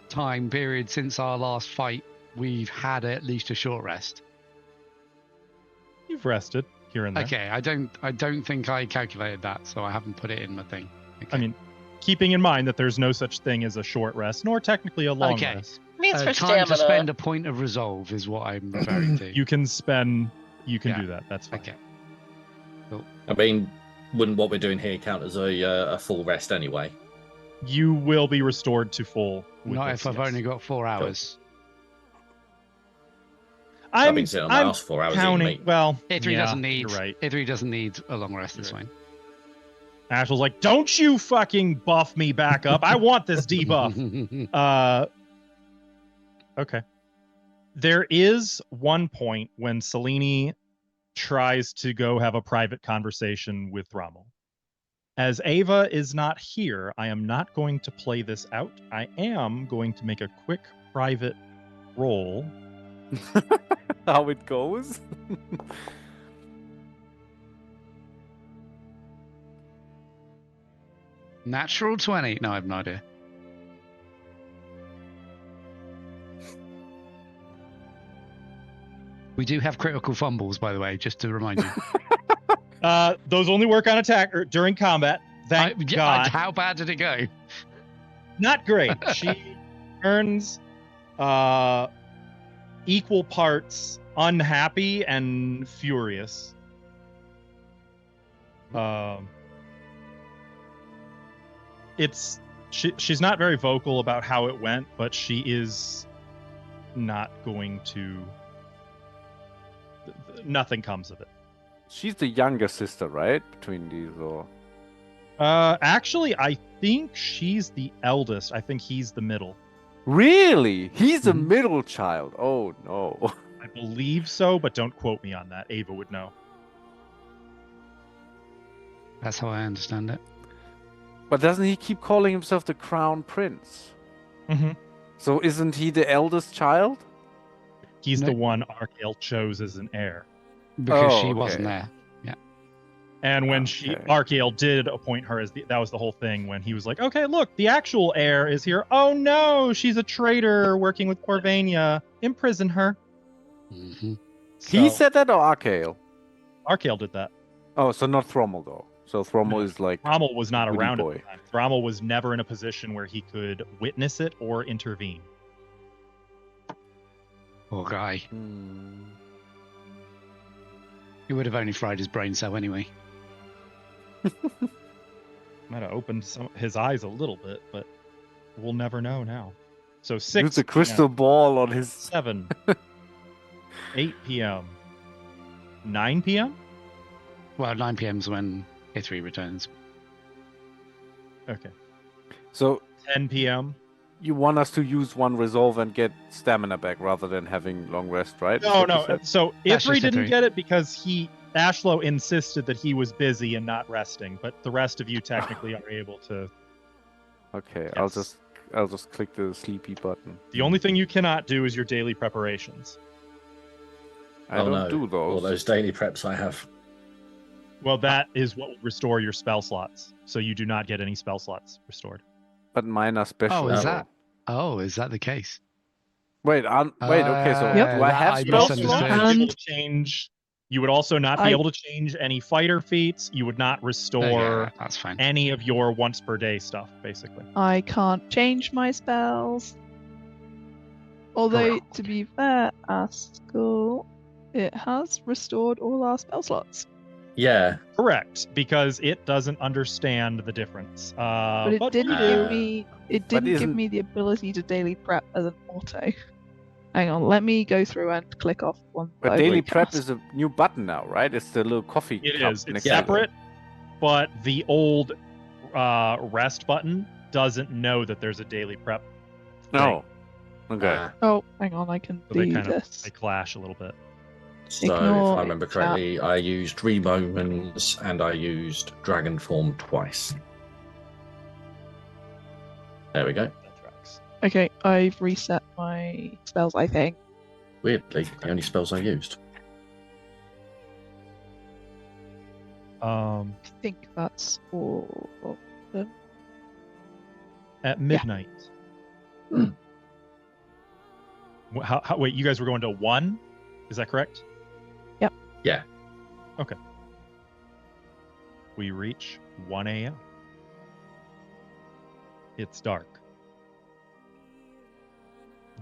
Speaker 1: time period since our last fight, we've had at least a short rest.
Speaker 2: You've rested here and there.
Speaker 1: Okay, I don't think I calculated that, so I haven't put it in my thing. Okay.
Speaker 2: I mean, keeping in mind that there's no such thing as a short rest, nor technically a long
Speaker 1: Okay.
Speaker 2: rest.
Speaker 6: Means for
Speaker 1: time to
Speaker 6: stamina.
Speaker 1: spend a point of resolve is what I'm referring to.
Speaker 2: You can
Speaker 1: Yeah.
Speaker 2: do that. That's fine.
Speaker 1: Okay.
Speaker 4: I mean, wouldn't what we're doing here count as a full rest anyway?
Speaker 2: You will be restored to full. With
Speaker 1: Not
Speaker 2: this,
Speaker 1: if I've
Speaker 2: yes.
Speaker 1: only got 4 hours.
Speaker 4: I've been sitting on my ass for 4 hours eating
Speaker 2: counting.
Speaker 4: meat.
Speaker 2: Well,
Speaker 1: Ithri
Speaker 2: yeah,
Speaker 1: doesn't need.
Speaker 2: You're right.
Speaker 1: Ithri doesn't need a long rest this
Speaker 2: You're
Speaker 1: way.
Speaker 2: Ashel's like, don't you fucking buff me back up. I want this debuff. Okay. There is one point when Selene tries to go have a private conversation with Rommel. As Ava is not here, I am not going to play this out. I am going to make a quick private roll.
Speaker 5: How it goes?
Speaker 1: Natural 20. No, I have no idea. We do have critical fumbles, by the way, just to remind you.
Speaker 2: Those only work on attack or during combat. Thank God.
Speaker 1: How bad did it go?
Speaker 2: Not great. She earns equal parts unhappy and furious. She's not very vocal about how it went, but she is not going to. Nothing comes of it.
Speaker 5: She's the younger sister, right? Between these, or
Speaker 2: Actually, I think she's the eldest. I think he's the middle.
Speaker 5: really, he's a
Speaker 2: Mhm.
Speaker 5: middle child. Oh no.
Speaker 2: I believe so, but don't quote me on that. Ava would know.
Speaker 1: That's how I understand it.
Speaker 5: But doesn't he keep calling himself the Crown Prince?
Speaker 2: Mm-hmm.
Speaker 5: So isn't he the eldest child?
Speaker 2: He's
Speaker 1: No.
Speaker 2: the one Archael chose as an heir.
Speaker 1: Because
Speaker 5: Oh,
Speaker 1: she
Speaker 5: okay.
Speaker 1: wasn't there.
Speaker 2: And when
Speaker 5: Okay.
Speaker 2: Archael did appoint her as that was the whole thing when he was like, okay, look, the actual heir is here. Oh no, she's a traitor working with Corvania. Imprison her.
Speaker 1: Mm-hmm.
Speaker 5: He
Speaker 2: So,
Speaker 5: said that, or Archael?
Speaker 2: Archael did that.
Speaker 5: Oh, so not Thrommel though. So Thrommel
Speaker 2: No.
Speaker 5: is like
Speaker 2: Rommel was not
Speaker 5: Goody
Speaker 2: around
Speaker 5: boy.
Speaker 2: at the time. Rommel was never in a position where he could witness it or intervene.
Speaker 1: Poor guy.
Speaker 5: Hmm.
Speaker 1: He would have only fried his brain cell anyway.
Speaker 2: Might have opened his eyes a little bit, but we'll never know now. So
Speaker 5: Use
Speaker 2: 6
Speaker 5: the crystal ball on his.
Speaker 2: 7, 8 p.m., 9 p.m.
Speaker 1: Well, 9 p.m. is when Ithri returns.
Speaker 2: Okay,
Speaker 5: So
Speaker 2: 10 p.m.
Speaker 5: you want us to use one resolve and get stamina back rather than having long rest, right? Is
Speaker 2: No,
Speaker 5: what you
Speaker 2: no.
Speaker 5: said?
Speaker 2: So
Speaker 1: That's
Speaker 2: Ithri
Speaker 1: just
Speaker 2: didn't
Speaker 1: Ithri.
Speaker 2: get it because Ashlo insisted that he was busy and not resting, but the rest of you technically are able to.
Speaker 5: Okay,
Speaker 2: Yes.
Speaker 5: I'll just click the sleepy button.
Speaker 2: The only thing you cannot do is your daily preparations.
Speaker 5: I
Speaker 4: Oh,
Speaker 5: don't
Speaker 4: no.
Speaker 5: do those.
Speaker 4: All those daily preps I have.
Speaker 2: Well, that is what will restore your spell slots, so you do not get any spell slots restored.
Speaker 5: But mine are special.
Speaker 1: Oh, is
Speaker 5: though.
Speaker 1: that? Oh, is that the case?
Speaker 5: Wait, wait. Okay, so
Speaker 3: Yep.
Speaker 5: do I have
Speaker 1: I
Speaker 2: You would also
Speaker 5: spell
Speaker 1: misunderstood.
Speaker 2: not
Speaker 5: slots?
Speaker 2: be able to change. You would also not be
Speaker 3: I-
Speaker 2: able to change any fighter feats. You would not restore
Speaker 1: Okay, that's fine.
Speaker 2: any of your once per day stuff, basically.
Speaker 3: I can't change my spells. Although, to be fair, our school, it has restored all our spell slots.
Speaker 4: Yeah.
Speaker 2: Correct, because it doesn't understand the difference.
Speaker 3: But it
Speaker 2: we
Speaker 3: didn't
Speaker 2: do.
Speaker 3: give me. It didn't give
Speaker 5: isn't-
Speaker 3: me the ability to daily prep as an auto. Hang on, let me go through and click off one.
Speaker 5: But
Speaker 3: that I've
Speaker 5: daily
Speaker 3: already
Speaker 5: prep
Speaker 3: cast.
Speaker 5: is a new button now, right? It's the little coffee
Speaker 2: It
Speaker 5: cup
Speaker 2: is. It's
Speaker 5: next to it.
Speaker 2: separate, but the old rest button doesn't know that there's a daily prep.
Speaker 5: No. Okay.
Speaker 3: Oh, hang on, I can
Speaker 2: So they
Speaker 3: do
Speaker 2: kind of
Speaker 3: this.
Speaker 2: they clash a little bit.
Speaker 4: So
Speaker 3: Ignore
Speaker 4: if I remember
Speaker 3: chat.
Speaker 4: correctly, I used Remomans and I used Dragon Form twice. There we go.
Speaker 2: That tracks.
Speaker 3: Okay, I've reset my spells, I think.
Speaker 4: Weirdly, the only spells I used.
Speaker 3: I think that's all of them.
Speaker 2: At midnight.
Speaker 4: Hmm.
Speaker 2: Wait, you guys were going to 1? Is that correct?
Speaker 3: Yep.
Speaker 4: Yeah.
Speaker 2: Okay. We reach 1 a.m. It's dark.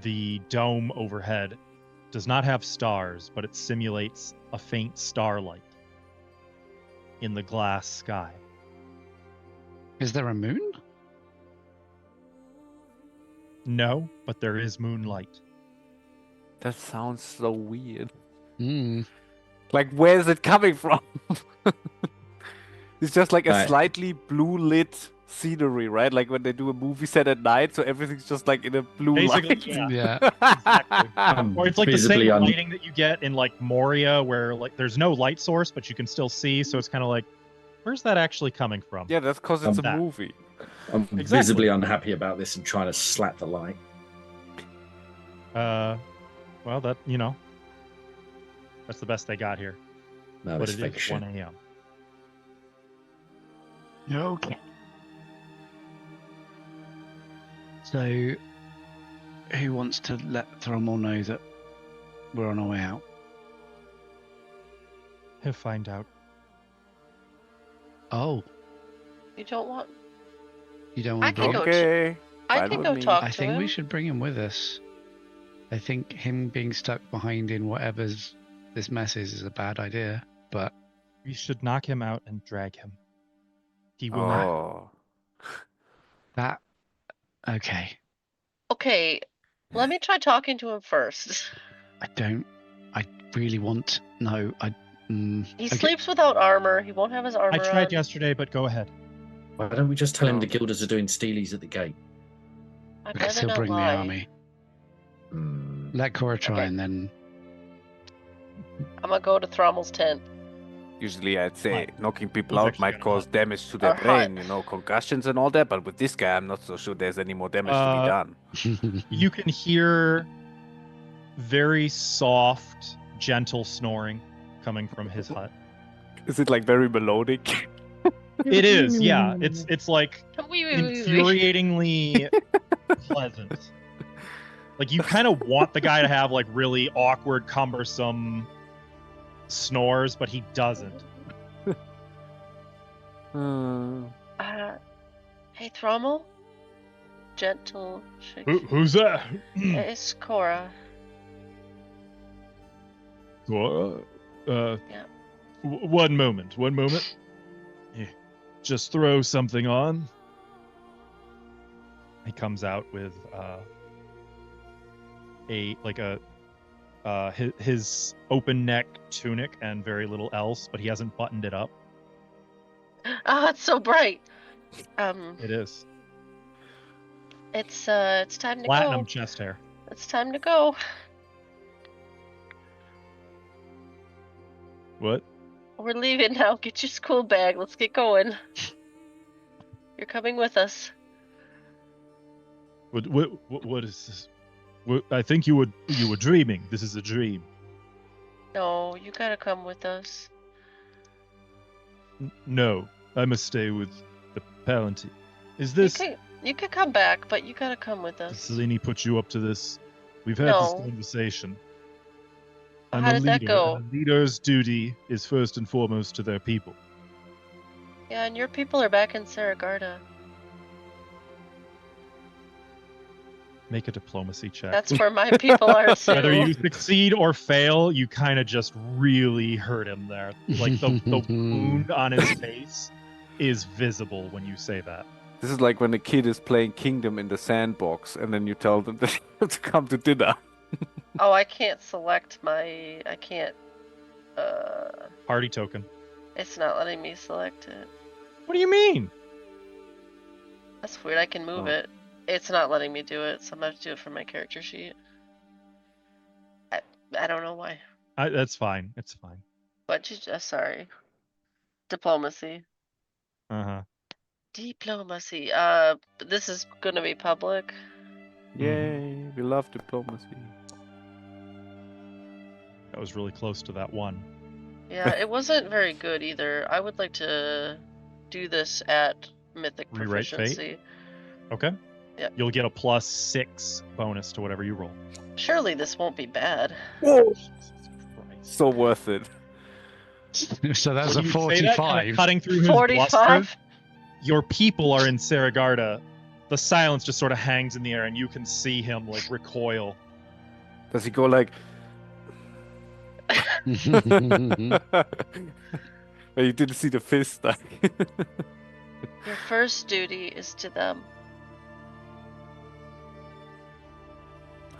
Speaker 2: The dome overhead does not have stars, but it simulates a faint starlight in the glass sky.
Speaker 1: Is there a moon?
Speaker 2: No, but there is moonlight.
Speaker 5: That sounds so weird.
Speaker 1: Hmm.
Speaker 5: Like, where is it coming from? It's just like a
Speaker 4: Right.
Speaker 5: slightly blue lit scenery, right? Like when they do a movie set at night, so everything's just like in a blue
Speaker 2: Basically,
Speaker 5: light.
Speaker 2: yeah.
Speaker 1: Yeah.
Speaker 2: Exactly. Or it's like the
Speaker 4: Visibly
Speaker 2: same
Speaker 4: un-
Speaker 2: lighting that you get in like Moria, where like there's no light source, but you can still see. So it's kind of like, where's that actually coming from?
Speaker 5: Yeah, that's because it's a
Speaker 2: That.
Speaker 5: movie.
Speaker 4: I'm
Speaker 2: Exactly.
Speaker 4: visibly unhappy about this and trying to slap the light.
Speaker 2: Well, that that's the best they got here.
Speaker 4: No,
Speaker 2: But
Speaker 4: it's
Speaker 2: it is
Speaker 4: fiction.
Speaker 2: 1 a.m.
Speaker 1: Okay. So, who wants to let Thrummel know that we're on our way out?
Speaker 2: He'll find out.
Speaker 1: Oh,
Speaker 6: You don't want.
Speaker 1: you don't
Speaker 6: I
Speaker 1: want to
Speaker 6: can
Speaker 1: bring
Speaker 6: go.
Speaker 1: him?
Speaker 5: Okay.
Speaker 6: I
Speaker 5: fine
Speaker 6: can
Speaker 5: with
Speaker 6: go
Speaker 5: me.
Speaker 6: talk
Speaker 1: I
Speaker 6: to
Speaker 1: think
Speaker 6: him.
Speaker 1: we should bring him with us. I think him being stuck behind in whatever's this mess is a bad idea. But
Speaker 2: We should knock him out and drag him. He will not.
Speaker 5: Oh.
Speaker 1: that okay.
Speaker 6: Okay, let me try talking to him first.
Speaker 1: I really want no.
Speaker 6: He
Speaker 1: okay.
Speaker 6: sleeps without armor. He won't have his armor
Speaker 2: I tried
Speaker 6: on.
Speaker 2: yesterday, but go ahead.
Speaker 4: Why don't we just tell him
Speaker 5: Oh.
Speaker 4: the Guilders are doing steelies at the gate?
Speaker 6: I'd
Speaker 1: Okay,
Speaker 6: rather
Speaker 1: still
Speaker 6: not
Speaker 1: bring
Speaker 6: lie.
Speaker 1: the army.
Speaker 4: Hmm.
Speaker 1: Let Cora try,
Speaker 6: Okay.
Speaker 1: and then
Speaker 6: I'm gonna go to Thrommel's tent.
Speaker 5: Usually I'd say
Speaker 2: Right.
Speaker 5: knocking people
Speaker 2: Who's
Speaker 5: out
Speaker 2: actually
Speaker 5: might
Speaker 2: gonna
Speaker 5: cause
Speaker 2: hunt?
Speaker 5: damage to their
Speaker 6: Or
Speaker 5: brain,
Speaker 6: hunt.
Speaker 5: concussions and all that, but with this guy I'm not so sure there's any more damage to be done.
Speaker 2: You can hear very soft, gentle snoring coming from his hut.
Speaker 5: Is it like very melodic?
Speaker 2: It is, yeah. It's like
Speaker 6: Wee, wee, wee, wee.
Speaker 2: infuriatingly pleasant. Like you kind of want the guy to have like really awkward, cumbersome snores, but he doesn't.
Speaker 6: Hey, Thrommel? Gentle shake.
Speaker 2: Who's that?
Speaker 6: It's Cora.
Speaker 2: One moment. Yeah, just throw something on. He comes out with his open neck tunic and very little else, but he hasn't buttoned it up.
Speaker 6: Oh, it's so bright.
Speaker 2: It is
Speaker 6: It's time to
Speaker 2: platinum
Speaker 6: go.
Speaker 2: chest hair.
Speaker 6: It's time to go.
Speaker 2: What?
Speaker 6: We're leaving now. Get your school bag. Let's get going. You're coming with us.
Speaker 2: What is this? I think you were dreaming. This is a dream.
Speaker 6: No, you gotta come with us.
Speaker 2: No, I must stay with the Palantir. Is this?
Speaker 6: You can come back, but you gotta come with
Speaker 2: Did
Speaker 6: us.
Speaker 2: Selene put you up to this? We've had
Speaker 6: No.
Speaker 2: this conversation.
Speaker 6: How
Speaker 2: I'm a
Speaker 6: did that
Speaker 2: leader,
Speaker 6: go?
Speaker 2: and a leader's duty is first and foremost to their people.
Speaker 6: Yeah, and your people are back in Saragarda.
Speaker 2: Make a diplomacy check.
Speaker 6: That's where my people are too.
Speaker 2: Whether you succeed or fail, you kind of just really hurt him there. Like the wound on his face is visible when you say that.
Speaker 5: This is like when a kid is playing Kingdom in the sandbox, and then you tell them to come to dinner.
Speaker 6: Oh, I can't select my. I can't.
Speaker 2: Party token.
Speaker 6: It's not letting me select it.
Speaker 2: What do you mean?
Speaker 6: That's weird. I can move it. It's not letting me do it, so I'm gonna have to do it from my character sheet. I don't know why.
Speaker 2: That's fine. It's fine.
Speaker 6: But sorry. Diplomacy.
Speaker 2: Uh-huh.
Speaker 6: Diplomacy. This is gonna be public.
Speaker 5: Yay, we love diplomacy.
Speaker 2: That was really close to that one.
Speaker 6: Yeah, it wasn't very good either. I would like to do this at Mythic
Speaker 2: Rewrite fate?
Speaker 6: Proficiency.
Speaker 2: Okay.
Speaker 6: Yep.
Speaker 2: You'll get a +6 bonus to whatever you roll.
Speaker 6: Surely this won't be bad.
Speaker 5: Whoa! So worth it.
Speaker 1: So that's
Speaker 2: When
Speaker 1: a
Speaker 2: you say that, kinda
Speaker 1: 45.
Speaker 2: cutting through his
Speaker 6: 45?
Speaker 2: bluster. Your people are in Saragarda. The silence just sort of hangs in the air, and you can see him like recoil.
Speaker 5: Does he go like? You didn't see the fist.
Speaker 6: Your first duty is to them.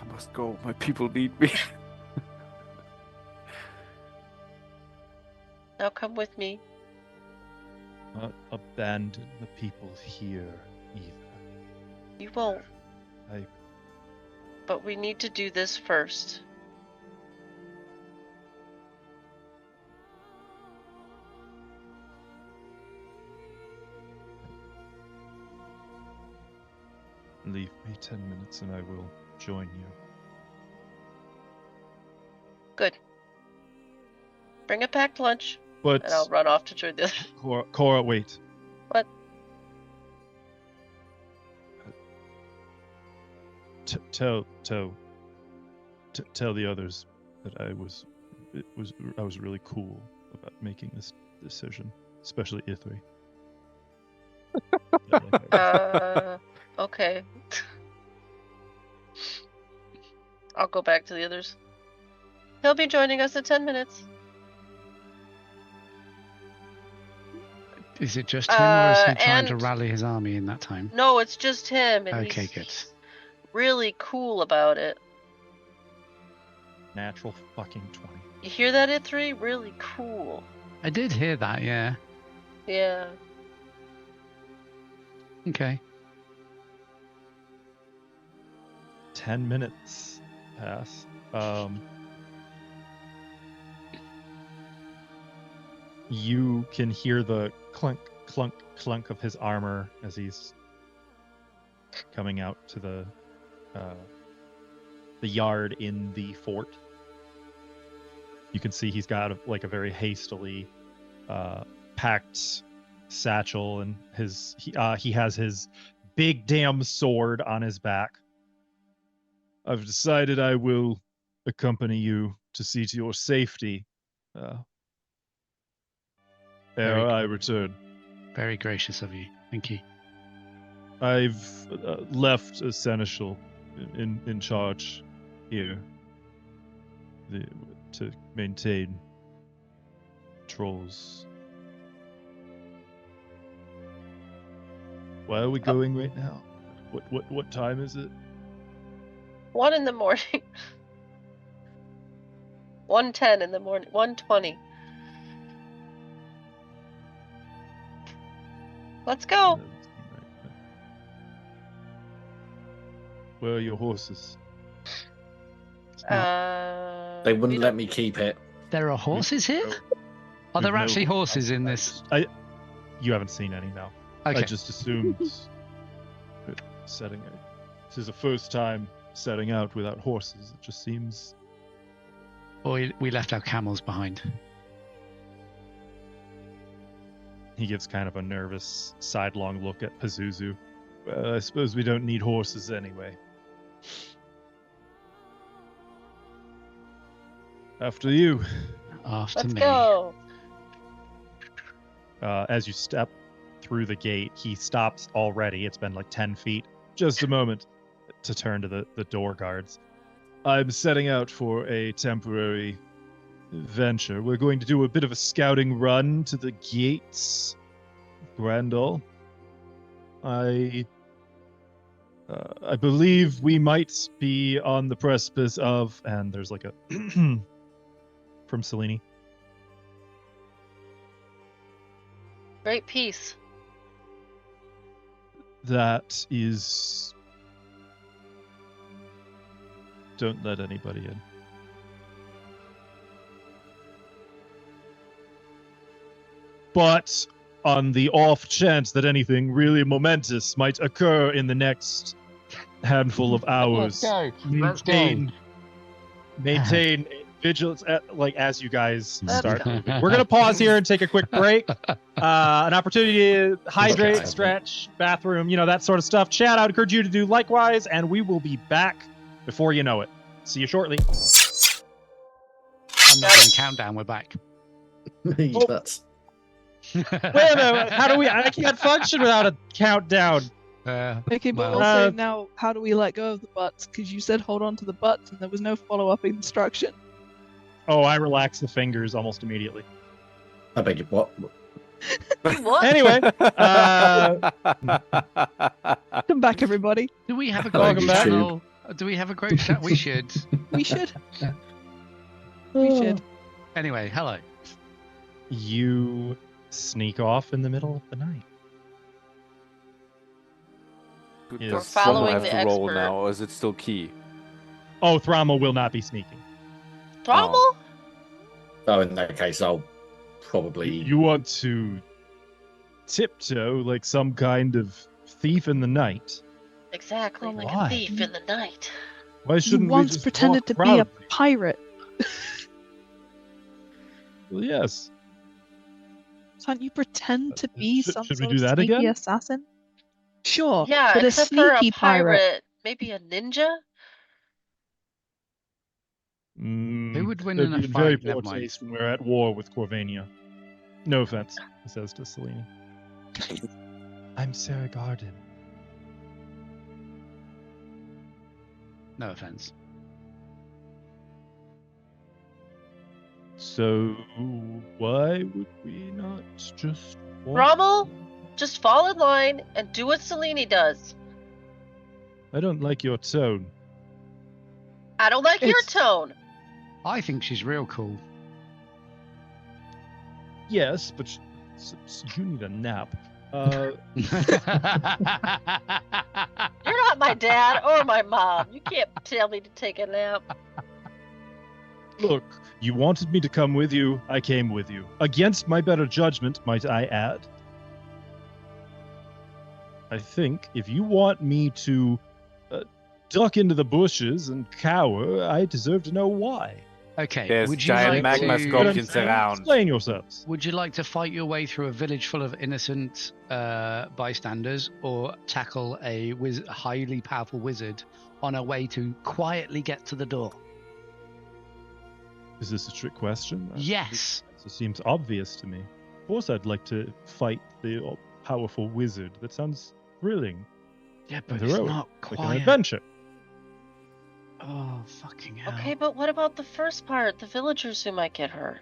Speaker 5: I must go. My people need me.
Speaker 6: Now come with me.
Speaker 2: Not abandon the people here either.
Speaker 6: You won't.
Speaker 2: I-
Speaker 6: But we need to do this first.
Speaker 2: Leave me 10 minutes and I will join you.
Speaker 6: Good. Bring a packed lunch,
Speaker 2: But
Speaker 6: and I'll run off to join the other.
Speaker 2: Cora, wait.
Speaker 6: What?
Speaker 2: Tell the others that I was really cool about making this decision, especially Ithri.
Speaker 6: Okay. I'll go back to the others. He'll be joining us in 10 minutes.
Speaker 1: Is it just him, or is he trying to
Speaker 6: and-
Speaker 1: rally his army in that time?
Speaker 6: No, it's just him, and
Speaker 1: Okay,
Speaker 6: he's
Speaker 1: good.
Speaker 6: really cool about it.
Speaker 2: Natural fucking 20.
Speaker 6: You hear that, Ithri? Really cool.
Speaker 1: I did hear that, yeah.
Speaker 6: Yeah.
Speaker 1: Okay.
Speaker 2: 10 minutes pass. You can hear the clunk, clunk, clunk of his armor as he's coming out to the yard in the fort. You can see he's got a very hastily packed satchel, and he has his big damn sword on his back. I've decided I will accompany you to see to your safety. Ere I return.
Speaker 1: Very gracious of you. Thank you.
Speaker 2: I've left a seneschal in charge here to maintain patrols. Where are we going right now? What time is it?
Speaker 6: 1 in the morning. 1:10 in the morning. 1:20. Let's go.
Speaker 2: Where are your horses?
Speaker 4: They wouldn't let me keep it.
Speaker 1: There are horses here? Are there
Speaker 2: We've
Speaker 1: actually
Speaker 2: no-
Speaker 1: horses in this?
Speaker 2: You haven't seen any now.
Speaker 1: Okay.
Speaker 2: I just assumed that setting out. This is the first time setting out without horses. It just seems.
Speaker 1: Or we left our camels behind.
Speaker 2: He gives kind of a nervous sidelong look at Pazuzu. Well, I suppose we don't need horses anyway. After you.
Speaker 6: Let's
Speaker 1: Me.
Speaker 6: go.
Speaker 2: As you step through the gate, he stops already. It's been like 10 feet. Just a moment. to turn to the door guards. I'm setting out for a temporary venture. We're going to do a bit of a scouting run to the gates, Grandal. I believe we might be on the precipice of, and there's like a from Selene.
Speaker 6: Great piece.
Speaker 2: That is. Don't let anybody in. But on the off chance that anything really momentous might occur in the next handful of hours, maintain vigilance. As you guys
Speaker 6: Let's
Speaker 2: start
Speaker 6: go.
Speaker 2: moving, we're gonna pause here and take a quick break. An opportunity to hydrate,
Speaker 4: Okay.
Speaker 2: stretch, bathroom, that sort of stuff. Chad, I would encourage you to do likewise, and we will be back before you know it. See you shortly.
Speaker 1: I'm not going to count down. We're back.
Speaker 4: That's
Speaker 2: Wait a minute. How do we? I can't function without a countdown.
Speaker 3: Okay, but
Speaker 1: Well-
Speaker 3: also now, how do we let go of the butts? Because you said hold on to the butts, and there was no follow-up instruction.
Speaker 2: Oh, I relax the fingers almost immediately.
Speaker 4: I beg your what?
Speaker 6: What?
Speaker 2: Anyway,
Speaker 3: Come back, everybody.
Speaker 1: Do we have a
Speaker 2: Welcome
Speaker 1: group
Speaker 2: back.
Speaker 1: channel? Do we have a group chat? We should.
Speaker 3: We should. We should.
Speaker 1: Anyway, hello.
Speaker 2: you sneak off in the middle of the night.
Speaker 5: Does
Speaker 2: We're
Speaker 6: following
Speaker 5: someone have
Speaker 6: the
Speaker 5: to roll
Speaker 6: expert.
Speaker 5: now, or is it still key?
Speaker 2: Oh, Thrommel will not be sneaking.
Speaker 6: Thrommel?
Speaker 4: Oh, in that case, I'll probably.
Speaker 2: You want to tiptoe like some kind of thief in the night.
Speaker 6: Exactly, like
Speaker 2: Why?
Speaker 6: a thief in the night.
Speaker 2: Why
Speaker 3: You
Speaker 2: shouldn't we
Speaker 3: once
Speaker 2: just
Speaker 3: pretended
Speaker 2: walk
Speaker 3: to be a
Speaker 2: proudly?
Speaker 3: pirate.
Speaker 2: Well, yes.
Speaker 3: Can't you pretend to be
Speaker 2: should
Speaker 3: some
Speaker 2: we
Speaker 3: sort
Speaker 2: do
Speaker 3: of
Speaker 2: that
Speaker 3: sneaky
Speaker 2: again?
Speaker 3: assassin? Sure,
Speaker 6: Yeah,
Speaker 3: but a
Speaker 6: except for a
Speaker 3: sneaky pirate.
Speaker 6: maybe a ninja?
Speaker 1: Who would win
Speaker 2: That'd
Speaker 1: in a
Speaker 2: be in very
Speaker 1: fight? Never
Speaker 2: poor
Speaker 1: mind.
Speaker 2: taste when we're at war with Corvania. No offense, he says to Selene. I'm Sarah Garden.
Speaker 1: No offense.
Speaker 2: So why would we not just walk?
Speaker 6: Rommel, just fall in line and do what Selene does.
Speaker 2: I don't like your tone.
Speaker 6: I don't like your
Speaker 2: It's-
Speaker 6: tone.
Speaker 1: I think she's real cool.
Speaker 2: Yes, but you need a nap.
Speaker 6: You're not my dad or my mom. You can't tell me to take a nap.
Speaker 2: Look, you wanted me to come with you. I came with you. Against my better judgment, might I add. I think if you want me to duck into the bushes and cower, I deserve to know why.
Speaker 1: Okay.
Speaker 5: There's
Speaker 1: would you
Speaker 5: giant
Speaker 1: like
Speaker 5: magma
Speaker 1: to,
Speaker 5: scorpions around.
Speaker 2: Explain yourselves.
Speaker 1: Would you like to fight your way through a village full of innocent bystanders, or tackle a highly powerful wizard on a way to quietly get to the door?
Speaker 2: Is this a trick question?
Speaker 1: Yes.
Speaker 2: It seems obvious to me. Of course, I'd like to fight the powerful wizard. That sounds thrilling.
Speaker 1: Yeah,
Speaker 2: and
Speaker 1: but it's
Speaker 2: heroic,
Speaker 1: not
Speaker 2: like an
Speaker 1: quiet.
Speaker 2: adventure.
Speaker 1: Oh, fucking hell.
Speaker 6: Okay, but what about the first part? The villagers who might get hurt.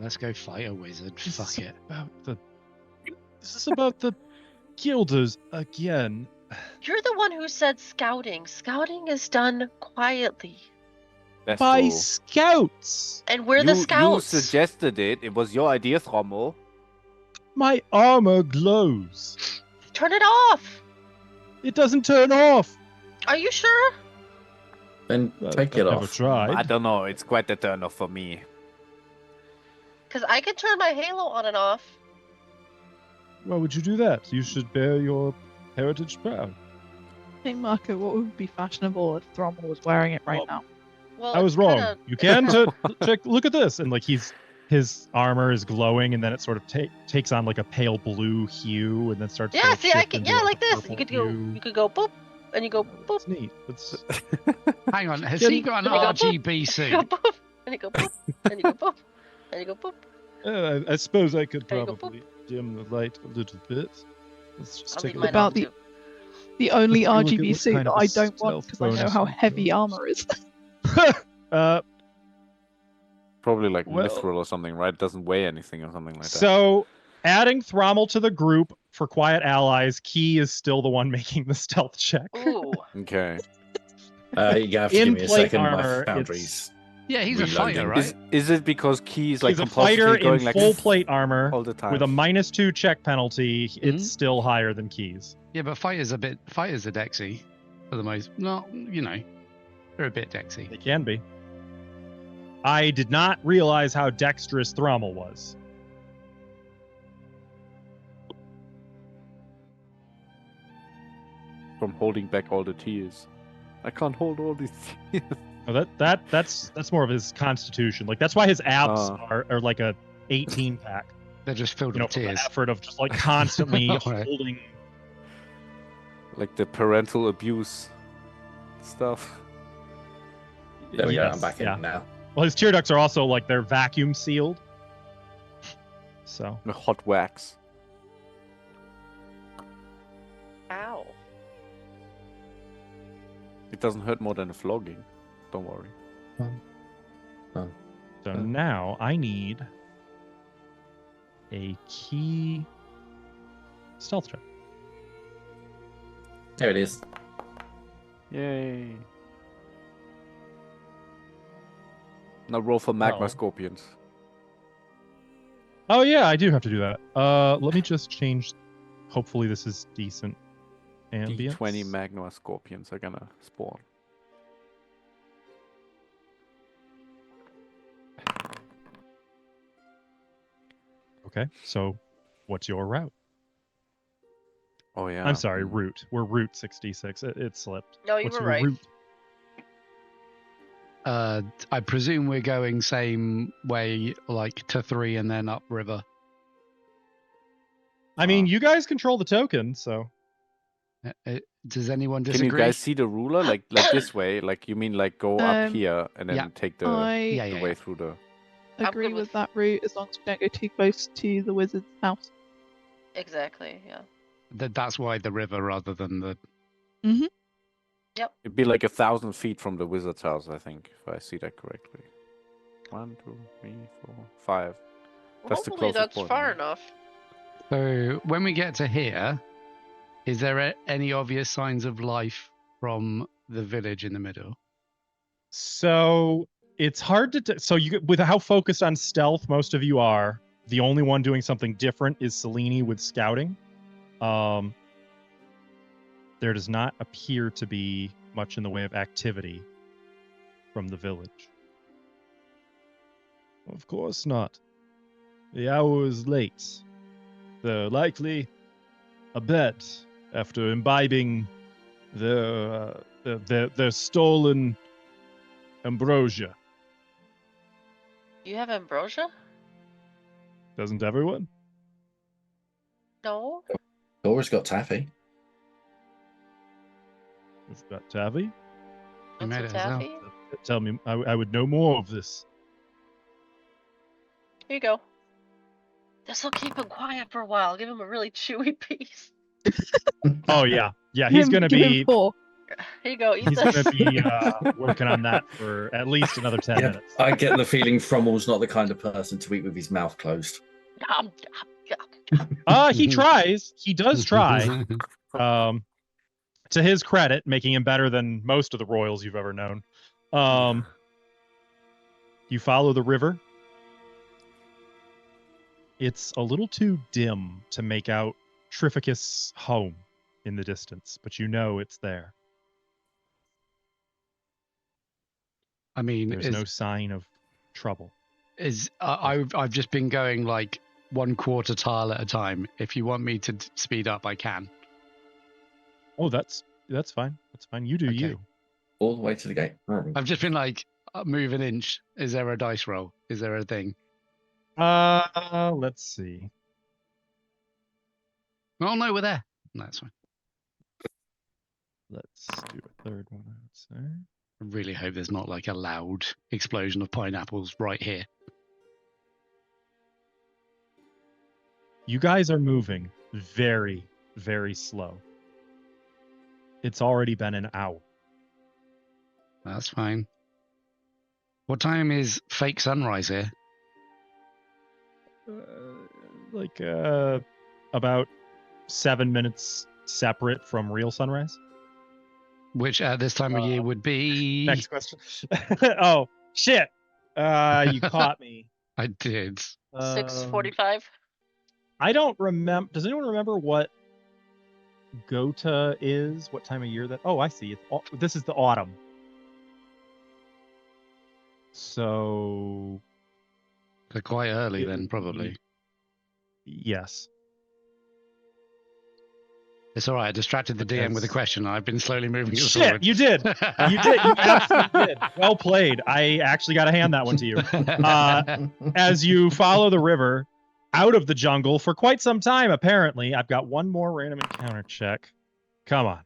Speaker 1: Let's go fight a wizard.
Speaker 2: This
Speaker 1: Fuck
Speaker 2: is
Speaker 1: it.
Speaker 2: This is about the guilders again.
Speaker 6: You're the one who said scouting. Scouting is done quietly.
Speaker 5: That's
Speaker 2: By
Speaker 5: true.
Speaker 2: scouts.
Speaker 6: And we're the scouts.
Speaker 5: You suggested it. It was your idea, Thrommel.
Speaker 2: My armor glows.
Speaker 6: Turn it off.
Speaker 2: It doesn't turn off.
Speaker 6: Are you sure?
Speaker 4: Then take it
Speaker 2: I've never
Speaker 4: off.
Speaker 2: tried.
Speaker 5: I don't know. It's quite a turn off for me.
Speaker 6: Because I can turn my halo on and off.
Speaker 2: Why would you do that? You should bear your heritage proud.
Speaker 3: Hey, Marco, what would be fashionable if Thrommel was wearing it right now?
Speaker 6: Well,
Speaker 2: I was
Speaker 6: it's
Speaker 2: wrong.
Speaker 6: kinda-
Speaker 2: You can check. Look at this, and like his armor is glowing, and then it sort of takes on like a pale blue hue, and then starts.
Speaker 6: Yeah,
Speaker 2: to
Speaker 6: see, I
Speaker 2: shift
Speaker 6: can.
Speaker 2: into,
Speaker 6: Yeah,
Speaker 2: like
Speaker 6: like
Speaker 2: a
Speaker 6: this.
Speaker 2: purple
Speaker 6: You could go.
Speaker 2: hue.
Speaker 6: You could go boop, and you go boop,
Speaker 2: That's neat. That's
Speaker 1: Hang on. Has
Speaker 2: Can-
Speaker 1: he got an
Speaker 6: Can we go boop?
Speaker 1: RGB
Speaker 6: you
Speaker 1: suit?
Speaker 6: go boop, and you go boop, and you go boop, and you go boop.
Speaker 2: I suppose I could
Speaker 6: There you go,
Speaker 2: probably dim the light a little bit. Let's just
Speaker 6: I'll
Speaker 2: take
Speaker 6: leave
Speaker 2: a
Speaker 6: mine
Speaker 2: look.
Speaker 3: About
Speaker 6: off
Speaker 3: the-
Speaker 6: too.
Speaker 3: The only
Speaker 2: Let's look at
Speaker 3: RGB
Speaker 2: what
Speaker 3: suit
Speaker 2: kind
Speaker 3: that
Speaker 2: of a
Speaker 3: I don't want
Speaker 2: stealth
Speaker 3: because I know
Speaker 2: bonus
Speaker 3: how
Speaker 2: we've
Speaker 3: heavy
Speaker 2: got.
Speaker 3: armor is.
Speaker 5: Probably like
Speaker 2: Well-
Speaker 5: mithril or something, right? It doesn't weigh anything or something like that.
Speaker 2: So, adding Thrommel to the group for quiet allies, Key is still the one making the stealth check.
Speaker 6: Ooh.
Speaker 5: Okay.
Speaker 4: You have to
Speaker 2: In
Speaker 4: give me a
Speaker 2: plate
Speaker 4: second.
Speaker 2: armor,
Speaker 4: My foundry's.
Speaker 1: Yeah, he's a
Speaker 4: Reloading.
Speaker 1: fighter, right?
Speaker 5: Is it because Key's like
Speaker 2: He's a fighter
Speaker 5: compulsively
Speaker 2: in
Speaker 5: going like
Speaker 2: full plate armor
Speaker 5: all the time?
Speaker 2: with a -2 check penalty.
Speaker 1: Mhm.
Speaker 2: It's still higher than Key's.
Speaker 1: Yeah, but fighters are dexy for the most. No, they're a bit dexy.
Speaker 2: They can be. I did not realize how dexterous Thrommel was.
Speaker 5: From holding back all the tears. I can't hold all these tears.
Speaker 2: Oh, that's more of his constitution. Like that's why his abs
Speaker 5: Ah.
Speaker 2: are like a 18 pack.
Speaker 1: They're just filled
Speaker 2: You know,
Speaker 1: with
Speaker 2: from the
Speaker 1: tears.
Speaker 2: effort of just like constantly
Speaker 1: Right.
Speaker 2: holding.
Speaker 5: Like the parental abuse stuff.
Speaker 4: There we go.
Speaker 2: Yes,
Speaker 4: I'm back in
Speaker 2: yeah.
Speaker 4: now.
Speaker 2: Well, his tear ducts are also like they're vacuum sealed. So
Speaker 5: The hot wax.
Speaker 6: Ow.
Speaker 5: It doesn't hurt more than a flogging. Don't worry.
Speaker 2: so now I need a Key stealth check.
Speaker 4: There it is.
Speaker 5: Yay. Now roll for magma
Speaker 2: Oh.
Speaker 5: scorpions.
Speaker 2: Oh yeah, I do have to do that. Let me just change. Hopefully this is decent. Ambience.
Speaker 5: D20 magma scorpions are gonna spawn.
Speaker 2: Okay, so what's your route?
Speaker 5: Oh yeah.
Speaker 2: I'm sorry,
Speaker 5: mm.
Speaker 2: route. We're route 66. It slipped.
Speaker 6: No, you
Speaker 2: What's
Speaker 6: were
Speaker 2: your
Speaker 6: right.
Speaker 2: route?
Speaker 1: I presume we're going same way, like to 3 and then upriver.
Speaker 2: I mean, you guys control the token, so
Speaker 1: Does anyone
Speaker 5: Can
Speaker 1: disagree?
Speaker 5: you guys see the ruler like this way? Like you mean like go up here and then
Speaker 1: yeah.
Speaker 5: take the
Speaker 3: I
Speaker 1: Yeah,
Speaker 5: the
Speaker 1: yeah,
Speaker 5: way
Speaker 1: yeah.
Speaker 5: through the.
Speaker 6: I'm
Speaker 3: agree
Speaker 6: good
Speaker 3: with
Speaker 6: with-
Speaker 3: that route as long as we don't go too close to the wizard's house.
Speaker 6: Exactly, yeah.
Speaker 1: That's why the river rather than the.
Speaker 5: It'd be like 1,000 feet from the wizard's house, I think, if I see that correctly. 1, 2, 3, 4, 5. That's the
Speaker 6: Hopefully
Speaker 5: closest
Speaker 6: that's
Speaker 5: point,
Speaker 6: far
Speaker 5: right?
Speaker 6: enough.
Speaker 1: So when we get to here, is there any obvious signs of life from the village in the middle?
Speaker 2: So it's hard to. So you with how focused on stealth most of you are, the only one doing something different is Selene with scouting. There does not appear to be much in the way of activity from the village. Of course not. The hour is late. They're likely abed after imbibing their stolen ambrosia.
Speaker 6: You have ambrosia?
Speaker 2: Doesn't everyone?
Speaker 6: No.
Speaker 4: Dora's got taffy.
Speaker 2: We've got Tavi.
Speaker 1: You
Speaker 6: What's
Speaker 1: made
Speaker 6: a
Speaker 1: it yourself.
Speaker 6: taffy?
Speaker 2: Tell me, I would know more of this.
Speaker 6: Here you go. This'll keep him quiet for a while. Give him a really chewy piece.
Speaker 2: Oh yeah, he's gonna
Speaker 3: Give him
Speaker 2: be
Speaker 3: 4.
Speaker 6: Here you go. Eat
Speaker 2: he's
Speaker 6: this.
Speaker 2: gonna be working on that for at least another 10
Speaker 4: Yeah,
Speaker 2: minutes.
Speaker 4: I get the feeling Frommel's not the kind of person to eat with his mouth closed.
Speaker 6: Yum, yum, yum.
Speaker 2: He tries. He does try. To his credit, making him better than most of the royals you've ever known. You follow the river. It's a little too dim to make out Trificus' home in the distance, but you know it's there.
Speaker 1: I mean,
Speaker 2: There's no sign of trouble.
Speaker 1: I've just been going like 1/4 tile at a time. If you want me to speed up, I can.
Speaker 2: Oh, that's fine. That's fine. You do
Speaker 1: Okay.
Speaker 2: you.
Speaker 4: All the way to the gate.
Speaker 1: I've just been like, move an inch. Is there a dice roll? Is there a thing?
Speaker 2: Let's see.
Speaker 1: Oh no, we're there. No, that's fine.
Speaker 2: Let's do a third one, I would say.
Speaker 1: I really hope there's not like a loud explosion of pineapples right here.
Speaker 2: You guys are moving very, very slow. It's already been an hour.
Speaker 1: That's fine. What time is fake sunrise here?
Speaker 2: About 7 minutes separate from real sunrise.
Speaker 1: Which at this time of year would be...
Speaker 2: Next question. Oh, shit. You caught me.
Speaker 1: I did.
Speaker 6: 6:45.
Speaker 2: I don't remember. Does anyone remember what Gota is? What time of year that? Oh, I see. This is the autumn. So
Speaker 1: So quite early then, probably.
Speaker 2: Yes.
Speaker 1: It's all right. I distracted the DM with a question. I've been slowly moving it
Speaker 2: Shit,
Speaker 1: forward.
Speaker 2: you did. You did. You absolutely did. Well played. I actually got to hand that one to you. As you follow the river out of the jungle for quite some time, apparently. I've got one more random encounter check. Come on.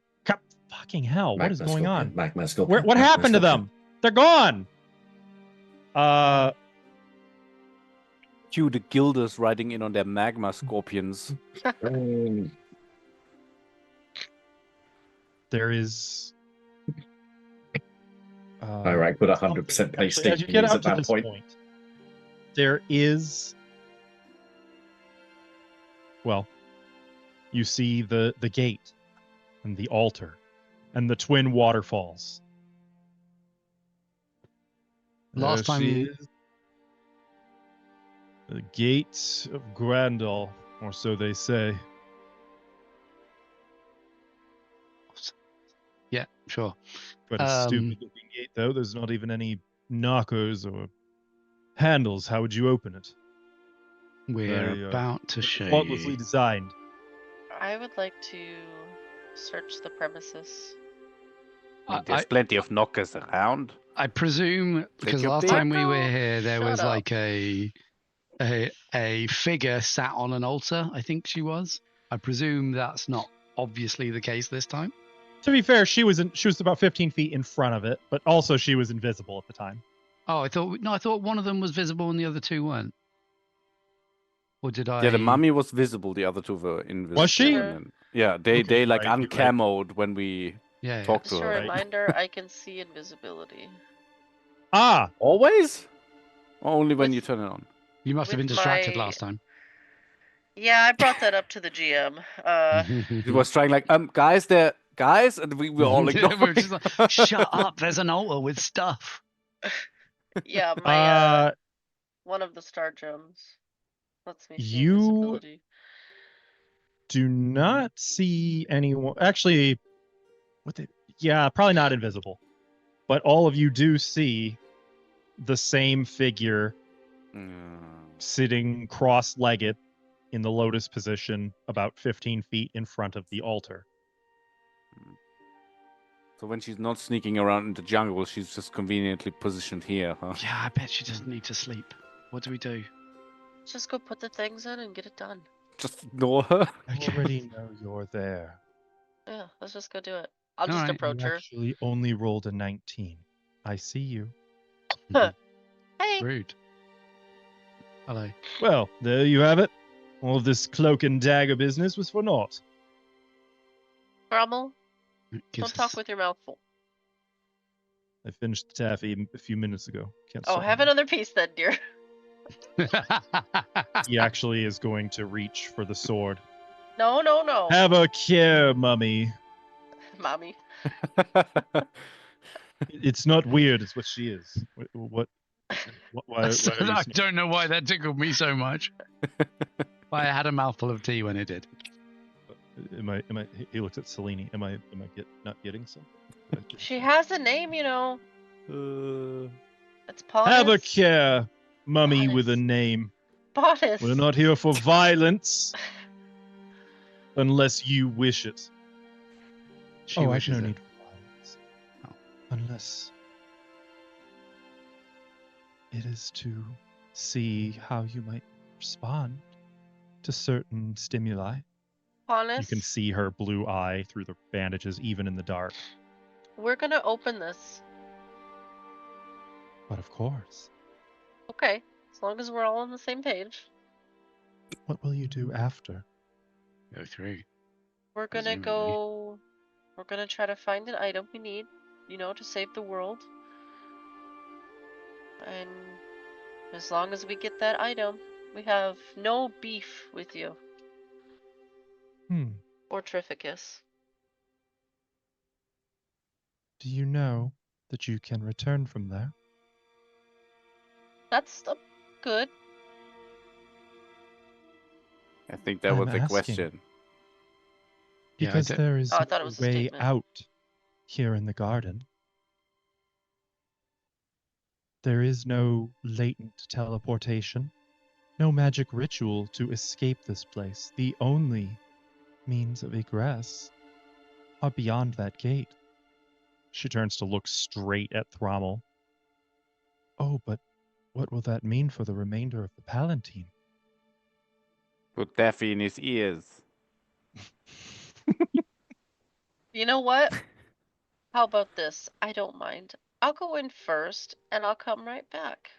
Speaker 2: Fucking hell. What is going on?
Speaker 4: Magma Scorpion.
Speaker 2: What happened to them? They're gone.
Speaker 5: Cue the guilders riding in on their magma scorpions.
Speaker 2: There is.
Speaker 4: Iraq would 100% pay
Speaker 2: Actually, as you get
Speaker 4: at
Speaker 2: out to
Speaker 4: that
Speaker 2: this
Speaker 4: point.
Speaker 2: point, there is. Well, you see the gate and the altar and the twin waterfalls.
Speaker 1: Last
Speaker 2: There she
Speaker 1: time-
Speaker 2: is. The gate of Grandal, or so they say.
Speaker 1: Yeah, sure.
Speaker 2: But a stupid looking gate, though. There's not even any knockers or handles. How would you open it?
Speaker 1: We're
Speaker 2: Very,
Speaker 1: about to show
Speaker 2: faultlessly
Speaker 1: you.
Speaker 2: designed.
Speaker 6: I would like to search the premises.
Speaker 5: There's plenty of knockers around.
Speaker 1: I presume because
Speaker 5: your
Speaker 1: last
Speaker 5: pick.
Speaker 1: time we were here, there
Speaker 6: Shut
Speaker 1: was
Speaker 6: up.
Speaker 1: like a figure sat on an altar. I think she was. I presume that's not obviously the case this time.
Speaker 2: To be fair, she was about 15 feet in front of it, but also she was invisible at the time.
Speaker 1: Oh, I thought one of them was visible and the other two weren't. Or did I?
Speaker 5: Yeah, the mummy was visible. The other two were invisible.
Speaker 2: Was she?
Speaker 6: Yeah.
Speaker 5: Yeah, they
Speaker 2: Okay,
Speaker 5: like
Speaker 2: right, you're right.
Speaker 5: uncamoed when we
Speaker 1: Yeah.
Speaker 5: talked
Speaker 6: Just
Speaker 5: to
Speaker 6: a
Speaker 5: her.
Speaker 2: Right.
Speaker 6: reminder, I can see invisibility.
Speaker 2: Ah,
Speaker 5: Always? Or only when
Speaker 6: With-
Speaker 5: you turn it on?
Speaker 1: You must have been
Speaker 6: With
Speaker 1: distracted
Speaker 6: my-
Speaker 1: last time.
Speaker 6: Yeah, I brought that up to the GM.
Speaker 5: He was trying like, guys, and we were all
Speaker 1: We
Speaker 5: ignoring.
Speaker 1: were just like, shut up! There's an altar with stuff.
Speaker 6: Yeah, my
Speaker 2: uh,
Speaker 6: one of the star gems lets me see
Speaker 2: You-
Speaker 6: invisibility.
Speaker 2: do not see anyone. Actually, yeah, probably not invisible. But all of you do see the same figure sitting cross-legged in the lotus position about 15 feet in front of the altar.
Speaker 5: So when she's not sneaking around in the jungle, she's just conveniently positioned here, huh?
Speaker 1: Yeah, I bet she doesn't need to sleep. What do we do?
Speaker 6: Just go put the things in and get it done.
Speaker 5: Just ignore her.
Speaker 2: I already know you're there.
Speaker 6: Yeah, let's just go do it. I'll just
Speaker 1: Alright,
Speaker 6: approach
Speaker 2: You
Speaker 6: her.
Speaker 2: actually only rolled a 19. I see you.
Speaker 6: Hey,
Speaker 1: Rude. Hello.
Speaker 2: Well, there you have it. All of this cloak and dagger business was for naught.
Speaker 6: Brummel,
Speaker 1: It gives
Speaker 6: don't talk
Speaker 1: us-
Speaker 6: with your mouth full.
Speaker 2: I finished the taffy a few minutes ago. Can't
Speaker 6: Oh,
Speaker 2: stop
Speaker 6: have
Speaker 2: me.
Speaker 6: another piece then, dear.
Speaker 2: He actually is going to reach for the sword.
Speaker 6: No, no, no.
Speaker 2: Have a care, mummy.
Speaker 6: Mommy.
Speaker 2: It's not weird. It's what she is. What why are you
Speaker 1: I don't know why that tickled me so much. But I had a mouthful of tea when it did.
Speaker 2: Am I? He looks at Selene. Am I not getting some?
Speaker 6: She has a name, you know. It's Pontus.
Speaker 2: Have a care, mummy with a
Speaker 6: Pontus.
Speaker 2: name.
Speaker 6: Pontus.
Speaker 2: We're not here for violence, unless you wish it.
Speaker 1: She
Speaker 2: I've
Speaker 1: wishes
Speaker 2: no
Speaker 1: it.
Speaker 2: need for violence.
Speaker 1: Oh.
Speaker 2: Unless it is to see how you might respond to certain stimuli.
Speaker 6: Pontus,
Speaker 2: You can see her blue eye through the bandages, even in the dark.
Speaker 6: we're gonna open this.
Speaker 2: But of course,
Speaker 6: Okay, as long as we're all on the same page.
Speaker 2: what will you do after?
Speaker 1: Go through.
Speaker 6: We're gonna
Speaker 1: Presumably.
Speaker 6: go We're gonna try to find an item we need, to save the world. And as long as we get that item, we have no beef with you. Or Trificus.
Speaker 2: Do you know that you can return from there?
Speaker 6: That's good.
Speaker 5: I think that
Speaker 2: I'm
Speaker 5: was the
Speaker 2: asking.
Speaker 5: question.
Speaker 1: Yeah, I
Speaker 2: Because
Speaker 1: don't-
Speaker 2: there is
Speaker 6: Oh, I thought it
Speaker 2: no
Speaker 6: was a
Speaker 2: way
Speaker 6: statement.
Speaker 2: out here in the garden. There is no latent teleportation, no magic ritual to escape this place. The only means of egress are beyond that gate. She turns to look straight at Thrommel. Oh, but what will that mean for the remainder of the Palatine?
Speaker 5: Put Daffy in his ears.
Speaker 6: You know what? How about this? I don't mind. I'll go in first, and I'll come right back.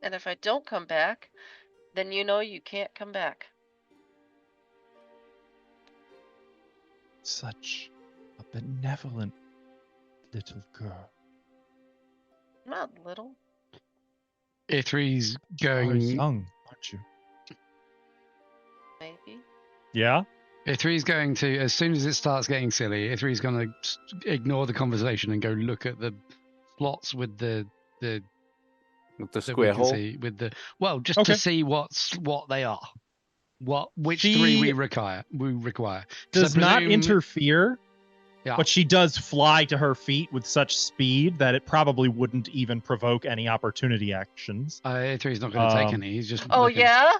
Speaker 6: And if I don't come back, then you can't come back.
Speaker 2: Such a benevolent little girl.
Speaker 6: Not little.
Speaker 1: Ithri's
Speaker 2: You are
Speaker 1: going.
Speaker 2: young, aren't you?
Speaker 6: Maybe.
Speaker 2: Yeah?
Speaker 1: Ithri's going to, as soon as it starts getting silly, Ithri's going to ignore the conversation and go look at the slots with the
Speaker 5: With the
Speaker 1: that
Speaker 5: square
Speaker 1: we can
Speaker 5: hole.
Speaker 1: see with the just
Speaker 2: Okay.
Speaker 1: to see what they are, which
Speaker 2: She
Speaker 1: three we require. 'Cause
Speaker 2: Does
Speaker 1: I
Speaker 2: not
Speaker 1: presume-
Speaker 2: interfere,
Speaker 1: Yeah.
Speaker 2: but she does fly to her feet with such speed that it probably wouldn't even provoke any opportunity actions.
Speaker 1: Ithri's not going to take
Speaker 2: Um,
Speaker 1: any. He's just.
Speaker 6: Oh,
Speaker 1: looking.
Speaker 6: yeah?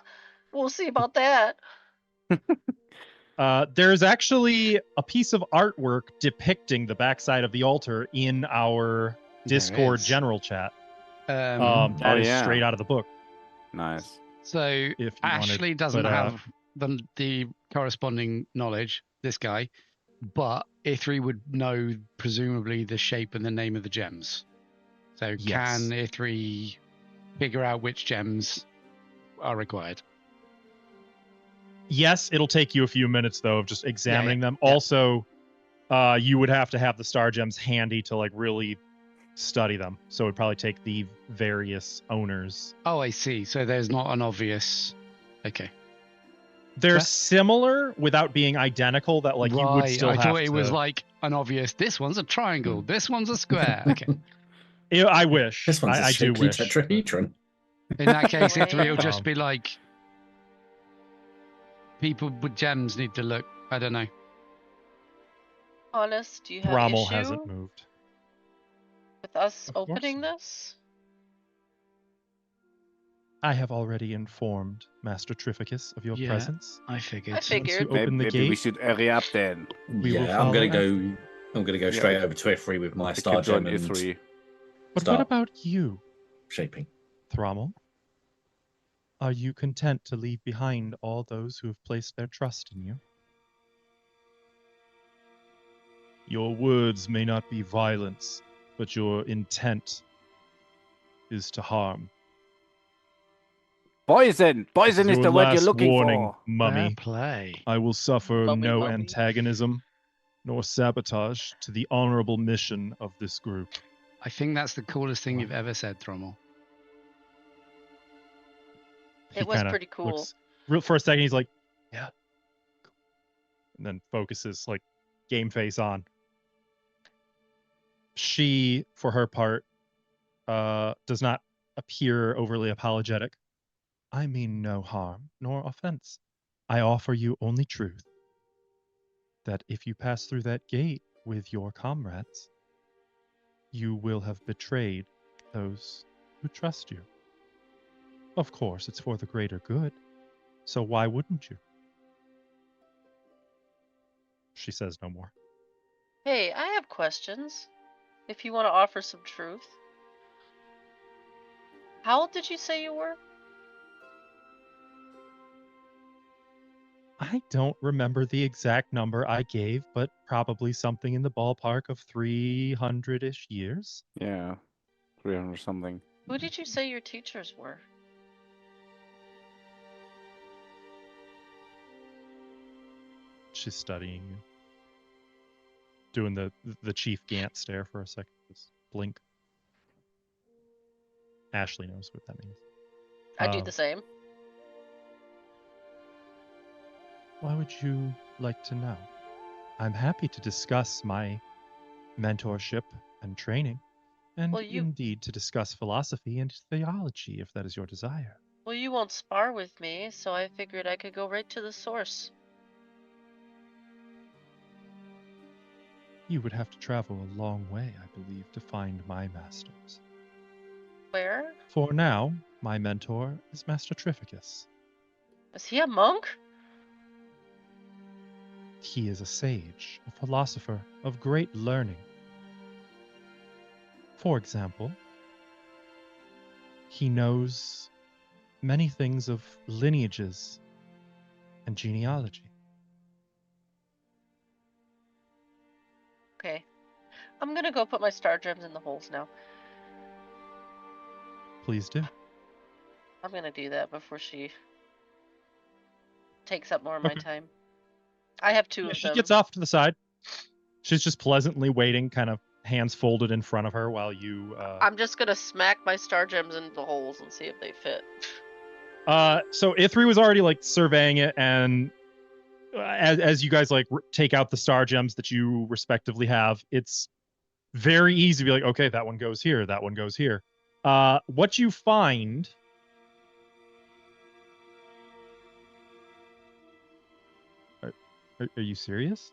Speaker 6: We'll see about that.
Speaker 2: There's actually a piece of artwork depicting the backside of the altar in our Discord
Speaker 1: is.
Speaker 2: general chat.
Speaker 1: Oh,
Speaker 2: That is
Speaker 5: yeah.
Speaker 2: straight out of the book.
Speaker 5: Nice.
Speaker 1: So
Speaker 2: If you
Speaker 1: Ashley
Speaker 2: wanted,
Speaker 1: doesn't
Speaker 2: but,
Speaker 1: have the corresponding knowledge. This guy, but Ithri would know presumably the shape and the name of the gems. So
Speaker 2: Yes.
Speaker 1: can Ithri figure out which gems are required?
Speaker 2: Yes, it'll take you a few minutes though of just examining them.
Speaker 1: yeah.
Speaker 2: Also, you would have to have the star gems handy to like really study them. So it'd probably take the various owners.
Speaker 1: Oh, I see. So there's not an obvious. Okay.
Speaker 2: They're
Speaker 1: Fair.
Speaker 2: similar without being identical. That like you would
Speaker 1: Right,
Speaker 2: still
Speaker 1: I
Speaker 2: have
Speaker 1: thought it
Speaker 2: to.
Speaker 1: was like an obvious. This one's a triangle. This one's a square. Okay.
Speaker 2: Yeah, I wish.
Speaker 4: This one's a
Speaker 2: I do
Speaker 4: shapely
Speaker 2: wish.
Speaker 4: tetrahedron.
Speaker 1: In that case,
Speaker 6: Wait.
Speaker 1: Ithri will just
Speaker 2: Um,
Speaker 1: be like. People with gems need to look. I don't know.
Speaker 6: Honest, do you have
Speaker 2: Thrommel
Speaker 6: issue
Speaker 2: hasn't moved.
Speaker 6: with us
Speaker 2: Of course
Speaker 6: opening
Speaker 2: not.
Speaker 6: this?
Speaker 2: I have already informed Master Trificus of your
Speaker 1: Yeah.
Speaker 2: presence.
Speaker 1: I figured.
Speaker 6: I figured.
Speaker 2: Once you open the
Speaker 5: Maybe we
Speaker 2: gate,
Speaker 5: should hurry up then.
Speaker 2: We will
Speaker 4: Yeah, I'm gonna
Speaker 2: follow
Speaker 4: go. I'm gonna go
Speaker 5: Yeah,
Speaker 4: straight
Speaker 5: I-
Speaker 4: over to Ifri with my
Speaker 5: I
Speaker 4: star
Speaker 5: can join
Speaker 4: gem and
Speaker 5: E3.
Speaker 2: but
Speaker 4: start
Speaker 2: what about you,
Speaker 4: shaping.
Speaker 2: Thrommel? Are you content to leave behind all those who have placed their trust in you? Your words may not be violence, but your intent is to harm.
Speaker 5: Poison! Poison
Speaker 2: This
Speaker 5: is
Speaker 2: your
Speaker 5: the word you're
Speaker 2: last
Speaker 5: looking
Speaker 2: warning,
Speaker 5: for.
Speaker 1: Fair
Speaker 2: mummy.
Speaker 1: play.
Speaker 2: I will suffer
Speaker 6: Mummy,
Speaker 2: no
Speaker 6: mummy.
Speaker 2: antagonism nor sabotage to the honorable mission of this group.
Speaker 1: I think that's the coolest thing
Speaker 2: Wow.
Speaker 1: you've ever said, Thrommel.
Speaker 2: He
Speaker 6: It was
Speaker 2: kinda
Speaker 6: pretty cool.
Speaker 2: for a second, he's like, yeah. And then focuses, like, game face on. She, for her part, does not appear overly apologetic. I mean no harm nor offense. I offer you only truth. That if you pass through that gate with your comrades, you will have betrayed those who trust you. Of course, it's for the greater good, so why wouldn't you? She says no more.
Speaker 6: Hey, I have questions. If you want to offer some truth. How old did you say you were?
Speaker 2: I don't remember the exact number I gave, but probably something in the ballpark of 300-ish years.
Speaker 5: Yeah. 300 something.
Speaker 6: Who did you say your teachers were?
Speaker 2: She's studying you. doing the Chief Gant stare for a second. Just blink. Ashley knows what that means.
Speaker 6: I do the same.
Speaker 2: Why would you like to know? I'm happy to discuss my mentorship and training, and
Speaker 6: Well, you-
Speaker 2: indeed to discuss philosophy and theology if that is your desire.
Speaker 6: Well, you won't spar with me, so I figured I could go right to the source.
Speaker 2: You would have to travel a long way, I believe, to find my masters.
Speaker 6: Where?
Speaker 2: For now, my mentor is Master Trificus.
Speaker 6: Is he a monk?
Speaker 2: He is a sage, a philosopher of great learning. For example, he knows many things of lineages and genealogy.
Speaker 6: Okay. I'm gonna go put my star gems in the holes now.
Speaker 2: Please do.
Speaker 6: I'm gonna do that before she takes up more of my
Speaker 2: Okay.
Speaker 6: time. I have two
Speaker 2: Yeah,
Speaker 6: of
Speaker 2: she
Speaker 6: them.
Speaker 2: gets off to the side. She's just pleasantly waiting, kind of hands folded in front of her while you...
Speaker 6: I'm just gonna smack my star gems into the holes and see if they fit.
Speaker 2: So Ithri was already like surveying it, and as you guys like take out the star gems that you respectively have, it's very easy to be like, okay, that one goes here, that one goes here. What you find... Are you serious?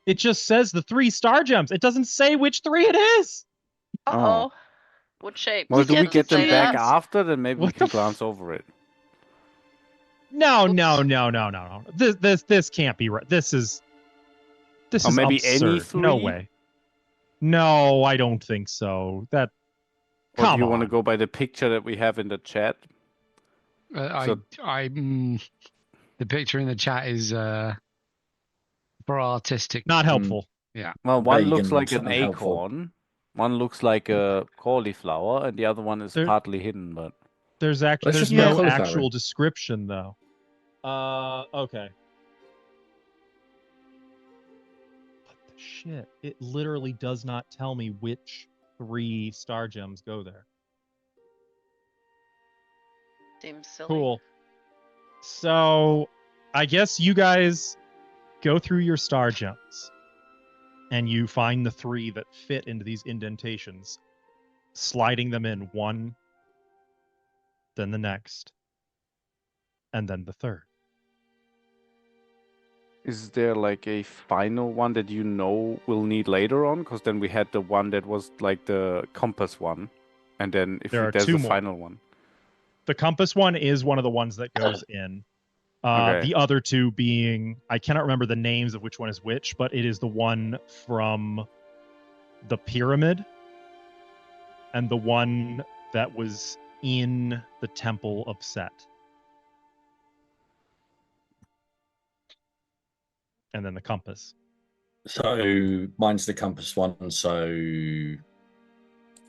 Speaker 2: It just says the 3 star gems. It doesn't say which 3 it is.
Speaker 6: Uh-oh. What shape?
Speaker 5: Well, do we
Speaker 6: Doesn't
Speaker 5: get them
Speaker 6: say
Speaker 5: back
Speaker 6: that.
Speaker 5: after? Then maybe we
Speaker 2: What
Speaker 5: can
Speaker 2: the
Speaker 5: glance over it.
Speaker 2: No.
Speaker 6: Oops.
Speaker 2: This can't be right. This is
Speaker 5: Or maybe
Speaker 2: absurd.
Speaker 5: any 3?
Speaker 2: No way. No, I don't think so. That
Speaker 5: Or do
Speaker 2: come
Speaker 5: you want to
Speaker 2: on.
Speaker 5: go by the picture that we have in the chat? So-
Speaker 1: The picture in the chat is for artistic.
Speaker 2: Not helpful.
Speaker 5: Well, one
Speaker 4: Vague
Speaker 5: looks
Speaker 4: and
Speaker 5: like an
Speaker 4: unhelpful.
Speaker 5: acorn, one looks like a cauliflower, and the other one is
Speaker 2: There-
Speaker 5: partly hidden. But
Speaker 2: There's
Speaker 4: Let's
Speaker 2: there's
Speaker 4: just
Speaker 3: put
Speaker 2: no
Speaker 4: cauliflower
Speaker 2: actual
Speaker 4: in.
Speaker 2: description though. Okay. What the shit? It literally does not tell me which 3 star gems go there.
Speaker 6: Seems silly.
Speaker 2: Cool. So, I guess you guys go through your star gems and you find the 3 that fit into these indentations, sliding them in one, then the next, and then the third.
Speaker 5: is there like a final one that you know we'll need later on? Because then we had the one that was like the compass one, and then if
Speaker 2: There are
Speaker 5: there's
Speaker 2: 2
Speaker 5: a
Speaker 2: more.
Speaker 5: final one.
Speaker 2: The compass one is one of the ones that goes in.
Speaker 5: Okay.
Speaker 2: The other 2 being, I cannot remember the names of which one is which, but it is the one from the pyramid and the one that was in the Temple of Set. And then the compass.
Speaker 4: So mine's the compass one, so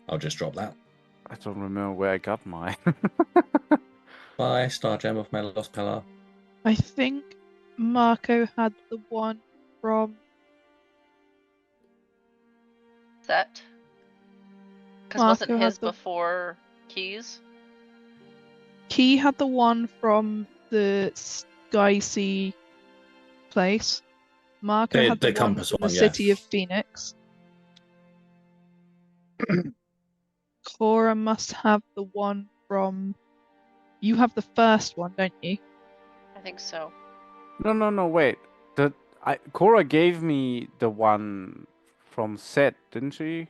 Speaker 4: I'll just drop that.
Speaker 5: I don't remember where I got mine.
Speaker 4: Bye, Star Gem of Melos Pillar.
Speaker 3: I think Marco had the one from
Speaker 6: Set. Because
Speaker 3: Marco
Speaker 6: wasn't
Speaker 3: had
Speaker 6: his
Speaker 3: the-
Speaker 6: before Keys?
Speaker 3: Key had the one from the Sky Sea place. Marco had
Speaker 4: The
Speaker 3: the one
Speaker 4: compass
Speaker 3: from the
Speaker 4: one,
Speaker 3: City
Speaker 4: yeah.
Speaker 3: of Phoenix. Cora must have the one from. You have the first one, don't you?
Speaker 6: I think so.
Speaker 5: No, wait. Cora gave me the one from Set, didn't she?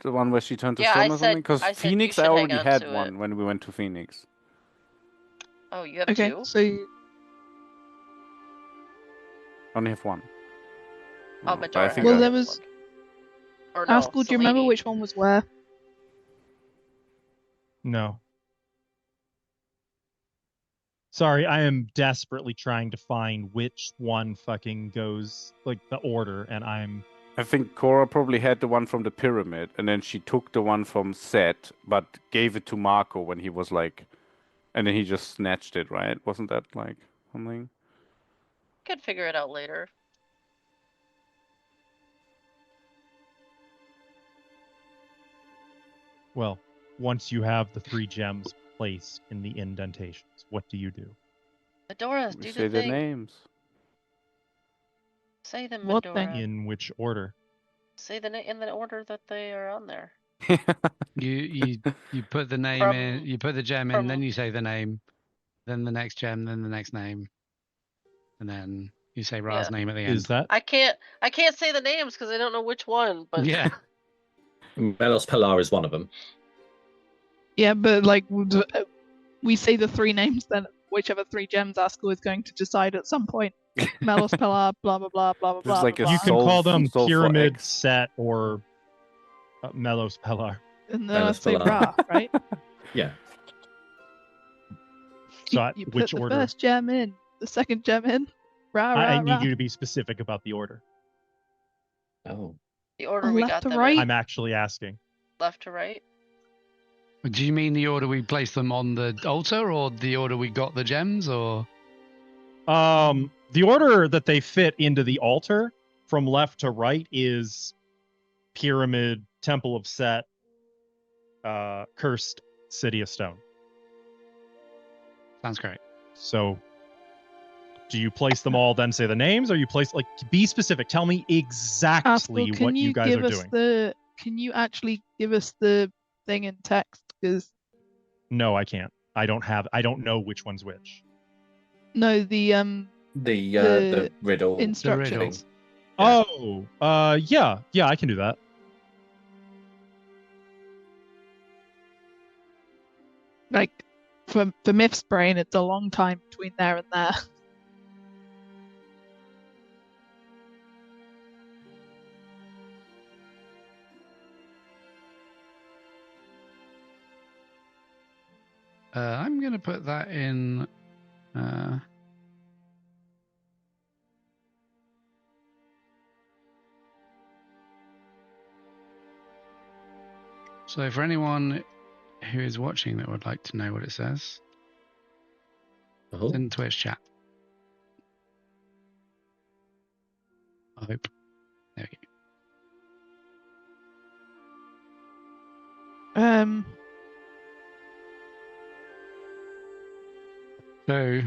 Speaker 5: The one where she turned to
Speaker 6: Yeah,
Speaker 5: stone
Speaker 6: I
Speaker 5: or
Speaker 6: said-
Speaker 5: something? Because
Speaker 6: I said you
Speaker 5: Phoenix,
Speaker 6: should
Speaker 5: I
Speaker 6: hang
Speaker 5: already
Speaker 6: on
Speaker 5: had
Speaker 6: to
Speaker 5: one
Speaker 6: it.
Speaker 5: when we went to Phoenix.
Speaker 6: Oh, you have
Speaker 3: Okay,
Speaker 6: 2?
Speaker 5: I only have one.
Speaker 6: Oh,
Speaker 5: but
Speaker 6: Majora.
Speaker 3: Well,
Speaker 6: has
Speaker 3: there
Speaker 6: one.
Speaker 3: was-
Speaker 6: Or no,
Speaker 3: Askel, do you remember
Speaker 6: Selene.
Speaker 3: which one was where?
Speaker 2: No. Sorry, I am desperately trying to find which one fucking goes, like, the order, and I'm...
Speaker 5: I think Cora probably had the one from the pyramid, and then she took the one from Set, but gave it to Marco when he was like... And then he just snatched it, right? Wasn't that like something?
Speaker 6: Could figure it out later.
Speaker 2: Well, once you have the 3 gems placed in the indentations, what do you do?
Speaker 6: Medora,
Speaker 5: We
Speaker 6: do
Speaker 5: say
Speaker 6: the
Speaker 5: the
Speaker 6: thing.
Speaker 5: names.
Speaker 6: Say them,
Speaker 3: What
Speaker 6: Medora.
Speaker 3: thing?
Speaker 2: In which order?
Speaker 6: Say the in the order that they are on there.
Speaker 1: You put the name
Speaker 6: From-
Speaker 1: in, you put the gem in, then
Speaker 6: from-
Speaker 1: you say the name, then the next gem, then the next name, and then you say Ra's
Speaker 6: Yeah.
Speaker 1: name at the end.
Speaker 2: Is that
Speaker 6: I can't say the names because I don't know which one. But
Speaker 1: Yeah.
Speaker 4: Melos Pilar is one of them.
Speaker 3: Yeah, but like we say the 3 names, then whichever 3 gems Askell is going to decide at some point. Melos Pilar, blah blah blah blah blah
Speaker 5: This is like
Speaker 3: blah.
Speaker 5: a
Speaker 2: you can
Speaker 5: Solve-
Speaker 2: call them
Speaker 5: solve for
Speaker 2: Pyramid
Speaker 5: X.
Speaker 2: Set or Melos Pellar.
Speaker 3: And then
Speaker 4: Melos
Speaker 3: I'd say
Speaker 4: Pilar.
Speaker 3: Ra, right?
Speaker 4: Yeah.
Speaker 2: So
Speaker 3: you put
Speaker 2: which
Speaker 3: the
Speaker 2: order?
Speaker 3: first gem in, the second gem in. Ra
Speaker 2: I
Speaker 3: Ra
Speaker 2: need
Speaker 3: Ra.
Speaker 2: you to be specific about the order.
Speaker 4: Oh.
Speaker 6: the order we
Speaker 3: Left
Speaker 6: got
Speaker 3: to
Speaker 6: them
Speaker 3: right?
Speaker 6: in,
Speaker 2: I'm actually asking.
Speaker 6: left to right.
Speaker 1: Do you mean the order we placed them on the altar, or the order we got the gems, or?
Speaker 2: The order that they fit into the altar from left to right is Pyramid, Temple of Set, Cursed, City of Stone.
Speaker 1: Sounds great.
Speaker 2: So do you place them all, then say the names, or you place, like, be specific. Tell me exactly
Speaker 3: Askell, can
Speaker 2: what you guys
Speaker 3: give
Speaker 2: are
Speaker 3: us
Speaker 2: doing.
Speaker 3: the? Can you actually give us the thing in text? Because
Speaker 2: No, I can't. I don't know which one's which.
Speaker 3: no, the
Speaker 4: The riddle.
Speaker 3: instructions.
Speaker 1: riddle.
Speaker 2: Oh, yeah, I can do that.
Speaker 3: Like for Myth's brain, it's a long time between there and there.
Speaker 1: I'm gonna put that in. So for anyone who is watching that would like to know what it says,
Speaker 4: Oh.
Speaker 1: it's in Twitch chat. I hope. There we go. So,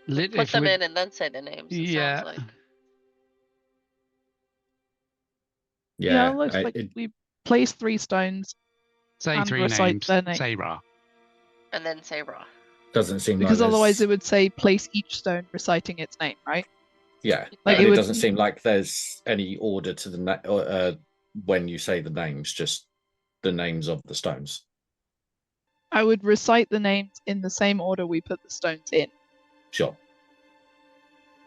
Speaker 6: Put
Speaker 1: if
Speaker 6: them
Speaker 1: we-
Speaker 6: in and then say the names. It
Speaker 1: Yeah.
Speaker 6: sounds like.
Speaker 4: Yeah.
Speaker 3: it looks like
Speaker 4: it-
Speaker 3: we place 3 stones
Speaker 1: Say
Speaker 3: and
Speaker 1: 3
Speaker 3: recite
Speaker 1: names.
Speaker 3: their name.
Speaker 1: Say Ra.
Speaker 6: And then say Ra.
Speaker 4: doesn't seem
Speaker 3: Because
Speaker 4: like
Speaker 3: otherwise
Speaker 4: there's-
Speaker 3: it would say place each stone reciting its name, right?
Speaker 4: Yeah,
Speaker 3: Like,
Speaker 4: and
Speaker 3: it
Speaker 4: it
Speaker 3: would-
Speaker 4: doesn't seem like there's any order to the when you say the names, just the names of the stones.
Speaker 3: I would recite the names in the same order we put the stones in.
Speaker 4: Sure.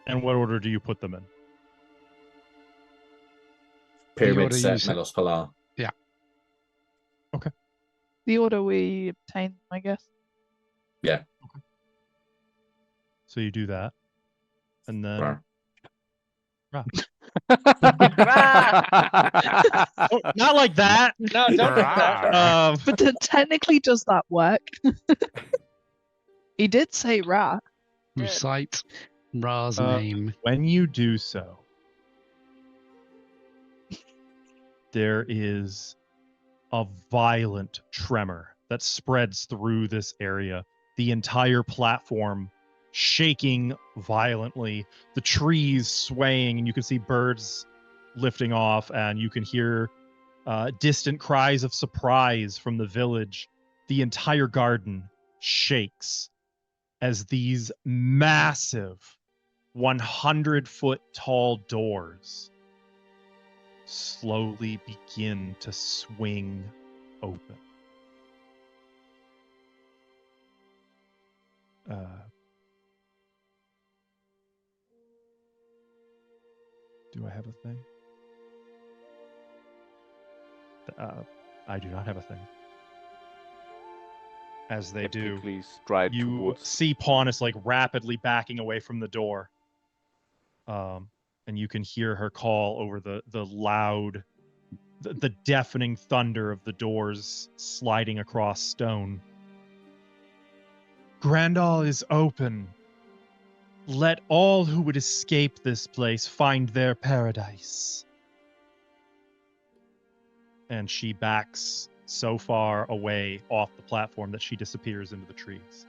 Speaker 2: And what order do you put them in?
Speaker 4: Pyramid
Speaker 1: order you
Speaker 4: Set,
Speaker 1: said.
Speaker 4: Melos Pilar.
Speaker 3: The order we obtained, I guess.
Speaker 2: So you do that, and then
Speaker 4: Right.
Speaker 2: Oh, not like that.
Speaker 7: No, don't do that.
Speaker 3: But technically, does that work? He did say Ra.
Speaker 6: Did.
Speaker 1: Recite Ra's
Speaker 2: Uh,
Speaker 1: name.
Speaker 2: When you do so, there is a violent tremor that spreads through this area. The entire platform shaking violently, the trees swaying, and you can see birds lifting off, and you can hear distant cries of surprise from the village. The entire garden shakes as these massive 100-foot tall doors slowly begin to swing open. Do I have a thing? I do not have a thing. As they do,
Speaker 5: Epically stride
Speaker 2: you
Speaker 5: towards.
Speaker 2: see Pawnus like rapidly backing away from the door. And you can hear her call over the loud, the deafening thunder of the doors sliding across stone. Grandal is open. Let all who would escape this place find their paradise. And she backs so far away off the platform that she disappears into the trees.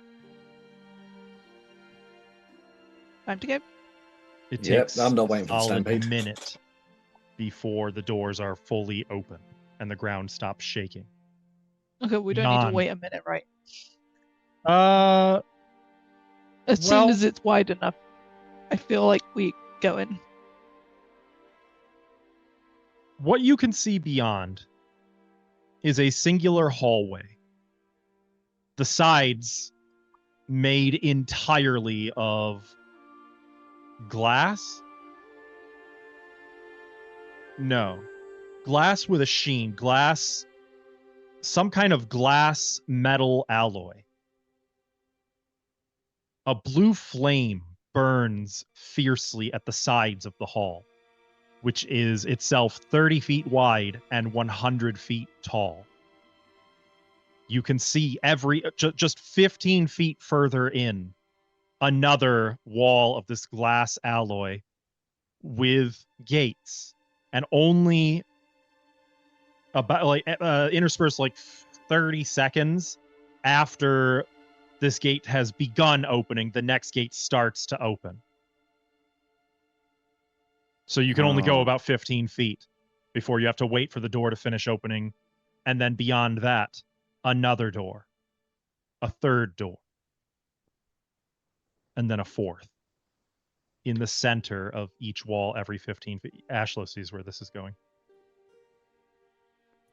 Speaker 3: Time to go.
Speaker 2: It
Speaker 4: Yep,
Speaker 2: takes
Speaker 4: I'm not waiting
Speaker 2: a
Speaker 4: for the
Speaker 2: solid
Speaker 4: stampede.
Speaker 2: minute before the doors are fully open and the ground stops shaking.
Speaker 3: Okay, we don't need to
Speaker 2: Yawn.
Speaker 3: wait a minute, right?
Speaker 2: Well-
Speaker 3: As soon as it's wide enough, I feel like we go in.
Speaker 2: What you can see beyond is a singular hallway. The sides made entirely of glass? No. Glass with a sheen. Glass, some kind of glass metal alloy. A blue flame burns fiercely at the sides of the hall, which is itself 30 feet wide and 100 feet tall. You can see just 15 feet further in, another wall of this glass alloy with gates, and only about interspersed 30 seconds after this gate has begun opening, the next gate starts to open. So you can only go
Speaker 5: Oh.
Speaker 2: about 15 feet before you have to wait for the door to finish opening, and then beyond that, another door, a third door, and then a fourth in the center of each wall every 15 feet. Ashlo sees where this is going.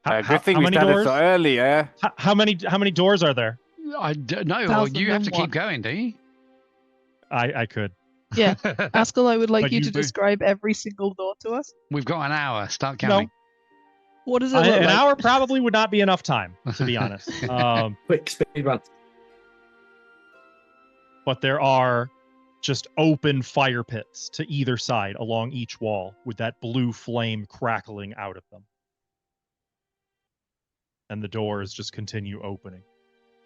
Speaker 5: Good thing we
Speaker 2: many
Speaker 5: started
Speaker 2: doors?
Speaker 5: so early, eh?
Speaker 2: How many doors are there?
Speaker 1: I don't know.
Speaker 3: Thousand
Speaker 1: You have to
Speaker 3: and
Speaker 1: keep
Speaker 3: one.
Speaker 1: going, do you?
Speaker 2: I could.
Speaker 3: Yeah. Askell, I would like
Speaker 2: But
Speaker 3: you
Speaker 2: you
Speaker 3: to
Speaker 2: do-
Speaker 3: describe every single door to us.
Speaker 1: We've got an hour. Start
Speaker 2: No.
Speaker 1: counting.
Speaker 3: What does it look
Speaker 2: An
Speaker 3: like?
Speaker 2: hour probably would not be enough time, to be honest.
Speaker 4: Quick speed run.
Speaker 2: But there are just open fire pits to either side along each wall with that blue flame crackling out of them. And the doors just continue opening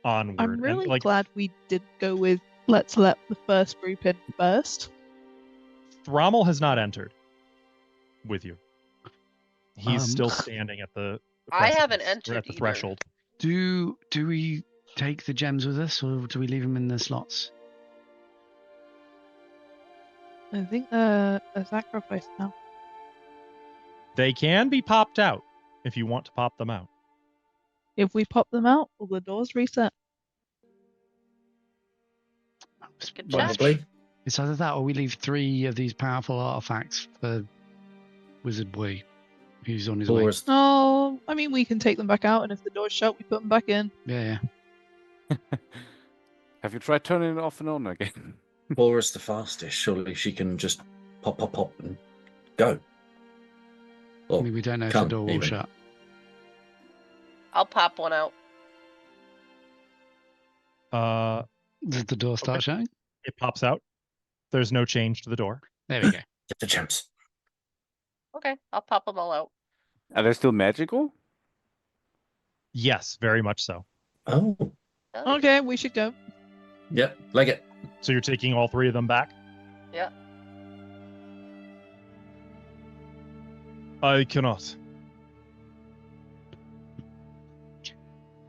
Speaker 2: onward.
Speaker 3: I'm really
Speaker 2: and,
Speaker 3: glad we did go with let's let the first group in first.
Speaker 2: Thrommel has not entered with you. He's
Speaker 1: Um,
Speaker 2: still standing at the
Speaker 6: I haven't
Speaker 2: precipice, or
Speaker 6: entered
Speaker 2: at the
Speaker 6: either.
Speaker 2: threshold.
Speaker 1: Do we take the gems with us, or do we leave them in the slots?
Speaker 3: I think a sacrifice now.
Speaker 2: They can be popped out if you want to pop them out.
Speaker 3: If we pop them out, will the doors reset?
Speaker 6: Good chat.
Speaker 4: Probably.
Speaker 1: It's either that, or we leave 3 of these powerful artifacts for Wizard Boy, who's on his way.
Speaker 4: Doors.
Speaker 3: Oh, I mean, we can take them back out, and if the door's shut, we put them back in.
Speaker 1: Yeah.
Speaker 5: Have you tried turning it off and on again?
Speaker 4: Laura's the fastest. Surely she can just pop, pop, pop, and go.
Speaker 1: I
Speaker 4: Or
Speaker 1: mean, we don't know if
Speaker 4: come,
Speaker 1: the door will
Speaker 4: even.
Speaker 1: shut.
Speaker 6: I'll pop one out.
Speaker 1: Does the door start shutting?
Speaker 2: It pops out. There's no change to the door.
Speaker 1: There we go.
Speaker 4: Get the gems.
Speaker 6: Okay, I'll pop them all out.
Speaker 5: Are they still magical?
Speaker 2: Yes, very much so.
Speaker 4: Oh,
Speaker 6: Oh,
Speaker 3: Okay, we should go.
Speaker 4: yep. Leg it.
Speaker 2: So you're taking all 3 of them back?
Speaker 6: Yeah.
Speaker 2: I cannot.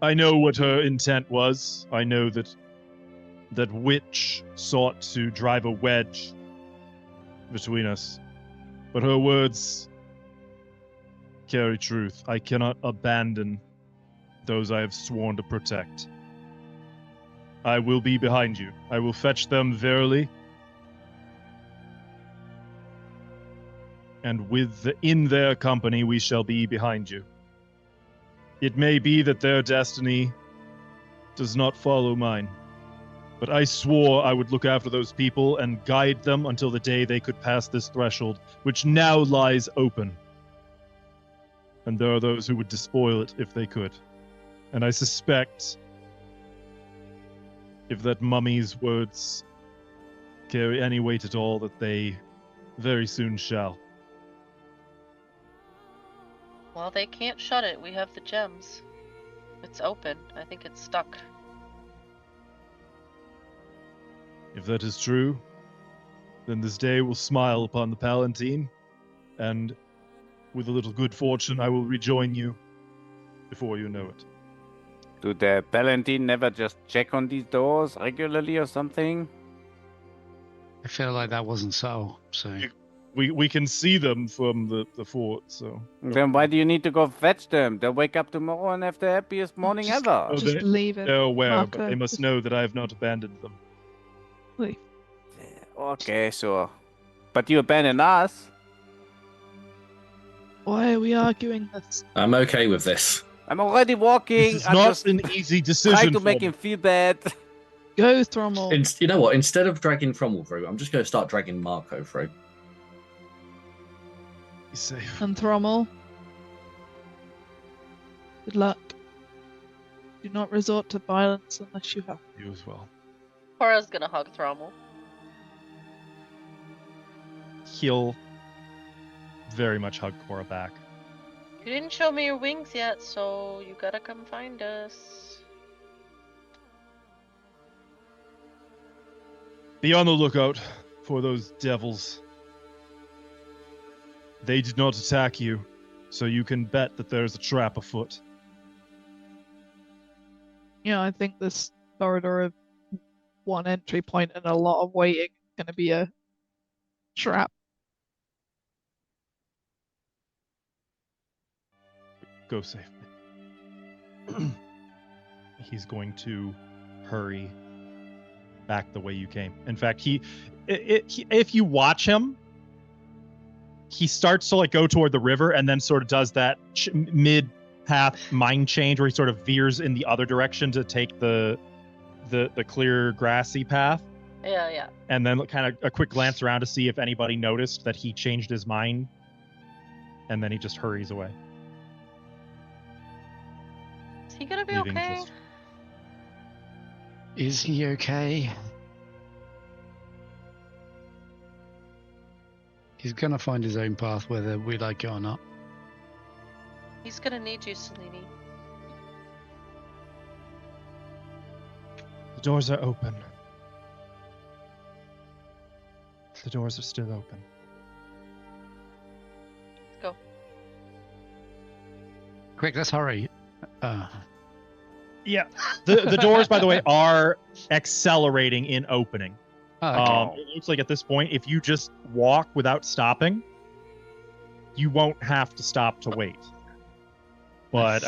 Speaker 2: I know what her intent was. I know that witch sought to drive a wedge between us. But her words carry truth. I cannot abandon those I have sworn to protect. I will be behind you. I will fetch them verily. And in their company we shall be behind you. It may be that their destiny does not follow mine, but I swore I would look after those people and guide them until the day they could pass this threshold, which now lies open. And there are those who would despoil it if they could. And I suspect, if that mummy's words carry any weight at all, that they very soon shall.
Speaker 6: Well, they can't shut it. We have the gems. It's open. I think it's stuck.
Speaker 2: If that is true, then this day will smile upon the Palatine, and with a little good fortune, I will rejoin you before you know it.
Speaker 5: Do the Paladin never just check on these doors regularly or something?
Speaker 1: I feel like that wasn't so. So
Speaker 2: We can see them from the fort, so.
Speaker 5: Then why do you need to go fetch them? They'll wake up tomorrow and have the happiest morning
Speaker 3: Just-
Speaker 5: ever.
Speaker 2: Oh,
Speaker 3: Just leave it.
Speaker 2: They're aware,
Speaker 3: Marco,
Speaker 2: but they must
Speaker 3: just
Speaker 2: know that I have not abandoned them.
Speaker 3: leave.
Speaker 5: Okay, sure. But you abandon us.
Speaker 3: Why are we arguing this?
Speaker 4: I'm okay with this.
Speaker 5: I'm already walking.
Speaker 2: This is
Speaker 5: I'm
Speaker 2: not
Speaker 5: just
Speaker 2: an easy decision.
Speaker 5: trying to
Speaker 2: for
Speaker 5: make
Speaker 2: me.
Speaker 5: him feel bad.
Speaker 3: Go, Thrommel.
Speaker 4: You know what? Instead of dragging Frommel through, I'm just going to start dragging Marco through.
Speaker 2: Be safe.
Speaker 3: And Thrommel. Good luck. Do not resort to violence unless you have.
Speaker 2: You as well.
Speaker 6: Cora's gonna hug Thrommel.
Speaker 2: He'll very much hug Cora back.
Speaker 6: You didn't show me your wings yet, so you gotta come find us.
Speaker 2: Be on the lookout for those devils. They did not attack you, so you can bet that there's a trap afoot.
Speaker 3: Yeah, I think this corridor of one entry point and a lot of waiting is going to be a trap.
Speaker 2: Go safely. He's going to hurry back the way you came. In fact, he if you watch him, he starts to like go toward the river and then sort of does that mid path mind change where he sort of veers in the other direction to take the clear grassy path,
Speaker 6: Yeah.
Speaker 2: and then kind of a quick glance around to see if anybody noticed that he changed his mind, and then he just hurries away.
Speaker 6: Is he gonna be
Speaker 2: leaving
Speaker 6: okay?
Speaker 2: just-
Speaker 1: is he okay? He's gonna find his own path, whether we like it or not.
Speaker 6: He's gonna need you, Selene.
Speaker 2: The doors are open. The doors are still open.
Speaker 6: Go.
Speaker 1: Quick, let's hurry.
Speaker 2: Yeah. The doors, by the way, are accelerating in opening.
Speaker 1: Okay.
Speaker 2: It looks like at this point, if you just walk without stopping, you won't have to stop to wait. But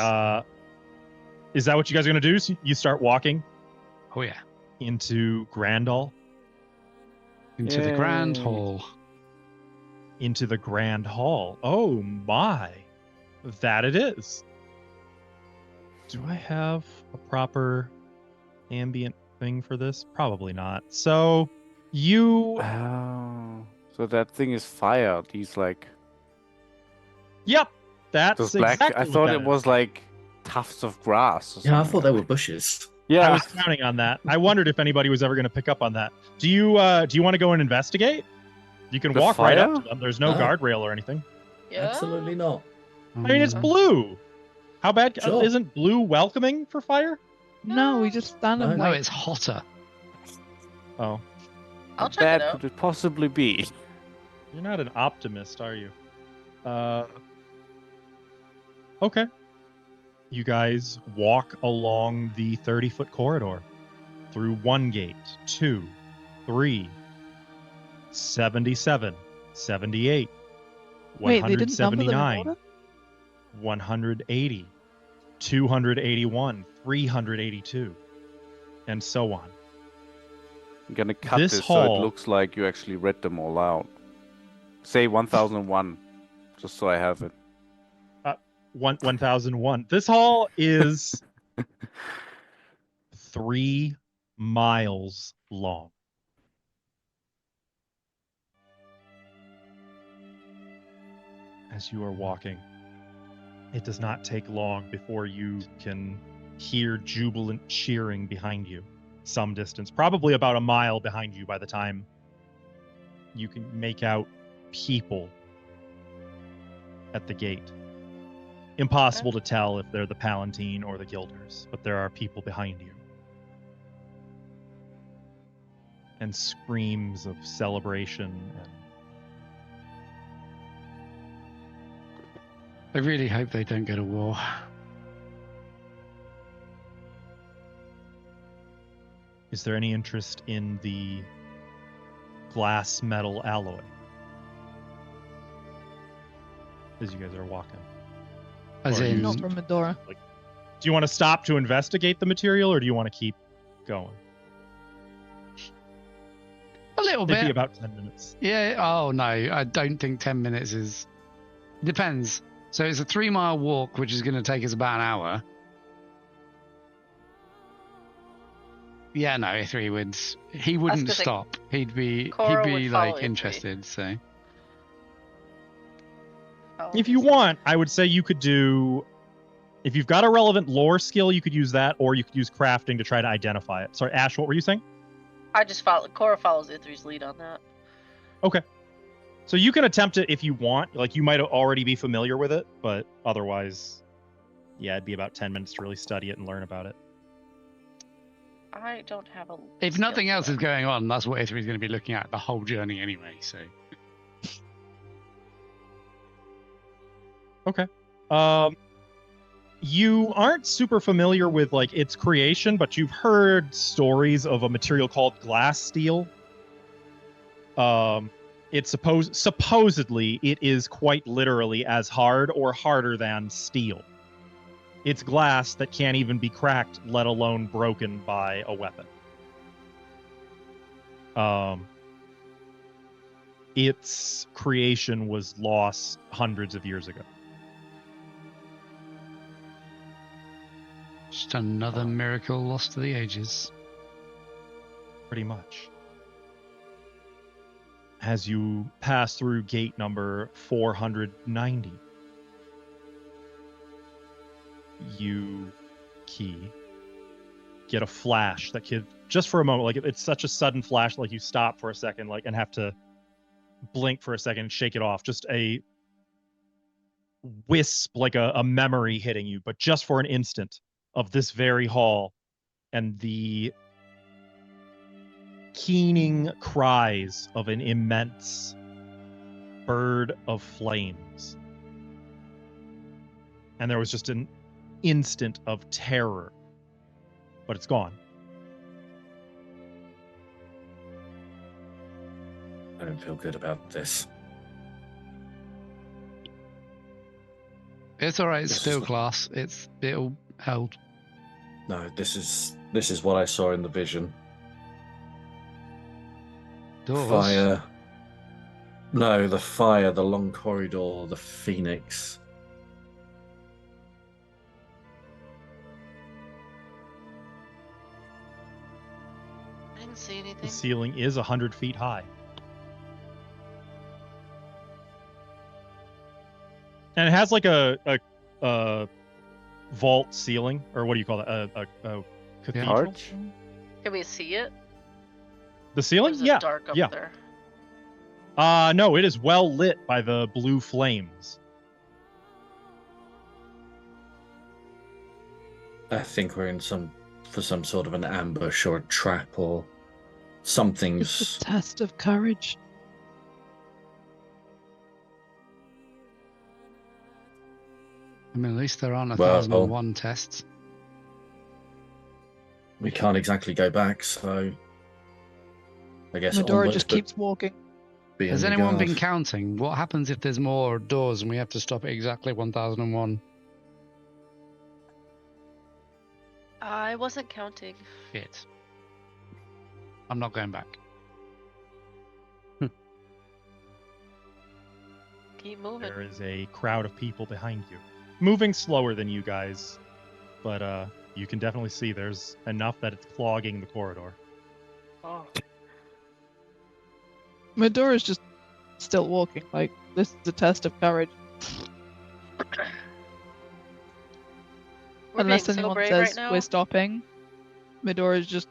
Speaker 2: is that what you guys are going to do? So you start walking
Speaker 1: Oh yeah.
Speaker 2: into Grandal?
Speaker 1: Into the grand
Speaker 5: Yay.
Speaker 1: hall.
Speaker 2: Into the Grand Hall. Oh my. That it is. Do I have a proper ambient thing for this? Probably not. So you...
Speaker 5: Oh, so that thing is fired. He's like
Speaker 2: Yep. That's
Speaker 5: those black.
Speaker 2: exactly
Speaker 5: I
Speaker 2: what
Speaker 5: thought
Speaker 2: that
Speaker 5: it
Speaker 2: is.
Speaker 5: was like tufts of grass. Or
Speaker 4: Yeah, I
Speaker 5: something
Speaker 4: thought they
Speaker 5: like
Speaker 4: were
Speaker 5: that.
Speaker 4: bushes.
Speaker 5: Yeah.
Speaker 2: I was counting on that. I wondered if anybody was ever going to pick up on that. Do you want to go and investigate? You can
Speaker 5: The
Speaker 2: walk right up
Speaker 5: fire?
Speaker 2: to them. There's no
Speaker 4: Oh.
Speaker 2: guardrail or anything.
Speaker 6: Yeah.
Speaker 4: Absolutely not.
Speaker 2: I mean, it's
Speaker 1: Mm,
Speaker 2: blue. How bad?
Speaker 4: Sure.
Speaker 2: Isn't blue welcoming for fire?
Speaker 3: No, we just stand and
Speaker 4: No.
Speaker 1: No,
Speaker 3: wait.
Speaker 1: it's hotter.
Speaker 2: Oh,
Speaker 6: I'll
Speaker 5: How
Speaker 6: check
Speaker 5: bad
Speaker 6: it out.
Speaker 5: could it possibly be?
Speaker 2: you're not an optimist, are you? Okay. You guys walk along the 30-foot corridor through 1 gate, 2, 3, 77, 78,
Speaker 3: Wait, they didn't number them in
Speaker 2: 179,
Speaker 3: order?
Speaker 2: 180, 281, 382, and so on.
Speaker 5: I'm gonna cut
Speaker 2: This
Speaker 5: this, so
Speaker 2: hall-
Speaker 5: it looks like you actually read them all out. Say 1001, just so I have it.
Speaker 2: 1001. This hall is 3 miles long. As you are walking, it does not take long before you can hear jubilant cheering behind you, some distance, probably about a mile behind you by the time you can make out people at the gate. Impossible to tell if they're the Palatine or the Guilders, but there are people behind you. And screams of celebration and
Speaker 1: I really hope they don't go to war.
Speaker 2: Is there any interest in the glass metal alloy? As you guys are walking.
Speaker 1: As
Speaker 2: Or
Speaker 1: in,
Speaker 3: Not from Medora.
Speaker 2: Like, do you want to stop to investigate the material, or do you want to keep going?
Speaker 1: a little
Speaker 2: It'd be
Speaker 1: bit.
Speaker 2: about 10 minutes.
Speaker 1: Yeah. Oh no, I don't think 10 minutes is. Depends. So it's a 3-mile walk, which is going to take us about an hour. Yeah, no, he wouldn't
Speaker 6: gonna say,
Speaker 1: stop. He'd be
Speaker 6: Cora would follow
Speaker 1: like
Speaker 6: Ithri.
Speaker 1: interested. So
Speaker 2: If you want, I would say you could do. If you've got a relevant lore skill, you could use that, or you could use crafting to try to identify it. Sorry, Ash, what were you saying?
Speaker 6: I just follow. Cora follows Ithri's lead on that.
Speaker 2: Okay. So you can attempt it if you want. Like, you might already be familiar with it, but otherwise, yeah, it'd be about 10 minutes to really study it and learn about it.
Speaker 6: I don't have a.
Speaker 1: if
Speaker 6: skill
Speaker 1: nothing
Speaker 6: for
Speaker 1: else
Speaker 6: that.
Speaker 1: is going on, that's what Ithri's going to be looking at the whole journey anyway. So
Speaker 2: Okay. You aren't super familiar with like its creation, but you've heard stories of a material called glass steel. It's supposedly it is quite literally as hard or harder than steel. It's glass that can't even be cracked, let alone broken by a weapon. Its creation was lost hundreds of years ago.
Speaker 1: just another miracle lost to the ages.
Speaker 2: Pretty much. As you pass through gate number 490, you get a flash that could, just for a moment, like it's such a sudden flash, like you stop for a second, like, and have to blink for a second and shake it off. Just a wisp, like a memory hitting you, but just for an instant, of this very hall and the keening cries of an immense bird of flames. And there was just an instant of terror, but it's gone.
Speaker 4: I don't feel good about this.
Speaker 1: It's all right. It's
Speaker 4: This
Speaker 1: still
Speaker 4: is-
Speaker 1: class. It'll hold.
Speaker 4: No, this is what I saw in the vision.
Speaker 1: Doors.
Speaker 4: Fire. No, the fire, the long corridor, the phoenix.
Speaker 6: I didn't see
Speaker 2: The
Speaker 6: anything.
Speaker 2: ceiling is 100 feet high. And it has like a vault ceiling, or what do you call it? A cathedral?
Speaker 5: Arch?
Speaker 6: Can we see it?
Speaker 2: The
Speaker 6: Or
Speaker 2: ceiling?
Speaker 6: is it
Speaker 2: Yeah.
Speaker 6: dark up
Speaker 2: yeah.
Speaker 6: there?
Speaker 2: No, it is well lit by the blue flames.
Speaker 4: I think we're in for some sort of an ambush or a trap or something's.
Speaker 3: It's a test of courage.
Speaker 1: I mean, at least there aren't
Speaker 4: Well,
Speaker 1: 1,001 tests.
Speaker 4: We can't exactly go back, so I guess
Speaker 3: Medora
Speaker 4: onwards,
Speaker 3: just
Speaker 4: but
Speaker 3: keeps walking.
Speaker 4: be
Speaker 1: Has
Speaker 4: on your
Speaker 1: anyone been
Speaker 4: guard.
Speaker 1: counting? What happens if there's more doors and we have to stop at exactly 1,001?
Speaker 6: I wasn't counting.
Speaker 1: Shit. I'm not going back.
Speaker 6: Keep moving.
Speaker 2: There is a crowd of people behind you, moving slower than you guys, but you can definitely see there's enough that it's clogging the corridor.
Speaker 6: Oh.
Speaker 3: Medora's just still walking. Like, this is a test of courage.
Speaker 6: We're
Speaker 3: Unless
Speaker 6: being so
Speaker 3: anyone
Speaker 6: brave
Speaker 3: says
Speaker 6: right now.
Speaker 3: we're stopping, Medora's just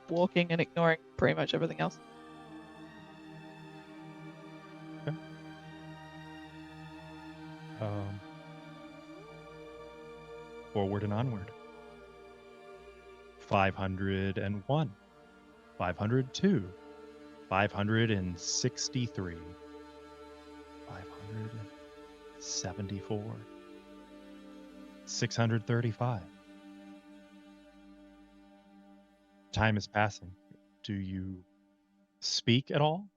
Speaker 3: walking and ignoring pretty much everything else.
Speaker 2: Forward and onward. 501, 502, 563, 574, 635, time is passing. Do you speak at all?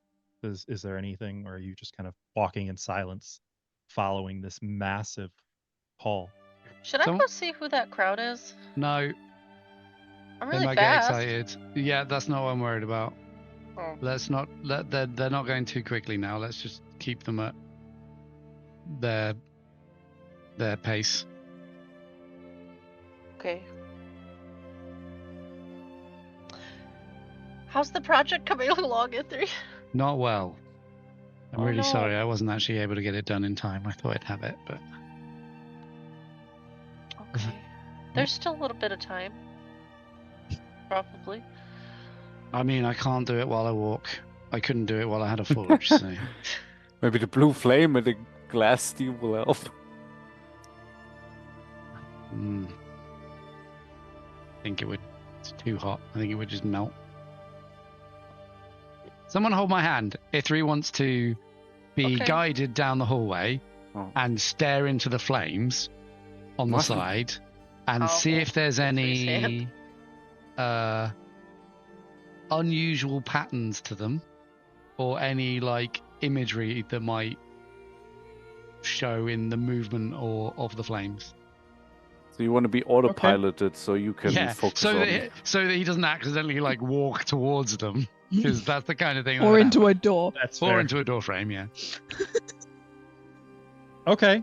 Speaker 2: Is there anything, or are you just kind of walking in silence, following this massive hall?
Speaker 6: Should I
Speaker 1: So-
Speaker 6: go see who that crowd is?
Speaker 1: No,
Speaker 6: I'm
Speaker 1: they
Speaker 6: really
Speaker 1: might
Speaker 6: fast.
Speaker 1: get excited. Yeah, that's not what I'm worried about.
Speaker 6: Oh.
Speaker 1: Let's not. They're not going too quickly now. Let's just keep them at their pace.
Speaker 6: Okay. How's the project coming along, E3?
Speaker 1: Not well. I'm
Speaker 6: Oh,
Speaker 1: really
Speaker 6: no.
Speaker 1: sorry. I wasn't actually able to get it done in time. I thought I'd have it, but
Speaker 6: Okay. There's still a little bit of time. Probably.
Speaker 1: I mean, I can't do it while I walk. I couldn't do it while I had a forge. So
Speaker 5: Maybe the blue flame and the glass steel will help.
Speaker 1: I think it would. It's too hot. I think it would just melt. Someone hold my hand. Ithri wants to be
Speaker 6: Okay.
Speaker 1: guided down the hallway
Speaker 5: Oh.
Speaker 1: and stare into the flames on the
Speaker 5: What?
Speaker 1: side and
Speaker 6: I'll
Speaker 1: see if
Speaker 6: hold
Speaker 1: there's
Speaker 6: Ithri's
Speaker 1: any unusual patterns to them or any like imagery that might show in the movement or of the flames.
Speaker 5: So you want to be autopiloted so you can focus
Speaker 1: so
Speaker 5: on...
Speaker 1: that he doesn't accidentally like walk towards them, because that's the kind of thing.
Speaker 3: Or
Speaker 1: that
Speaker 3: into
Speaker 1: happens.
Speaker 3: a door.
Speaker 2: That's
Speaker 1: Or
Speaker 2: fair.
Speaker 1: into a door frame, yeah.
Speaker 2: Okay.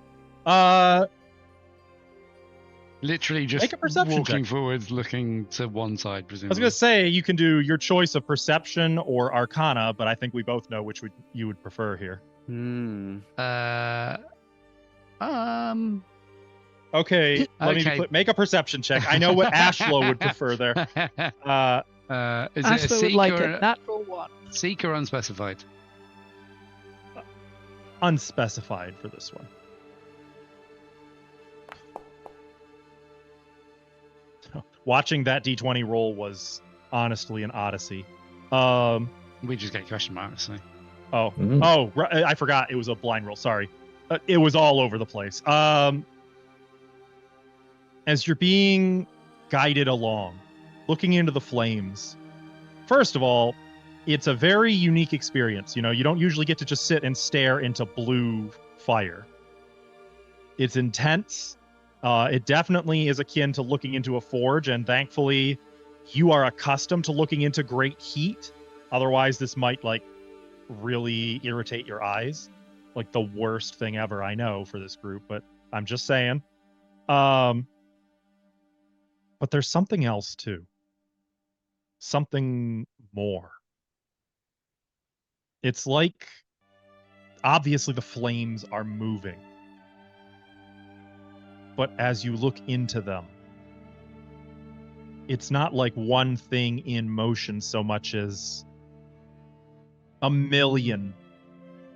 Speaker 1: Literally just
Speaker 2: Make a perception
Speaker 1: walking
Speaker 2: check.
Speaker 1: forwards, looking to one side,
Speaker 2: I was
Speaker 1: presumably.
Speaker 2: gonna say you can do your choice of perception or arcana, but I think we both know which you would prefer here. Okay, let me be
Speaker 1: Okay.
Speaker 2: clear. Make a perception check. I know what Ashlo would prefer there.
Speaker 1: Is it a
Speaker 3: Ashla would
Speaker 1: seek
Speaker 3: like
Speaker 1: or
Speaker 3: a natural one.
Speaker 1: seek or unspecified?
Speaker 2: Unspecified for this one. Watching that D20 roll was honestly an odyssey.
Speaker 1: We just get question marks. So.
Speaker 2: I forgot it was a blind roll. Sorry, it was all over the place. As you're being guided along, looking into the flames, first of all, it's a very unique experience. You know, you don't usually get to just sit and stare into blue fire. It's intense. It definitely is akin to looking into a forge, and thankfully, you are accustomed to looking into great heat. Otherwise, this might like really irritate your eyes. Like the worst thing ever, I know, for this group, but I'm just saying. But there's something else too. Something more. It's like, obviously the flames are moving. But as you look into them, it's not like one thing in motion so much as a million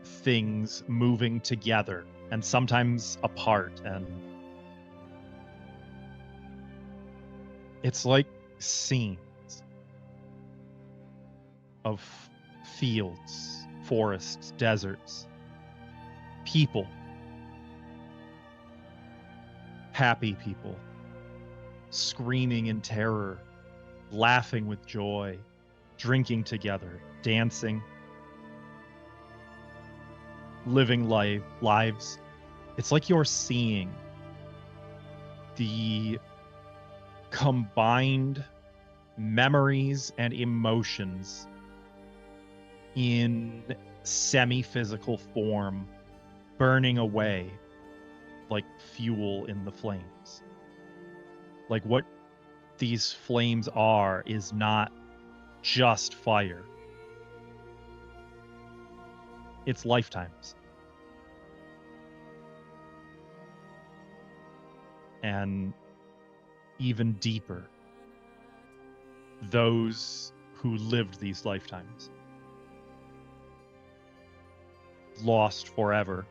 Speaker 2: things moving together and sometimes apart, and it's like scenes of fields, forests, deserts, people, happy people, screaming in terror, laughing with joy, drinking together, dancing, living lives. It's like you're seeing the combined memories and emotions in semi-physical form, burning away like fuel in the flames. Like what these flames are is not just fire. It's lifetimes. And even deeper, those who lived these lifetimes, lost forever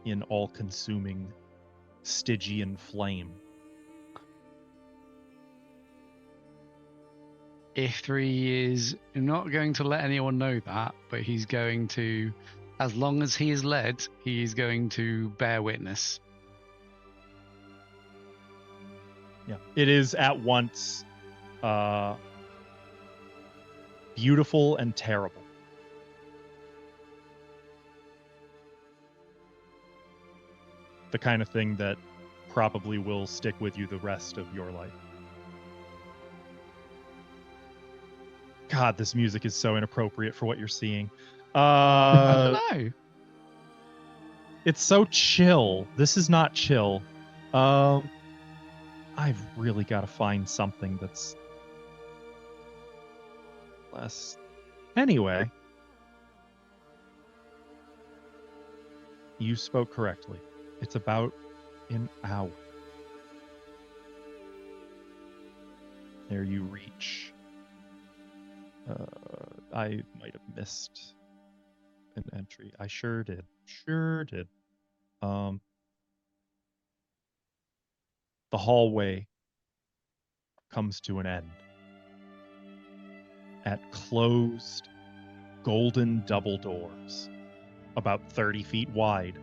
Speaker 2: in all-consuming Stygian flame.
Speaker 1: Ithri is not going to let anyone know that, but he's going to, as long as he is led, he is going to bear witness.
Speaker 2: Yeah. It is at once beautiful and terrible. The kind of thing that probably will stick with you the rest of your life. God, this music is so inappropriate for what you're seeing.
Speaker 1: I don't know.
Speaker 2: It's so chill. This is not chill. I've really got to find something that's less. Anyway, you spoke correctly. It's about an hour. There you reach. I might have missed an entry. I sure did. Sure did. The hallway comes to an end at closed golden double doors, about 30 feet wide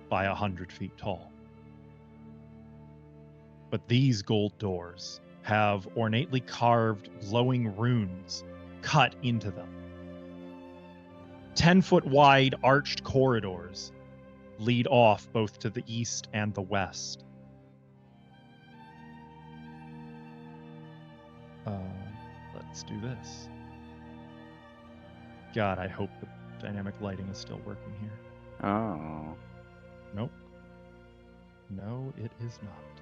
Speaker 2: by 100 feet tall. But these gold doors have ornately carved glowing runes cut into them. 10-foot wide arched corridors lead off both to the east and the west. Let's do this. God, I hope the dynamic lighting is still working here.
Speaker 5: Oh.
Speaker 2: Nope. No, it is not.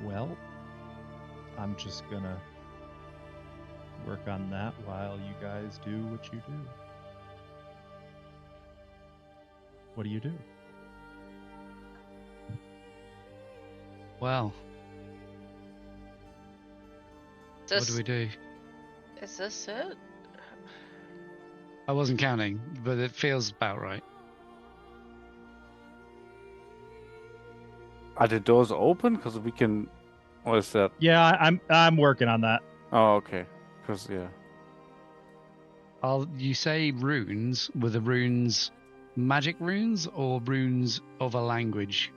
Speaker 2: Well, I'm just gonna work on that while you guys do what you do. What do you do?
Speaker 1: Well, what do we do?
Speaker 6: Is this it?
Speaker 1: I wasn't counting, but it feels about right.
Speaker 5: Are the doors open? Because we can. What is that?
Speaker 2: Yeah, I'm working on that.
Speaker 5: Oh, okay. Because yeah.
Speaker 1: You say runes? Were the runes magic runes or runes of a language?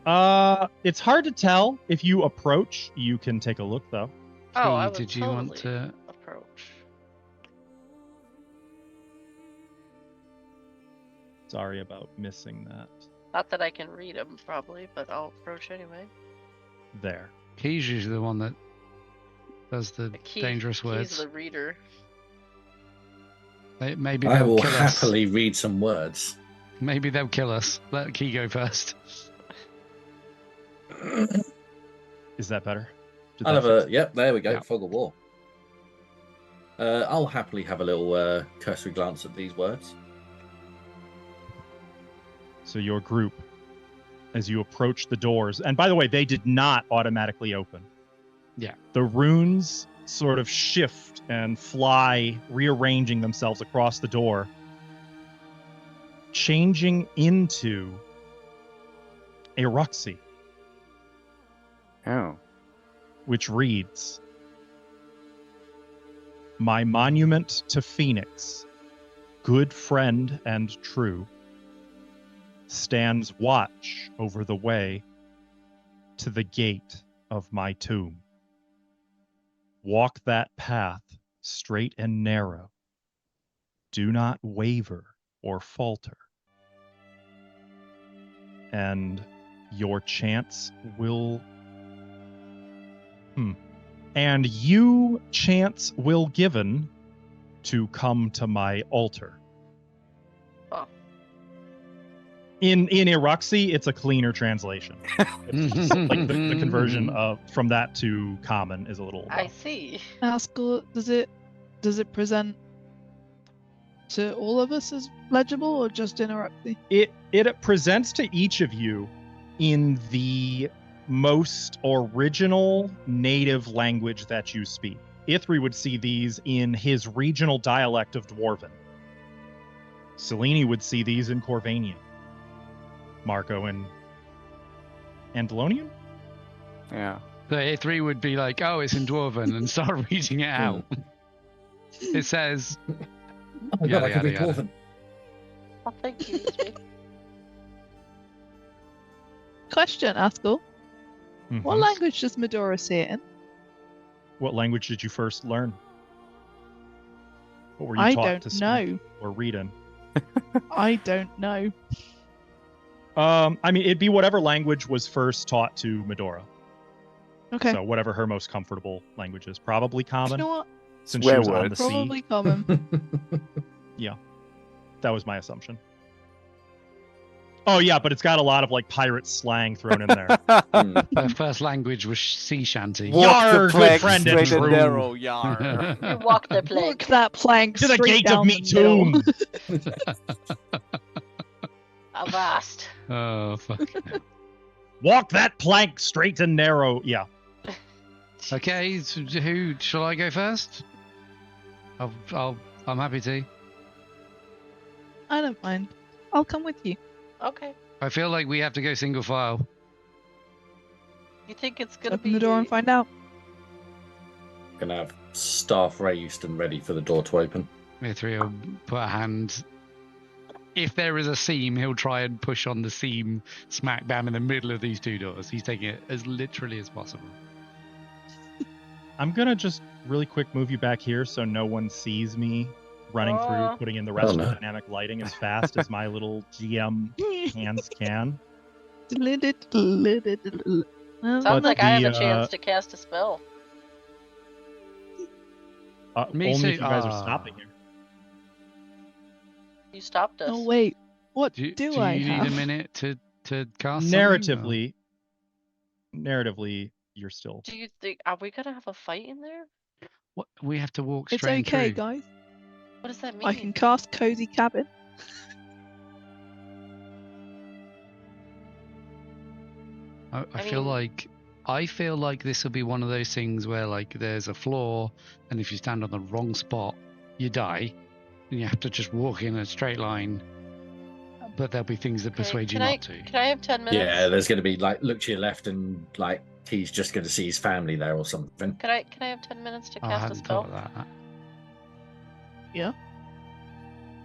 Speaker 2: It's hard to tell. If you approach, you can take a look though.
Speaker 6: Oh, I would
Speaker 1: Did you
Speaker 6: totally
Speaker 1: want to?
Speaker 6: approach.
Speaker 2: Sorry about missing that.
Speaker 6: Not that I can read them, probably, but I'll approach anyway.
Speaker 2: There.
Speaker 1: He's usually the one that does the dangerous words.
Speaker 6: He's the reader.
Speaker 1: Maybe
Speaker 4: I
Speaker 1: they'll
Speaker 4: will
Speaker 1: kill us.
Speaker 4: happily read some words.
Speaker 1: Maybe they'll kill us. Let Key go first.
Speaker 2: Is that better? Did
Speaker 4: I'll
Speaker 2: that
Speaker 4: have
Speaker 2: fix it?
Speaker 4: Yep, there we go.
Speaker 2: Yeah.
Speaker 4: Fog of War. I'll happily have a little cursory glance at these words.
Speaker 2: So your group, as you approach the doors, and by the way, they did not automatically open.
Speaker 1: Yeah.
Speaker 2: The runes sort of shift and fly, rearranging themselves across the door, changing into a Ruxy,
Speaker 5: Oh.
Speaker 2: which reads, "My monument to Phoenix, good friend and true, stands watch over the way to the gate of my tomb. Walk that path straight and narrow. Do not waver or falter. And your chance will... And you chance will given to come to my altar."
Speaker 6: Oh.
Speaker 2: In Iroxy, it's a cleaner translation. It's just, like the conversion of from that to common is a little
Speaker 6: I
Speaker 2: rough.
Speaker 6: see.
Speaker 3: Askel, does it present to all of us as legible or just in Iroxy?
Speaker 2: It presents to each of you in the most original native language that you speak. Ithri would see these in his regional dialect of Dwarven. Selene would see these in Corvanian. Marco in Andalonian?
Speaker 5: Yeah.
Speaker 1: The A3 would be like, oh, it's in Dwarven, and start reading it out. It says,
Speaker 4: Oh my god, I could read Dwarven.
Speaker 6: Oh, thank you, Ithri.
Speaker 3: Question, Askel. What
Speaker 2: Mhm.
Speaker 3: language does Medora say it in?
Speaker 2: What language did you first learn? What were you
Speaker 3: I
Speaker 2: taught
Speaker 3: don't
Speaker 2: to speak
Speaker 3: know.
Speaker 2: or read in?
Speaker 3: I don't know.
Speaker 2: I mean, it'd be whatever language was first taught to Medora.
Speaker 3: Okay.
Speaker 2: So whatever her most comfortable language is. Probably
Speaker 3: Do you
Speaker 2: common,
Speaker 3: know what?
Speaker 2: since
Speaker 5: Swear
Speaker 2: she was on the
Speaker 5: words.
Speaker 2: sea.
Speaker 3: Probably common.
Speaker 2: That was my assumption. Oh yeah, but it's got a lot of like pirate slang thrown in there.
Speaker 1: Her first language was sea shanty.
Speaker 5: Walk
Speaker 2: Yar,
Speaker 5: the
Speaker 2: good
Speaker 5: plank
Speaker 2: friend and
Speaker 5: straight and
Speaker 2: true.
Speaker 5: narrow, yar.
Speaker 6: You walk the
Speaker 3: Walk
Speaker 6: plank.
Speaker 3: that plank
Speaker 2: To the
Speaker 3: straight
Speaker 2: gate of
Speaker 3: down
Speaker 2: me
Speaker 3: the middle.
Speaker 2: tomb.
Speaker 6: Avast.
Speaker 1: Oh fuck.
Speaker 2: Walk that plank straight and narrow. Yeah.
Speaker 1: Okay, so who shall I go first? I'm happy to.
Speaker 3: I don't mind. I'll come with you.
Speaker 6: Okay.
Speaker 1: I feel like we have to go single file.
Speaker 6: You think it's gonna
Speaker 3: Open
Speaker 6: be
Speaker 3: the door and find out.
Speaker 4: Gonna have staff raised and ready for the door to open.
Speaker 1: Mithri will put a hand. If there is a seam, he'll try and push on the seam smack bam in the middle of these two doors. He's taking it as literally as possible.
Speaker 2: I'm gonna just really quick move you back here so no one sees me running through, putting in the rest of the dynamic lighting as fast as my little GM hands can.
Speaker 6: Sounds
Speaker 2: But
Speaker 6: like I have a
Speaker 2: the,
Speaker 6: chance to cast a spell.
Speaker 1: Me
Speaker 2: only
Speaker 1: too.
Speaker 2: if you guys are stopping here.
Speaker 6: You stopped us.
Speaker 3: Oh wait, what
Speaker 1: Do
Speaker 3: do
Speaker 1: you
Speaker 3: I
Speaker 1: need
Speaker 3: have?
Speaker 1: a minute to cast something,
Speaker 2: Narratively, you're still.
Speaker 6: Do you think are we gonna have a fight in there?
Speaker 1: or- What? We have to walk
Speaker 3: It's
Speaker 1: straight
Speaker 3: okay,
Speaker 1: through.
Speaker 3: guys.
Speaker 6: What does that mean?
Speaker 3: I can cast Cozy Cabin.
Speaker 1: I feel
Speaker 6: mean-
Speaker 1: like this will be one of those things where like there's a floor, and if you stand on the wrong spot, you die, and you have to just walk in a straight line. But there'll be things that
Speaker 6: Okay,
Speaker 1: persuade you
Speaker 6: can I-
Speaker 1: not to.
Speaker 6: Can I have 10 minutes?
Speaker 4: Yeah, there's gonna be like look to your left and like he's just gonna see his family there or something.
Speaker 6: Can I have 10 minutes to
Speaker 1: I
Speaker 6: cast a
Speaker 1: hadn't
Speaker 6: spell?
Speaker 1: thought of that.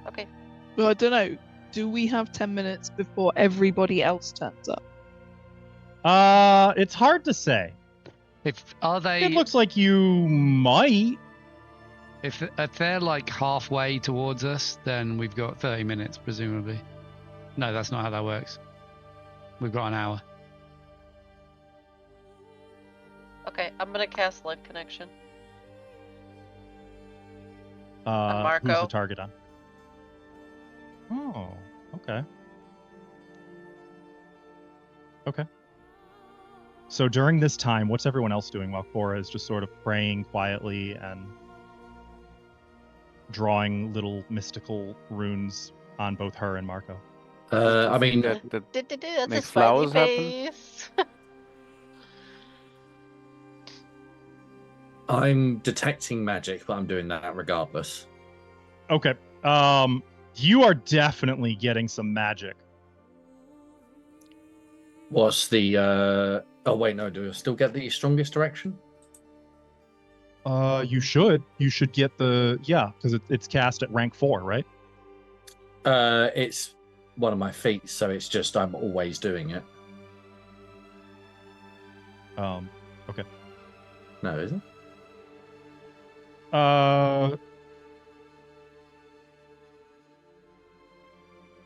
Speaker 6: Okay.
Speaker 3: Well, I don't know. Do we have 10 minutes before everybody else turns up?
Speaker 2: It's hard to say.
Speaker 1: If are they?
Speaker 2: It looks like you might.
Speaker 1: If they're like halfway towards us, then we've got 30 minutes, presumably. No, that's not how that works. We've got an hour.
Speaker 6: Okay, I'm gonna cast Life Connection.
Speaker 2: Who's the
Speaker 6: Marco.
Speaker 2: target on? Oh, okay. Okay. So during this time, what's everyone else doing while Cora is just sort of praying quietly and drawing little mystical runes on both her and Marco?
Speaker 4: I mean,
Speaker 5: that
Speaker 6: That's a
Speaker 5: Make
Speaker 6: smiley
Speaker 5: flowers happen?
Speaker 6: face.
Speaker 4: I'm detecting magic, but I'm doing that regardless.
Speaker 2: Okay. You are definitely getting some magic.
Speaker 4: What's the? Oh wait, no. Do I still get the strongest direction?
Speaker 2: You should. You should get the because it's cast at rank 4, right?
Speaker 4: It's one of my feats, so it's just I'm always doing it.
Speaker 2: Okay.
Speaker 4: No, is it?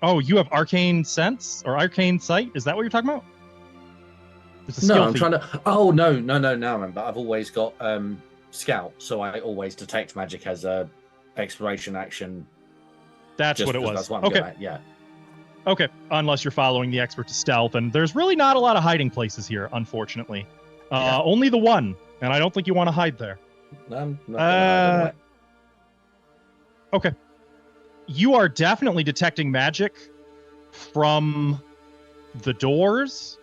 Speaker 2: Oh, you have arcane sense or arcane sight? Is that what you're talking about? It's a
Speaker 4: No,
Speaker 2: skill
Speaker 4: I'm
Speaker 2: feat.
Speaker 4: trying to. Oh no. Now I remember. I've always got scout, so I always detect magic as a exploration action.
Speaker 2: That's
Speaker 4: just
Speaker 2: what it
Speaker 4: 'cause
Speaker 2: was.
Speaker 4: That's what I'm
Speaker 2: Okay.
Speaker 4: good at. Yeah.
Speaker 2: Okay. Unless you're following the expert to stealth, and there's really not a lot of hiding places here, unfortunately.
Speaker 4: Yeah.
Speaker 2: Only the one, and I don't think you want to hide there.
Speaker 4: No, I'm not gonna hide anyway.
Speaker 2: Okay. You are definitely detecting magic from the doors.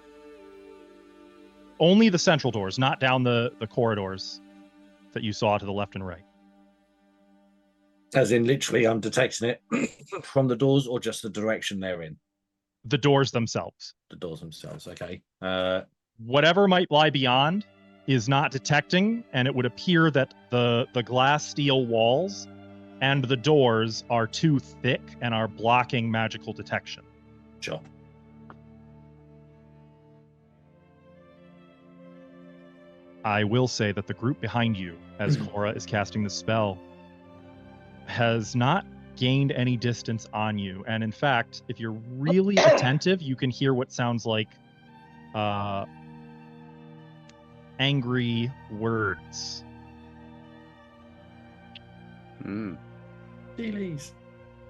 Speaker 2: Only the central doors, not down the corridors that you saw to the left and right.
Speaker 4: As in, literally, I'm detecting it from the doors or just the direction they're in.
Speaker 2: The doors themselves.
Speaker 4: The doors themselves. Okay.
Speaker 2: Whatever might lie beyond is not detecting, and it would appear that the glass steel walls and the doors are too thick and are blocking magical detection.
Speaker 4: Sure.
Speaker 2: I will say that the group behind you, as Cora is casting the spell, has not gained any distance on you. And in fact, if you're really attentive, you can hear what sounds like angry words.
Speaker 4: Steelies.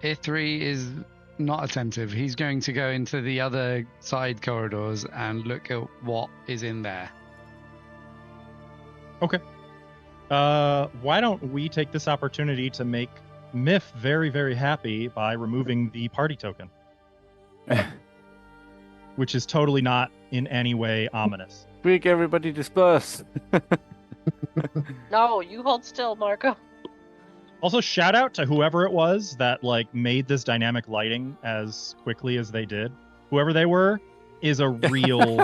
Speaker 1: Ithri is not attentive. He's going to go into the other side corridors and look at what is in there.
Speaker 2: Okay. Why don't we take this opportunity to make Miff very, very happy by removing the party token? Which is totally not in any way ominous.
Speaker 5: Quick, everybody disperse.
Speaker 6: No, you hold still, Marco.
Speaker 2: Also, shout out to whoever it was that made this dynamic lighting as quickly as they did. Whoever they were is a real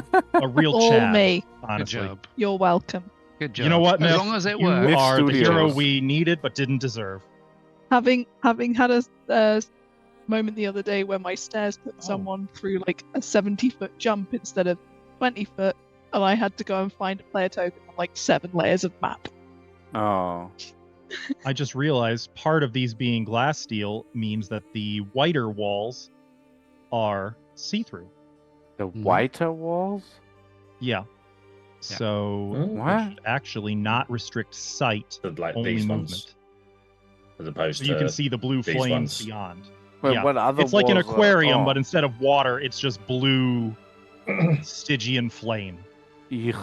Speaker 3: All
Speaker 2: Chad.
Speaker 3: Me.
Speaker 2: Honestly,
Speaker 1: Good job.
Speaker 3: You're welcome.
Speaker 1: Good job.
Speaker 2: You know what,
Speaker 1: As
Speaker 2: Miff?
Speaker 1: long as it
Speaker 2: You
Speaker 1: works.
Speaker 5: Miff
Speaker 2: are the hero
Speaker 5: Studios.
Speaker 2: we needed but didn't deserve.
Speaker 3: Having had a moment the other day where my stairs put someone through a 70-foot jump instead of 20 foot, and I had to go and find a player token on 7 layers of map.
Speaker 5: Oh.
Speaker 2: I just realized part of these being glass steel means that the whiter walls are see-through.
Speaker 5: The whiter walls?
Speaker 2: Yeah. So
Speaker 5: What?
Speaker 2: should actually not restrict sight,
Speaker 4: Like
Speaker 2: only
Speaker 4: these
Speaker 2: movement.
Speaker 4: ones, as opposed
Speaker 2: So
Speaker 4: to
Speaker 2: you can see the blue
Speaker 4: these
Speaker 2: flames
Speaker 4: ones.
Speaker 2: beyond.
Speaker 5: Well,
Speaker 2: Yeah.
Speaker 5: what other
Speaker 2: It's like an
Speaker 5: walls are-
Speaker 2: aquarium,
Speaker 5: oh.
Speaker 2: but instead of water, it's just blue Stygian flame.
Speaker 5: Eugh.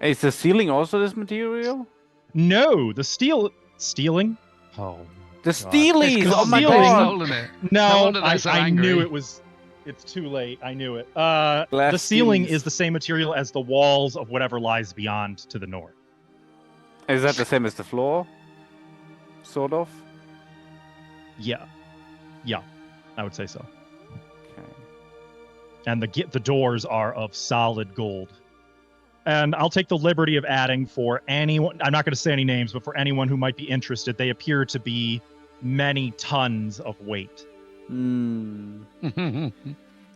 Speaker 5: Is the ceiling also this material?
Speaker 2: No, the stealing. Oh
Speaker 5: The
Speaker 2: God.
Speaker 5: steelies!
Speaker 1: It's 'cause
Speaker 5: Oh my
Speaker 2: stealing-
Speaker 5: god!
Speaker 1: stolen it.
Speaker 2: no!
Speaker 1: No wonder they're so
Speaker 2: I knew
Speaker 1: angry.
Speaker 2: it was. It's too late. I knew it. The
Speaker 5: Glass
Speaker 2: ceiling
Speaker 5: ceilings.
Speaker 2: is the same material as the walls of whatever lies beyond to the north.
Speaker 5: Is that the same as the floor? Sort of?
Speaker 2: Yeah, I would say so.
Speaker 5: Okay.
Speaker 2: And the doors are of solid gold. And I'll take the liberty of adding for anyone, I'm not going to say any names, but for anyone who might be interested, they appear to be many tons of weight.
Speaker 5: Hmm. Do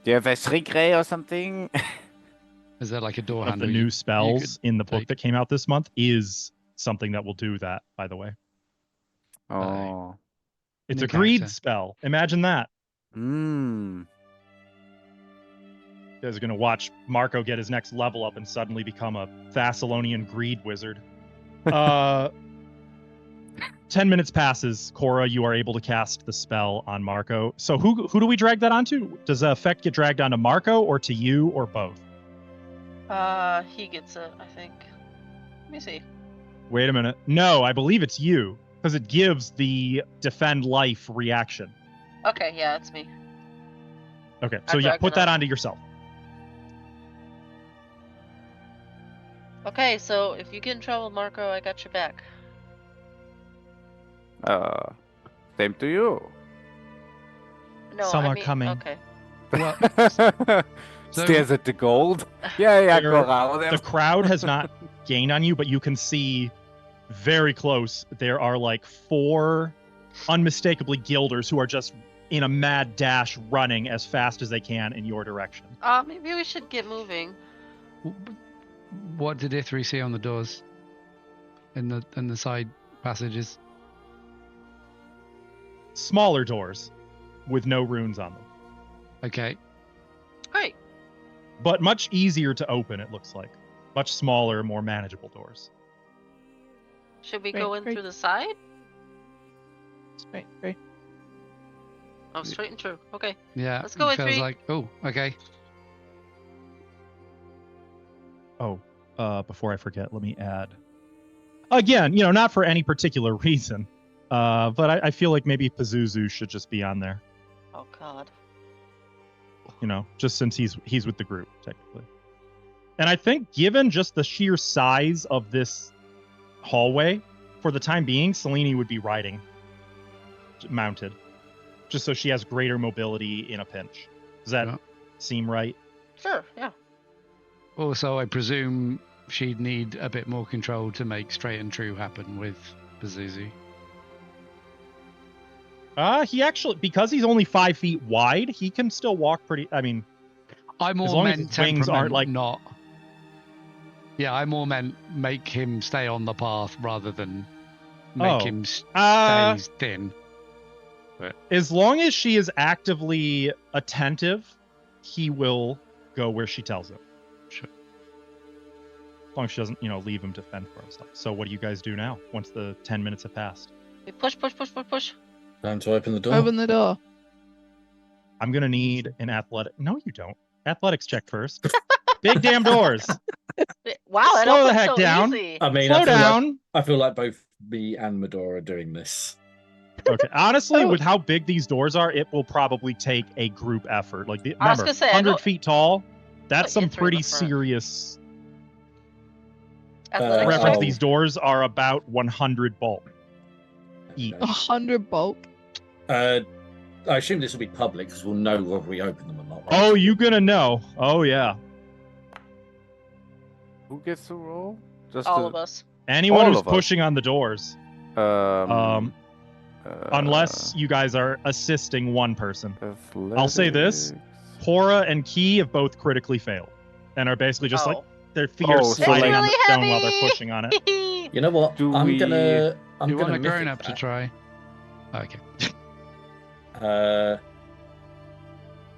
Speaker 5: you have a shrink ray or something?
Speaker 1: Is there like a door
Speaker 2: One of
Speaker 1: handle?
Speaker 2: the
Speaker 1: you
Speaker 2: new spells
Speaker 1: could
Speaker 2: in the book
Speaker 1: take?
Speaker 2: that came out this month is something that will do that, by the way.
Speaker 5: Oh.
Speaker 2: It's
Speaker 1: New
Speaker 2: a greed
Speaker 1: character.
Speaker 2: spell. Imagine that.
Speaker 5: Hmm.
Speaker 2: You guys are going to watch Marco get his next level up and suddenly become a Thessalonian greed wizard. 10 minutes passes. Cora, you are able to cast the spell on Marco. So who do we drag that onto? Does the effect get dragged onto Marco or to you or both?
Speaker 6: He gets it, I think. Let me see.
Speaker 2: Wait a minute. No, I believe it's you because it gives the defend life reaction.
Speaker 6: Okay, yeah, it's me.
Speaker 2: Okay,
Speaker 6: I
Speaker 2: so yeah,
Speaker 6: dragged
Speaker 2: put
Speaker 6: it
Speaker 2: that
Speaker 6: on.
Speaker 2: onto yourself.
Speaker 6: Okay, so if you get in trouble, Marco, I got your back.
Speaker 5: Same to you.
Speaker 6: No,
Speaker 2: Some
Speaker 6: I
Speaker 2: are
Speaker 6: mean,
Speaker 2: coming.
Speaker 6: Okay.
Speaker 1: Well, so-
Speaker 5: Stares at the gold. Yeah,
Speaker 2: There-
Speaker 5: Cora, whatever.
Speaker 2: The crowd has not gained on you, but you can see very close. There are 4 unmistakably guilders who are just in a mad dash running as fast as they can in your direction.
Speaker 6: Maybe we should get moving.
Speaker 1: What did Ithri see on the doors? In the side passages?
Speaker 2: Smaller doors with no runes on them,
Speaker 1: Okay.
Speaker 6: Great.
Speaker 2: but much easier to open, it looks like. Much smaller, more manageable doors.
Speaker 6: Should we
Speaker 3: Great,
Speaker 6: go in
Speaker 3: great.
Speaker 6: through the side?
Speaker 3: Great.
Speaker 6: Oh, straight and true. Okay.
Speaker 1: Yeah.
Speaker 6: Let's go
Speaker 1: it feels
Speaker 6: Ithri.
Speaker 1: like. Oh, okay.
Speaker 2: Oh, before I forget, let me add. Again, not for any particular reason, but I feel like maybe Pazuzu should just be on there.
Speaker 6: Oh God.
Speaker 2: Just since he's with the group technically. And I think given just the sheer size of this hallway, for the time being, Selene would be riding mounted, just so she has greater mobility in a pinch. Does that
Speaker 1: Yeah.
Speaker 2: seem right?
Speaker 6: Sure. Yeah.
Speaker 1: Also, I presume she'd need a bit more control to make straight and true happen with Pazuzu.
Speaker 2: He actually, because he's only 5 feet wide, he can still walk pretty. I mean,
Speaker 1: I
Speaker 2: As
Speaker 1: more
Speaker 2: long as
Speaker 1: meant
Speaker 2: his wings
Speaker 1: temperament,
Speaker 2: aren't, like-
Speaker 1: not. Yeah, I more meant make him stay on the path rather than make
Speaker 2: Oh.
Speaker 1: him stay thin.
Speaker 2: As long as she is actively attentive, he will go where she tells him.
Speaker 1: Sure.
Speaker 2: As long as she doesn't, leave him to fend for himself. So what do you guys do now once the 10 minutes have passed?
Speaker 6: We push.
Speaker 4: Time to open the door.
Speaker 3: Open the door.
Speaker 2: I'm going to need an athletic. No, you don't. Athletics check first. Big damn doors.
Speaker 6: Wow, that
Speaker 2: Slow the
Speaker 6: opened
Speaker 2: heck
Speaker 6: so
Speaker 2: down.
Speaker 6: easy.
Speaker 4: I mean,
Speaker 2: Slow down.
Speaker 4: I feel like both me and Medora are doing this.
Speaker 2: Okay. Honestly,
Speaker 3: Oh.
Speaker 2: with how big these doors are, it will probably take a group effort. Like,
Speaker 6: I was
Speaker 2: remember,
Speaker 6: gonna say,
Speaker 2: 100 feet tall. That's
Speaker 6: Put
Speaker 2: some
Speaker 6: you three in
Speaker 2: pretty
Speaker 6: the front.
Speaker 2: serious.
Speaker 6: Athletics
Speaker 2: Reference:
Speaker 6: check.
Speaker 2: these doors are about 100 bulk each.
Speaker 3: 100 bulk.
Speaker 4: I assume this will be public because we'll know whether we open them or not. Right?
Speaker 2: Oh, you gonna know? Oh yeah.
Speaker 5: Who gets to roll? Just
Speaker 6: All of us.
Speaker 2: Anyone
Speaker 5: All
Speaker 2: who's
Speaker 5: of us.
Speaker 2: pushing on the doors, unless you guys are assisting one person. I'll say this. Hora and Key have both critically failed, and are basically just like their feet are
Speaker 5: Oh, so
Speaker 2: sliding
Speaker 5: like-
Speaker 2: on the
Speaker 6: It's
Speaker 2: stone
Speaker 6: really
Speaker 2: while they're
Speaker 6: heavy.
Speaker 2: pushing on it.
Speaker 4: You know what?
Speaker 5: Do
Speaker 4: I'm
Speaker 5: we-
Speaker 4: gonna
Speaker 1: You want a
Speaker 4: mythic
Speaker 1: grown up to
Speaker 4: that.
Speaker 1: try? Okay.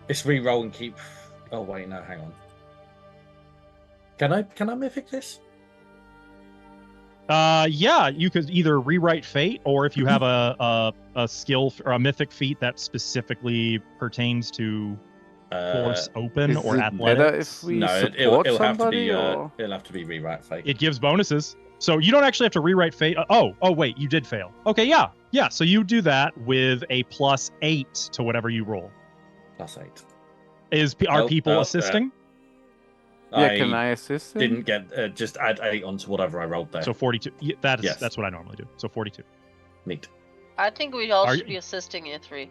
Speaker 4: It's re-roll and keep. Oh wait, no, hang on. Can I mythic this?
Speaker 2: Yeah, you could either rewrite fate, or if you have a skill or a mythic feat that specifically pertains to force open
Speaker 5: Is
Speaker 2: or
Speaker 5: it better
Speaker 2: athletics,
Speaker 5: if we
Speaker 4: No,
Speaker 5: support
Speaker 4: it'll have to
Speaker 5: somebody?
Speaker 4: be.
Speaker 5: Or...
Speaker 4: It'll have to be rewrite fate.
Speaker 2: it gives bonuses. So you don't actually have to rewrite fate. Oh wait, you did fail. Okay, yeah. So you do that with a +8 to whatever you roll.
Speaker 4: +8.
Speaker 2: Are
Speaker 4: Oh,
Speaker 2: people
Speaker 4: oh,
Speaker 2: assisting?
Speaker 5: Yeah, can I assist him?
Speaker 4: Didn't get just add 8 onto whatever I rolled there.
Speaker 2: So 42. Yeah,
Speaker 4: Yes.
Speaker 2: that's what I normally do. So 42.
Speaker 4: Neat.
Speaker 6: I think we all
Speaker 2: Are
Speaker 6: should
Speaker 2: you-
Speaker 6: be assisting you three.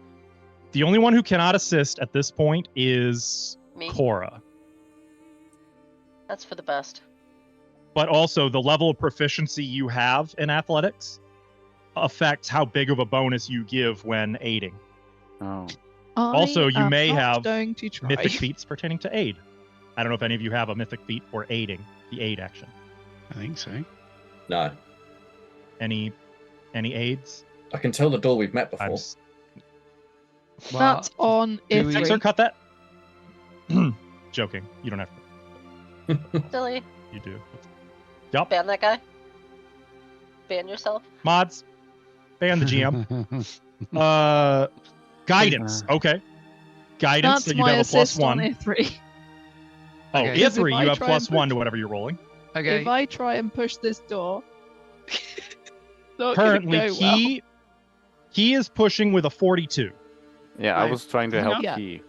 Speaker 2: The only one who cannot assist at this point is
Speaker 6: Me.
Speaker 2: Cora.
Speaker 6: That's for the best.
Speaker 2: But also the level of proficiency you have in athletics affects how big of a bonus you give when aiding.
Speaker 5: Oh.
Speaker 2: Also, you
Speaker 3: I am
Speaker 2: may
Speaker 3: not
Speaker 2: have
Speaker 3: going to try.
Speaker 2: Mythic feats pertaining to aid. I don't know if any of you have a mythic feat for aiding, the aid action.
Speaker 1: I think so.
Speaker 4: No,
Speaker 2: Any aids?
Speaker 4: I can tell the door we've met before.
Speaker 1: Well,
Speaker 3: That's on
Speaker 1: do we-
Speaker 2: Thanks, sir,
Speaker 3: Ithri.
Speaker 2: cut that. Joking. You don't have to.
Speaker 6: Silly.
Speaker 2: You do. Yup.
Speaker 6: Ban that guy. Ban yourself.
Speaker 2: Mods. Ban the GM. Guidance. Okay. Guidance.
Speaker 3: That's
Speaker 2: So you
Speaker 3: my
Speaker 2: have a
Speaker 3: assist
Speaker 2: +1.
Speaker 3: on Ithri.
Speaker 2: Oh,
Speaker 1: Okay.
Speaker 3: Because if
Speaker 2: Ithri,
Speaker 3: I
Speaker 2: you have
Speaker 3: try and
Speaker 2: +1 to
Speaker 3: push-
Speaker 2: whatever you're rolling.
Speaker 1: Okay.
Speaker 3: If I try and push this door, not gonna
Speaker 2: Currently,
Speaker 3: go well.
Speaker 2: Key is pushing with a 42.
Speaker 5: Yeah, I
Speaker 1: Right.
Speaker 5: was trying to help
Speaker 3: Yeah.
Speaker 5: Key.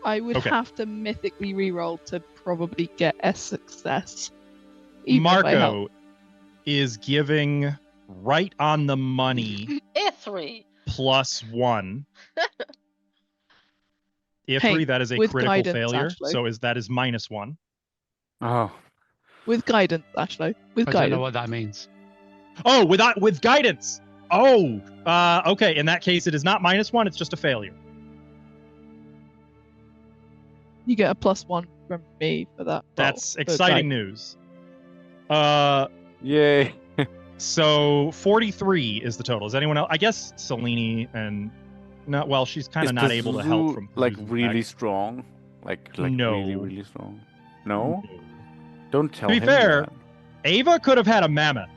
Speaker 3: I would
Speaker 2: Okay.
Speaker 3: have to mythically reroll to probably get a success. even if I help.
Speaker 2: Marco is giving right on the money
Speaker 6: Ithri.
Speaker 2: +1. Ithri,
Speaker 3: Hey,
Speaker 2: that is a
Speaker 3: with
Speaker 2: critical
Speaker 3: guidance,
Speaker 2: failure.
Speaker 3: actually.
Speaker 2: So that is -1.
Speaker 5: Oh.
Speaker 3: With guidance, actually. With
Speaker 1: I don't know
Speaker 3: guidance.
Speaker 1: what that means.
Speaker 2: Oh, with guidance. Oh, okay. In that case, it is not -1. It's just a failure.
Speaker 3: You get a +1 from me for that. roll,
Speaker 2: That's
Speaker 3: for
Speaker 2: exciting
Speaker 3: guidance.
Speaker 2: news.
Speaker 5: Yay.
Speaker 2: So 43 is the total. Is anyone else? I guess Selene and no. Well, she's kind
Speaker 5: Is
Speaker 2: of not able to help
Speaker 5: Pazuzu,
Speaker 2: from
Speaker 5: like
Speaker 2: Pazuzu's
Speaker 5: really
Speaker 2: act.
Speaker 5: strong. Like
Speaker 2: No.
Speaker 5: really, really strong. No? Don't tell
Speaker 2: To be
Speaker 5: him
Speaker 2: fair,
Speaker 5: that.
Speaker 2: Ava could have had a mammoth.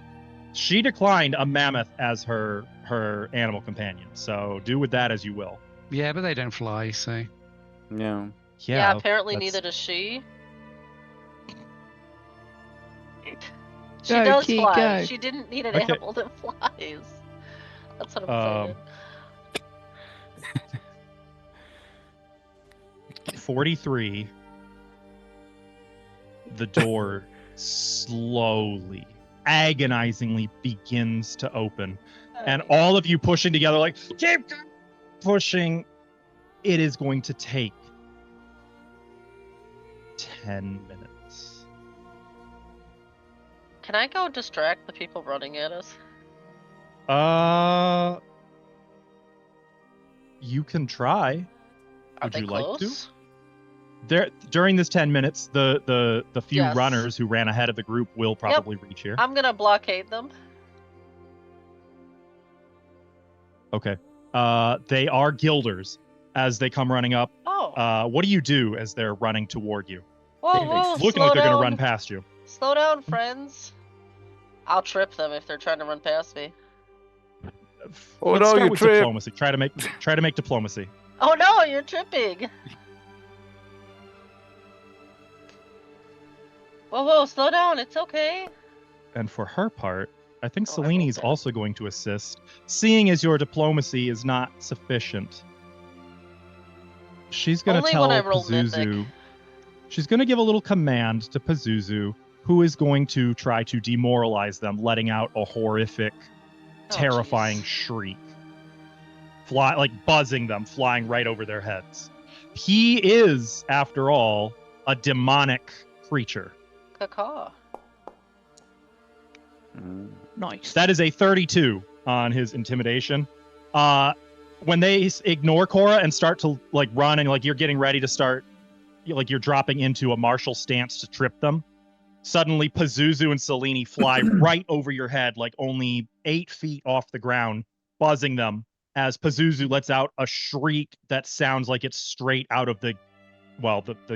Speaker 2: She declined a mammoth as her animal companion. So do with that as you will.
Speaker 1: Yeah, but they don't fly, so.
Speaker 5: Yeah.
Speaker 6: Yeah, apparently
Speaker 2: that's-
Speaker 6: neither does she. She
Speaker 3: Go,
Speaker 6: does
Speaker 3: Key,
Speaker 6: fly.
Speaker 3: go.
Speaker 6: She didn't need an
Speaker 2: Okay.
Speaker 6: animal that flies. That's what I'm saying.
Speaker 2: 43. The door slowly, agonizingly begins to open. And all of you pushing together, like, keep pushing. It is going to take 10 minutes.
Speaker 6: Can I go distract the people running at us?
Speaker 2: You can try.
Speaker 6: Are
Speaker 2: Would
Speaker 6: they
Speaker 2: you
Speaker 6: close?
Speaker 2: like to? during this 10 minutes, the few
Speaker 6: Yes.
Speaker 2: runners who ran ahead of the group will probably reach here.
Speaker 6: I'm gonna blockade them.
Speaker 2: Okay. They are guilders as they come running up.
Speaker 6: Oh.
Speaker 2: What do you do as they're running toward you?
Speaker 6: Whoa,
Speaker 2: It's looking like they're going to run past you.
Speaker 6: Slow down, friends. I'll trip them if they're trying to run past me.
Speaker 5: Oh,
Speaker 2: Let's
Speaker 5: no,
Speaker 2: start
Speaker 5: you
Speaker 2: with
Speaker 5: trip.
Speaker 2: diplomacy. Try to make diplomacy.
Speaker 6: Oh no, you're tripping. Whoa, slow down. It's okay.
Speaker 2: And for her part, I think
Speaker 6: Oh, I
Speaker 2: Seleni's
Speaker 6: rolled it.
Speaker 2: also going to assist, seeing as your diplomacy is not sufficient. She's going to
Speaker 6: Only
Speaker 2: tell
Speaker 6: when I roll
Speaker 2: Pazuzu.
Speaker 6: mythic.
Speaker 2: She's going to give a little command to Pazuzu, who is going to try to demoralize them, letting out a horrific, terrifying
Speaker 6: jeez.
Speaker 2: shriek. Like buzzing them, flying right over their heads. He is, after all, a demonic creature.
Speaker 6: Caw.
Speaker 3: Nice.
Speaker 2: That is a 32 on his intimidation. When they ignore Cora and start to like run and like you're getting ready to start, like you're dropping into a martial stance to trip them, suddenly Pazuzu and Selene fly right over your head, like only 8 feet off the ground, buzzing them as Pazuzu lets out a shriek that sounds like it's straight out of the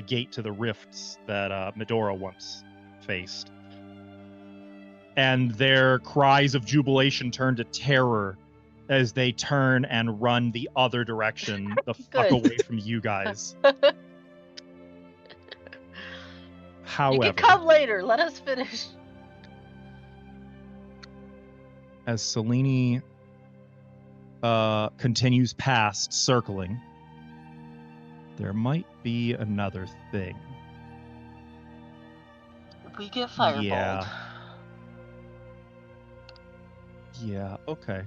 Speaker 2: gate to the rifts that Medora once faced. And their cries of jubilation turn to terror as they turn and run the other direction, the fuck
Speaker 6: Good.
Speaker 2: away from you guys.
Speaker 6: You
Speaker 2: However,
Speaker 6: can come later. Let us finish.
Speaker 2: as Selene continues past, circling, there might be another thing.
Speaker 6: We get fireballed.
Speaker 2: Yeah, okay.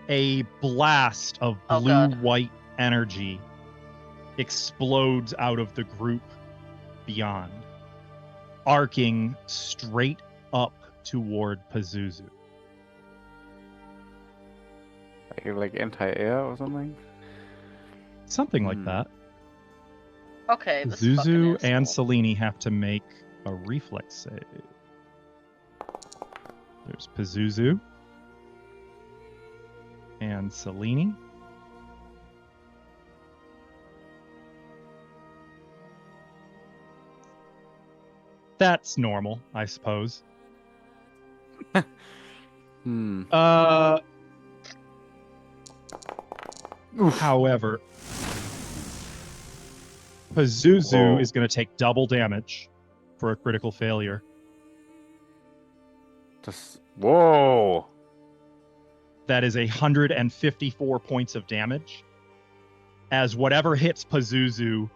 Speaker 2: A blast of
Speaker 6: Oh, God.
Speaker 2: blue-white energy explodes out of the group beyond, arcing straight up toward Pazuzu.
Speaker 5: Like anti-air or something?
Speaker 2: Something like that.
Speaker 6: Okay, this
Speaker 2: Pazuzu
Speaker 6: fucking
Speaker 2: and
Speaker 6: asshole.
Speaker 2: Selene have to make a reflex save. There's Pazuzu and Selene. That's normal, I suppose. However, Pazuzu
Speaker 5: Whoa.
Speaker 2: is going to take double damage for a critical failure.
Speaker 5: Whoa!
Speaker 2: That is 154 points of damage. As whatever hits Pazuzu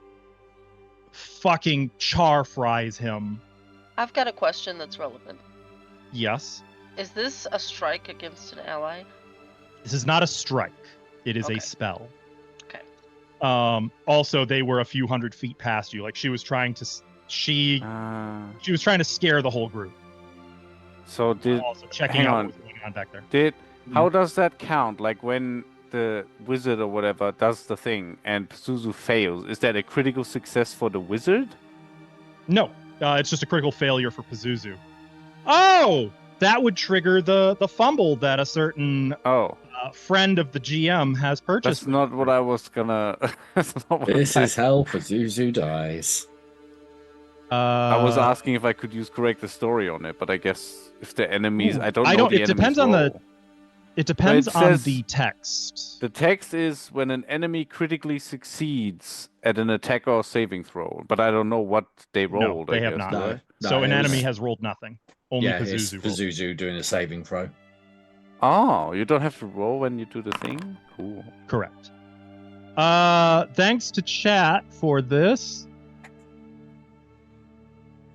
Speaker 2: fucking char fries him.
Speaker 6: I've got a question that's relevant.
Speaker 2: Yes.
Speaker 6: Is this a strike against an ally?
Speaker 2: This is not a strike. It is
Speaker 6: Okay.
Speaker 2: a spell.
Speaker 6: Okay.
Speaker 2: Also, they were a few hundred feet past you. Like she was trying to she was trying to scare the whole group.
Speaker 5: So did
Speaker 2: Also checking
Speaker 5: hang
Speaker 2: out
Speaker 5: on.
Speaker 2: what's going on back there.
Speaker 5: How does that count? Like when the wizard or whatever does the thing and Pazuzu fails, is that a critical success for the wizard?
Speaker 2: No, it's just a critical failure for Pazuzu. Oh, that would trigger the fumble that a certain friend of the GM has purchased.
Speaker 5: That's not what I was gonna. That's not what
Speaker 4: This is how Pazuzu dies.
Speaker 5: I was asking if I could use correct the story on it, but I guess if the enemies, I don't know.
Speaker 2: It depends on the. It depends on
Speaker 5: says-
Speaker 2: the text.
Speaker 5: The text is when an enemy critically succeeds at an attack or saving throw, but I don't know what they rolled.
Speaker 2: No, they
Speaker 5: I
Speaker 2: have
Speaker 5: guess,
Speaker 2: not.
Speaker 5: right?
Speaker 2: So an
Speaker 4: it
Speaker 2: enemy
Speaker 4: was-
Speaker 2: has rolled nothing. Only
Speaker 4: yeah, it's
Speaker 2: Pazuzu rolled.
Speaker 4: Pazuzu doing a saving throw.
Speaker 5: Oh, you don't have to roll when you do the thing? Cool.
Speaker 2: Correct. Thanks to chat for this.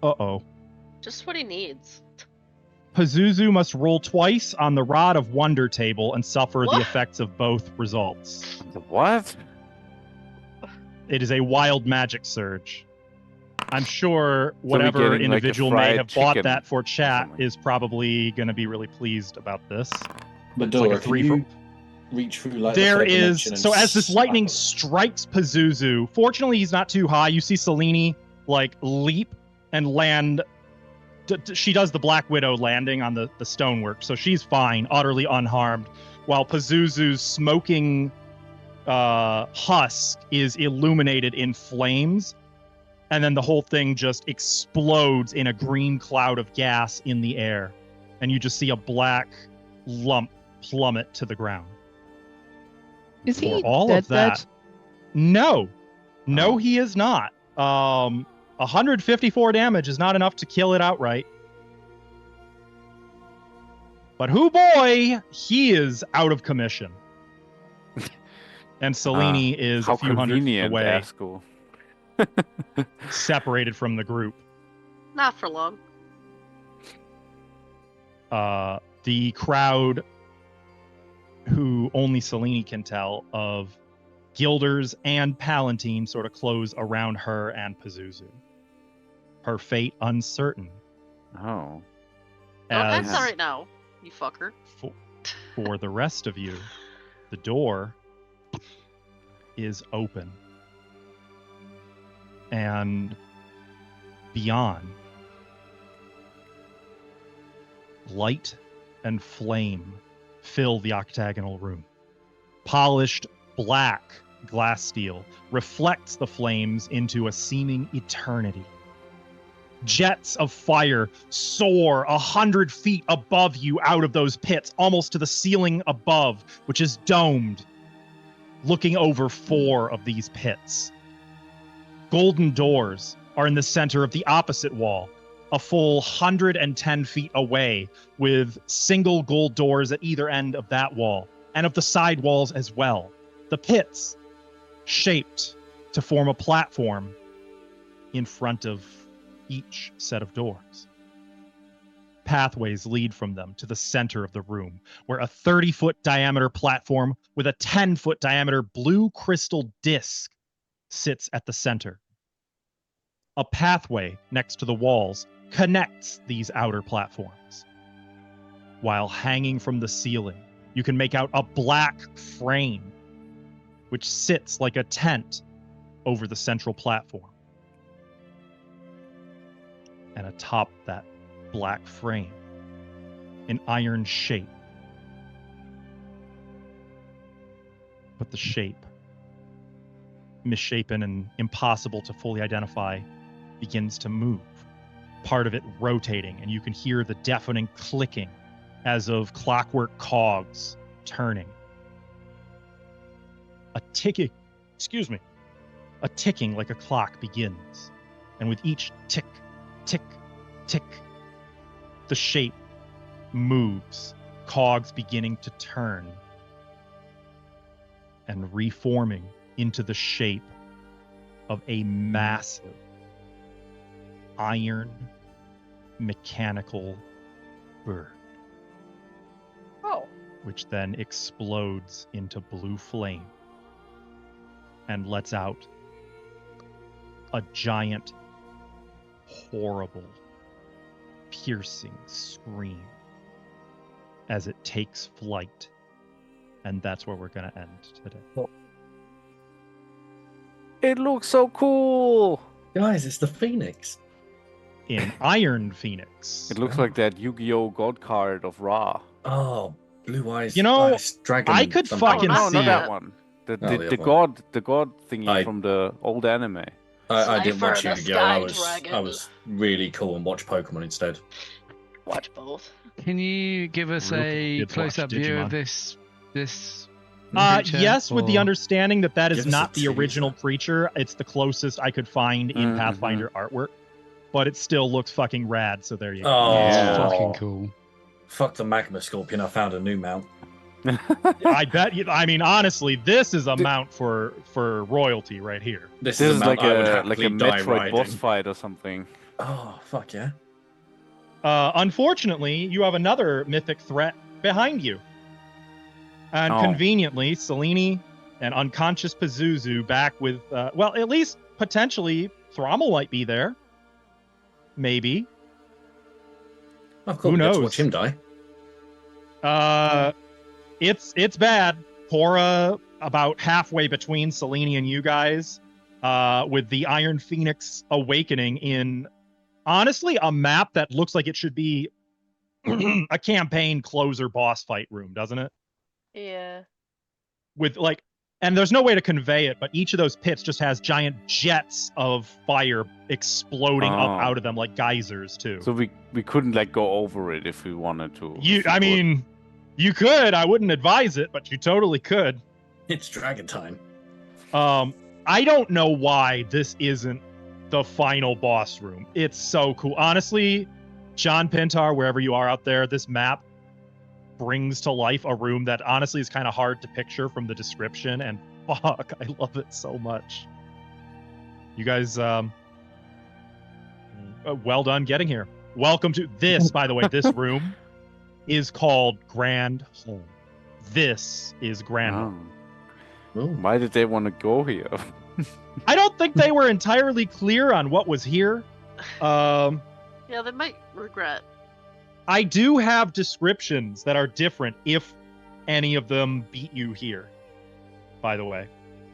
Speaker 2: Uh-oh.
Speaker 6: Just what he needs.
Speaker 2: Pazuzu must roll twice on the Rod of Wonder table and suffer the
Speaker 6: What?
Speaker 2: effects of both results.
Speaker 5: What?
Speaker 2: It is a wild magic surge. I'm sure
Speaker 5: we're
Speaker 2: whatever
Speaker 5: getting, like, a
Speaker 2: individual may
Speaker 5: fried
Speaker 2: have bought
Speaker 5: chicken
Speaker 2: that for
Speaker 5: or
Speaker 2: chat
Speaker 5: something.
Speaker 2: is probably going to be really pleased about this.
Speaker 4: Medora,
Speaker 2: like a
Speaker 4: can you reach through like
Speaker 2: There
Speaker 4: the third
Speaker 2: is
Speaker 4: dimension and
Speaker 2: so as this lightning
Speaker 4: slap
Speaker 2: strikes Pazuzu, fortunately he's not too high. You see Selene like leap and land. She does the Black Widow landing on the stonework, so she's fine, utterly unharmed. While Pazuzu's smoking husk is illuminated in flames, and then the whole thing just explodes in a green cloud of gas in the air, and you just see a black lump plummet to the ground.
Speaker 3: Is
Speaker 2: For
Speaker 3: he
Speaker 2: all
Speaker 3: dead?
Speaker 2: of that, no,
Speaker 5: Oh.
Speaker 2: he is not. 154 damage is not enough to kill it outright. But hoo boy, he is out of commission. And Selene is
Speaker 5: How
Speaker 2: a few hundred feet
Speaker 5: convenient,
Speaker 2: away,
Speaker 5: Asco.
Speaker 2: separated from the group.
Speaker 6: Not for long.
Speaker 2: The crowd, who only Selene can tell, of Guilders and Palatine sort of close around her and Pazuzu. Her fate uncertain.
Speaker 5: Oh.
Speaker 6: Don't
Speaker 2: As
Speaker 6: act that right now, you fucker.
Speaker 2: for the rest of you, the door is open. And beyond, light and flame fill the octagonal room. Polished black glass steel reflects the flames into a seeming eternity. Jets of fire soar 100 feet above you out of those pits, almost to the ceiling above, which is domed, looking over 4 of these pits. Golden doors are in the center of the opposite wall, a full 110 feet away, with single gold doors at either end of that wall, and of the side walls as well. The pits, shaped to form a platform in front of each set of doors. Pathways lead from them to the center of the room, where a 30-foot diameter platform with a 10-foot diameter blue crystal disc sits at the center. A pathway next to the walls connects these outer platforms. While hanging from the ceiling, you can make out a black frame, which sits like a tent over the central platform. And atop that black frame, an iron shape. But the shape, misshapen and impossible to fully identify, begins to move, part of it rotating, and you can hear the deafening clicking as of clockwork cogs turning. A ticking like a clock begins, and with each tick, tick, tick, the shape moves, cogs beginning to turn and reforming into the shape of a massive iron mechanical bird,
Speaker 6: Oh.
Speaker 2: which then explodes into blue flame and lets out a giant, horrible, piercing scream as it takes flight. And that's where we're going to end today.
Speaker 5: It looks so cool.
Speaker 4: Guys, it's the Phoenix.
Speaker 2: In Iron Phoenix.
Speaker 5: It looks like that Yu-Gi-Oh God card of Ra.
Speaker 4: Oh, blue eyes.
Speaker 2: You know,
Speaker 4: ice dragon
Speaker 2: I could
Speaker 4: something.
Speaker 2: fucking
Speaker 5: No,
Speaker 2: see
Speaker 5: not
Speaker 2: it.
Speaker 5: that one. The
Speaker 4: other
Speaker 5: god thingy
Speaker 4: I-
Speaker 5: from the old anime.
Speaker 4: I didn't watch
Speaker 6: Slifer, the
Speaker 4: Yu-Gi-Oh! I
Speaker 6: Sky Dragon.
Speaker 4: was really cool and watched Pokemon instead.
Speaker 6: Watch both.
Speaker 1: Can you give us
Speaker 2: Ruka
Speaker 1: a
Speaker 2: did watch
Speaker 1: close-up view of
Speaker 2: Digimon.
Speaker 1: this creature,
Speaker 2: Yes, with the
Speaker 1: or-
Speaker 2: understanding that that is
Speaker 4: Give us
Speaker 2: not
Speaker 4: a
Speaker 2: the
Speaker 4: teaser.
Speaker 2: original creature. It's the closest I could find in
Speaker 5: Mhm.
Speaker 2: Pathfinder artwork. But it still looks fucking rad, so there you go.
Speaker 4: Oh,
Speaker 5: Yeah.
Speaker 1: Fucking cool.
Speaker 4: Fuck the Magma Scorpion. I found a new mount.
Speaker 2: I bet you, I mean, honestly, this is a mount for royalty right here.
Speaker 4: This
Speaker 5: This
Speaker 4: is
Speaker 5: is
Speaker 4: a mount
Speaker 5: like
Speaker 4: I would
Speaker 5: a
Speaker 4: happily die
Speaker 5: Metroid boss
Speaker 4: riding.
Speaker 5: fight or something.
Speaker 4: Oh, fuck yeah.
Speaker 2: Unfortunately, you have another mythic threat behind you. And
Speaker 5: Oh.
Speaker 2: conveniently, Selene and unconscious Pazuzu back with, well, at least potentially Thrommel might be there. Maybe.
Speaker 4: Oh, cool.
Speaker 2: Who
Speaker 4: We get to
Speaker 2: knows?
Speaker 4: watch him die.
Speaker 2: It's bad. Cora about halfway between Selene and you guys, with the Iron Phoenix awakening in, honestly, a map that looks like it should be a campaign closer boss fight room, doesn't it?
Speaker 6: Yeah.
Speaker 2: With like, and there's no way to convey it, but each of those pits just has giant jets of fire exploding up out of them like geysers too.
Speaker 5: So we couldn't like go over it if we wanted to.
Speaker 2: I mean, you could. I wouldn't advise it, but you totally could.
Speaker 4: It's dragon time.
Speaker 2: I don't know why this isn't the final boss room. It's so cool. Honestly, John Pintar, wherever you are out there, this map brings to life a room that honestly is kind of hard to picture from the description, and fuck, I love it so much. You guys, well done getting here. Welcome to this, by the way, this room is called Grand Home. This is Grand Home.
Speaker 5: Why did they want to go here?
Speaker 2: I don't think they were entirely clear on what was here.
Speaker 6: Yeah, they might regret.
Speaker 2: I do have descriptions that are different if any of them beat you here. By the way,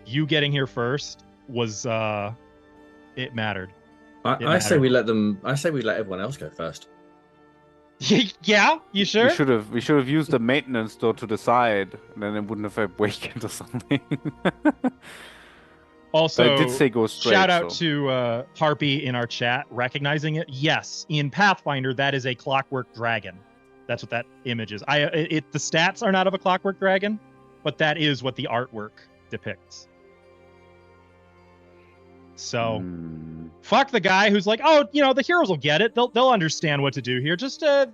Speaker 2: you getting here first was it mattered.
Speaker 4: I say we let them. I say we let everyone else go first.
Speaker 2: Yeah, you sure?
Speaker 5: We should have used the maintenance door to the side, and then it wouldn't have awakened or something.
Speaker 2: Also,
Speaker 5: but I did say go straight.
Speaker 2: Shout out to Harpy in our chat recognizing it. Yes, in Pathfinder, that is a clockwork dragon. That's what that image is. The stats are not of a clockwork dragon, but that is what the artwork depicts. So, fuck the guy who's like, oh, the heroes will get it. They'll understand what to do here. Just it'll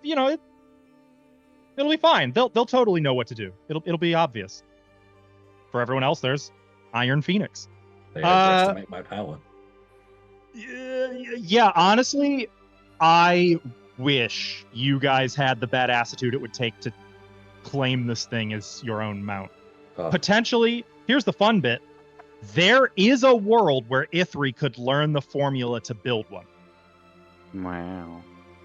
Speaker 2: be fine. They'll totally know what to do. It'll be obvious. For everyone else, there's Iron Phoenix.
Speaker 4: They overestimate my power.
Speaker 2: Yeah, honestly, I wish you guys had the badass attitude it would take to claim this thing as your own mount. Potentially, here's the fun bit. There is a world where Ithri could learn the formula to build one.
Speaker 5: Wow.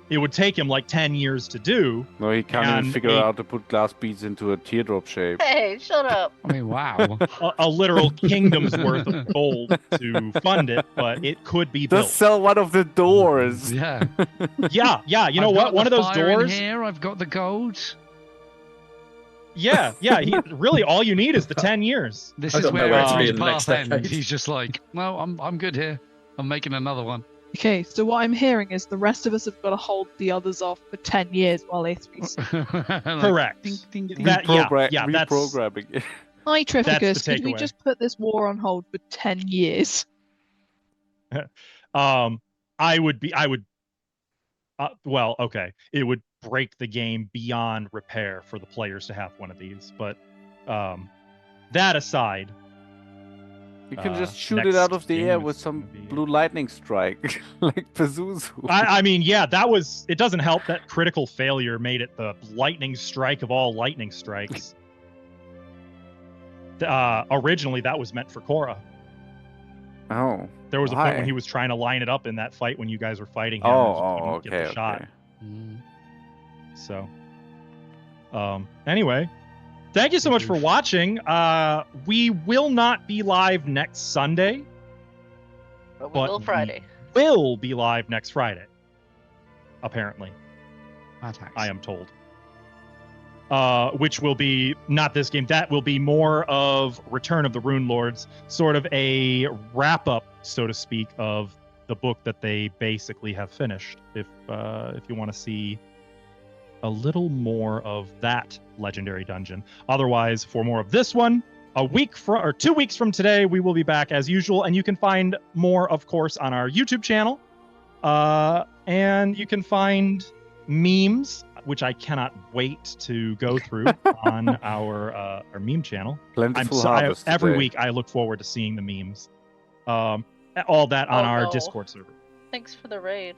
Speaker 2: It would take him like 10 years to do.
Speaker 5: No, he can't even figure out how to put glass beads into a teardrop shape.
Speaker 6: Hey, shut up.
Speaker 1: I mean, wow.
Speaker 2: a literal kingdom's worth of gold to fund it, but it could be built.
Speaker 5: Just sell one of the doors.
Speaker 1: Yeah.
Speaker 2: Yeah. You know what? One of those doors.
Speaker 1: Here, I've got the gold.
Speaker 2: Yeah. Really, all you need is the 10 years.
Speaker 1: This is where it's path ends. He's just like, well, I'm good here. I'm making another one.
Speaker 3: Okay, so what I'm hearing is the rest of us have got to hold the others off for 10 years while Ithri's.
Speaker 2: Correct.
Speaker 1: Ding.
Speaker 5: Reprogramming it.
Speaker 3: Hi, Traffickers. Could we just put this war on hold for 10 years?
Speaker 2: Okay. It would break the game beyond repair for the players to have one of these. But that aside,
Speaker 5: you can just shoot it out of the air with some blue lightning strike, like Pazuzu.
Speaker 2: I mean, yeah, it doesn't help that critical failure made it the lightning strike of all lightning strikes. Originally, that was meant for Cora.
Speaker 5: Oh.
Speaker 2: There was a point when he was trying to line it up in that fight when you guys were fighting him.
Speaker 5: Okay.
Speaker 2: Get the shot. So, anyway, thank you so much for watching. We will not be live next Sunday.
Speaker 6: But we will Friday.
Speaker 2: We will be live next Friday. Apparently. I am told. Which will be not this game. That will be more of Return of the Rune Lords, sort of a wrap-up, so to speak, of the book that they basically have finished. If you want to see a little more of that legendary dungeon. Otherwise, for more of this one, 2 weeks from today, we will be back as usual, and you can find more, of course, on our YouTube channel. And you can find memes, which I cannot wait to go through on our meme channel. Every week I look forward to seeing the memes. All that on our Discord server.
Speaker 6: Thanks for the raid.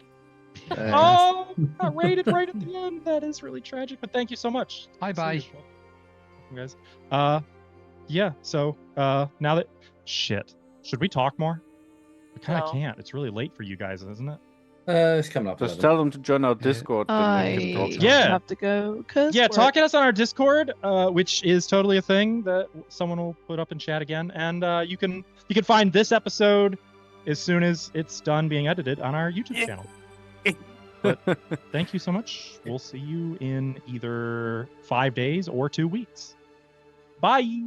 Speaker 2: Oh, got raided right at the end. That is really tragic, but thank you so much.
Speaker 1: Bye,
Speaker 2: guys. Yeah. So now that should we talk more? We kind of can't. It's really late for you guys, isn't it?
Speaker 4: It's coming up.
Speaker 5: Just
Speaker 4: 11.
Speaker 5: tell them to join our Discord. Then they can talk.
Speaker 3: I
Speaker 2: Yeah.
Speaker 3: have to go. Cause
Speaker 2: Yeah,
Speaker 3: work.
Speaker 2: talk at us on our Discord, which is totally a thing that someone will put up in chat again, and you can find this episode as soon as it's done being edited on our YouTube channel. But thank you so much. We'll see you in either 5 days or 2 weeks. Bye.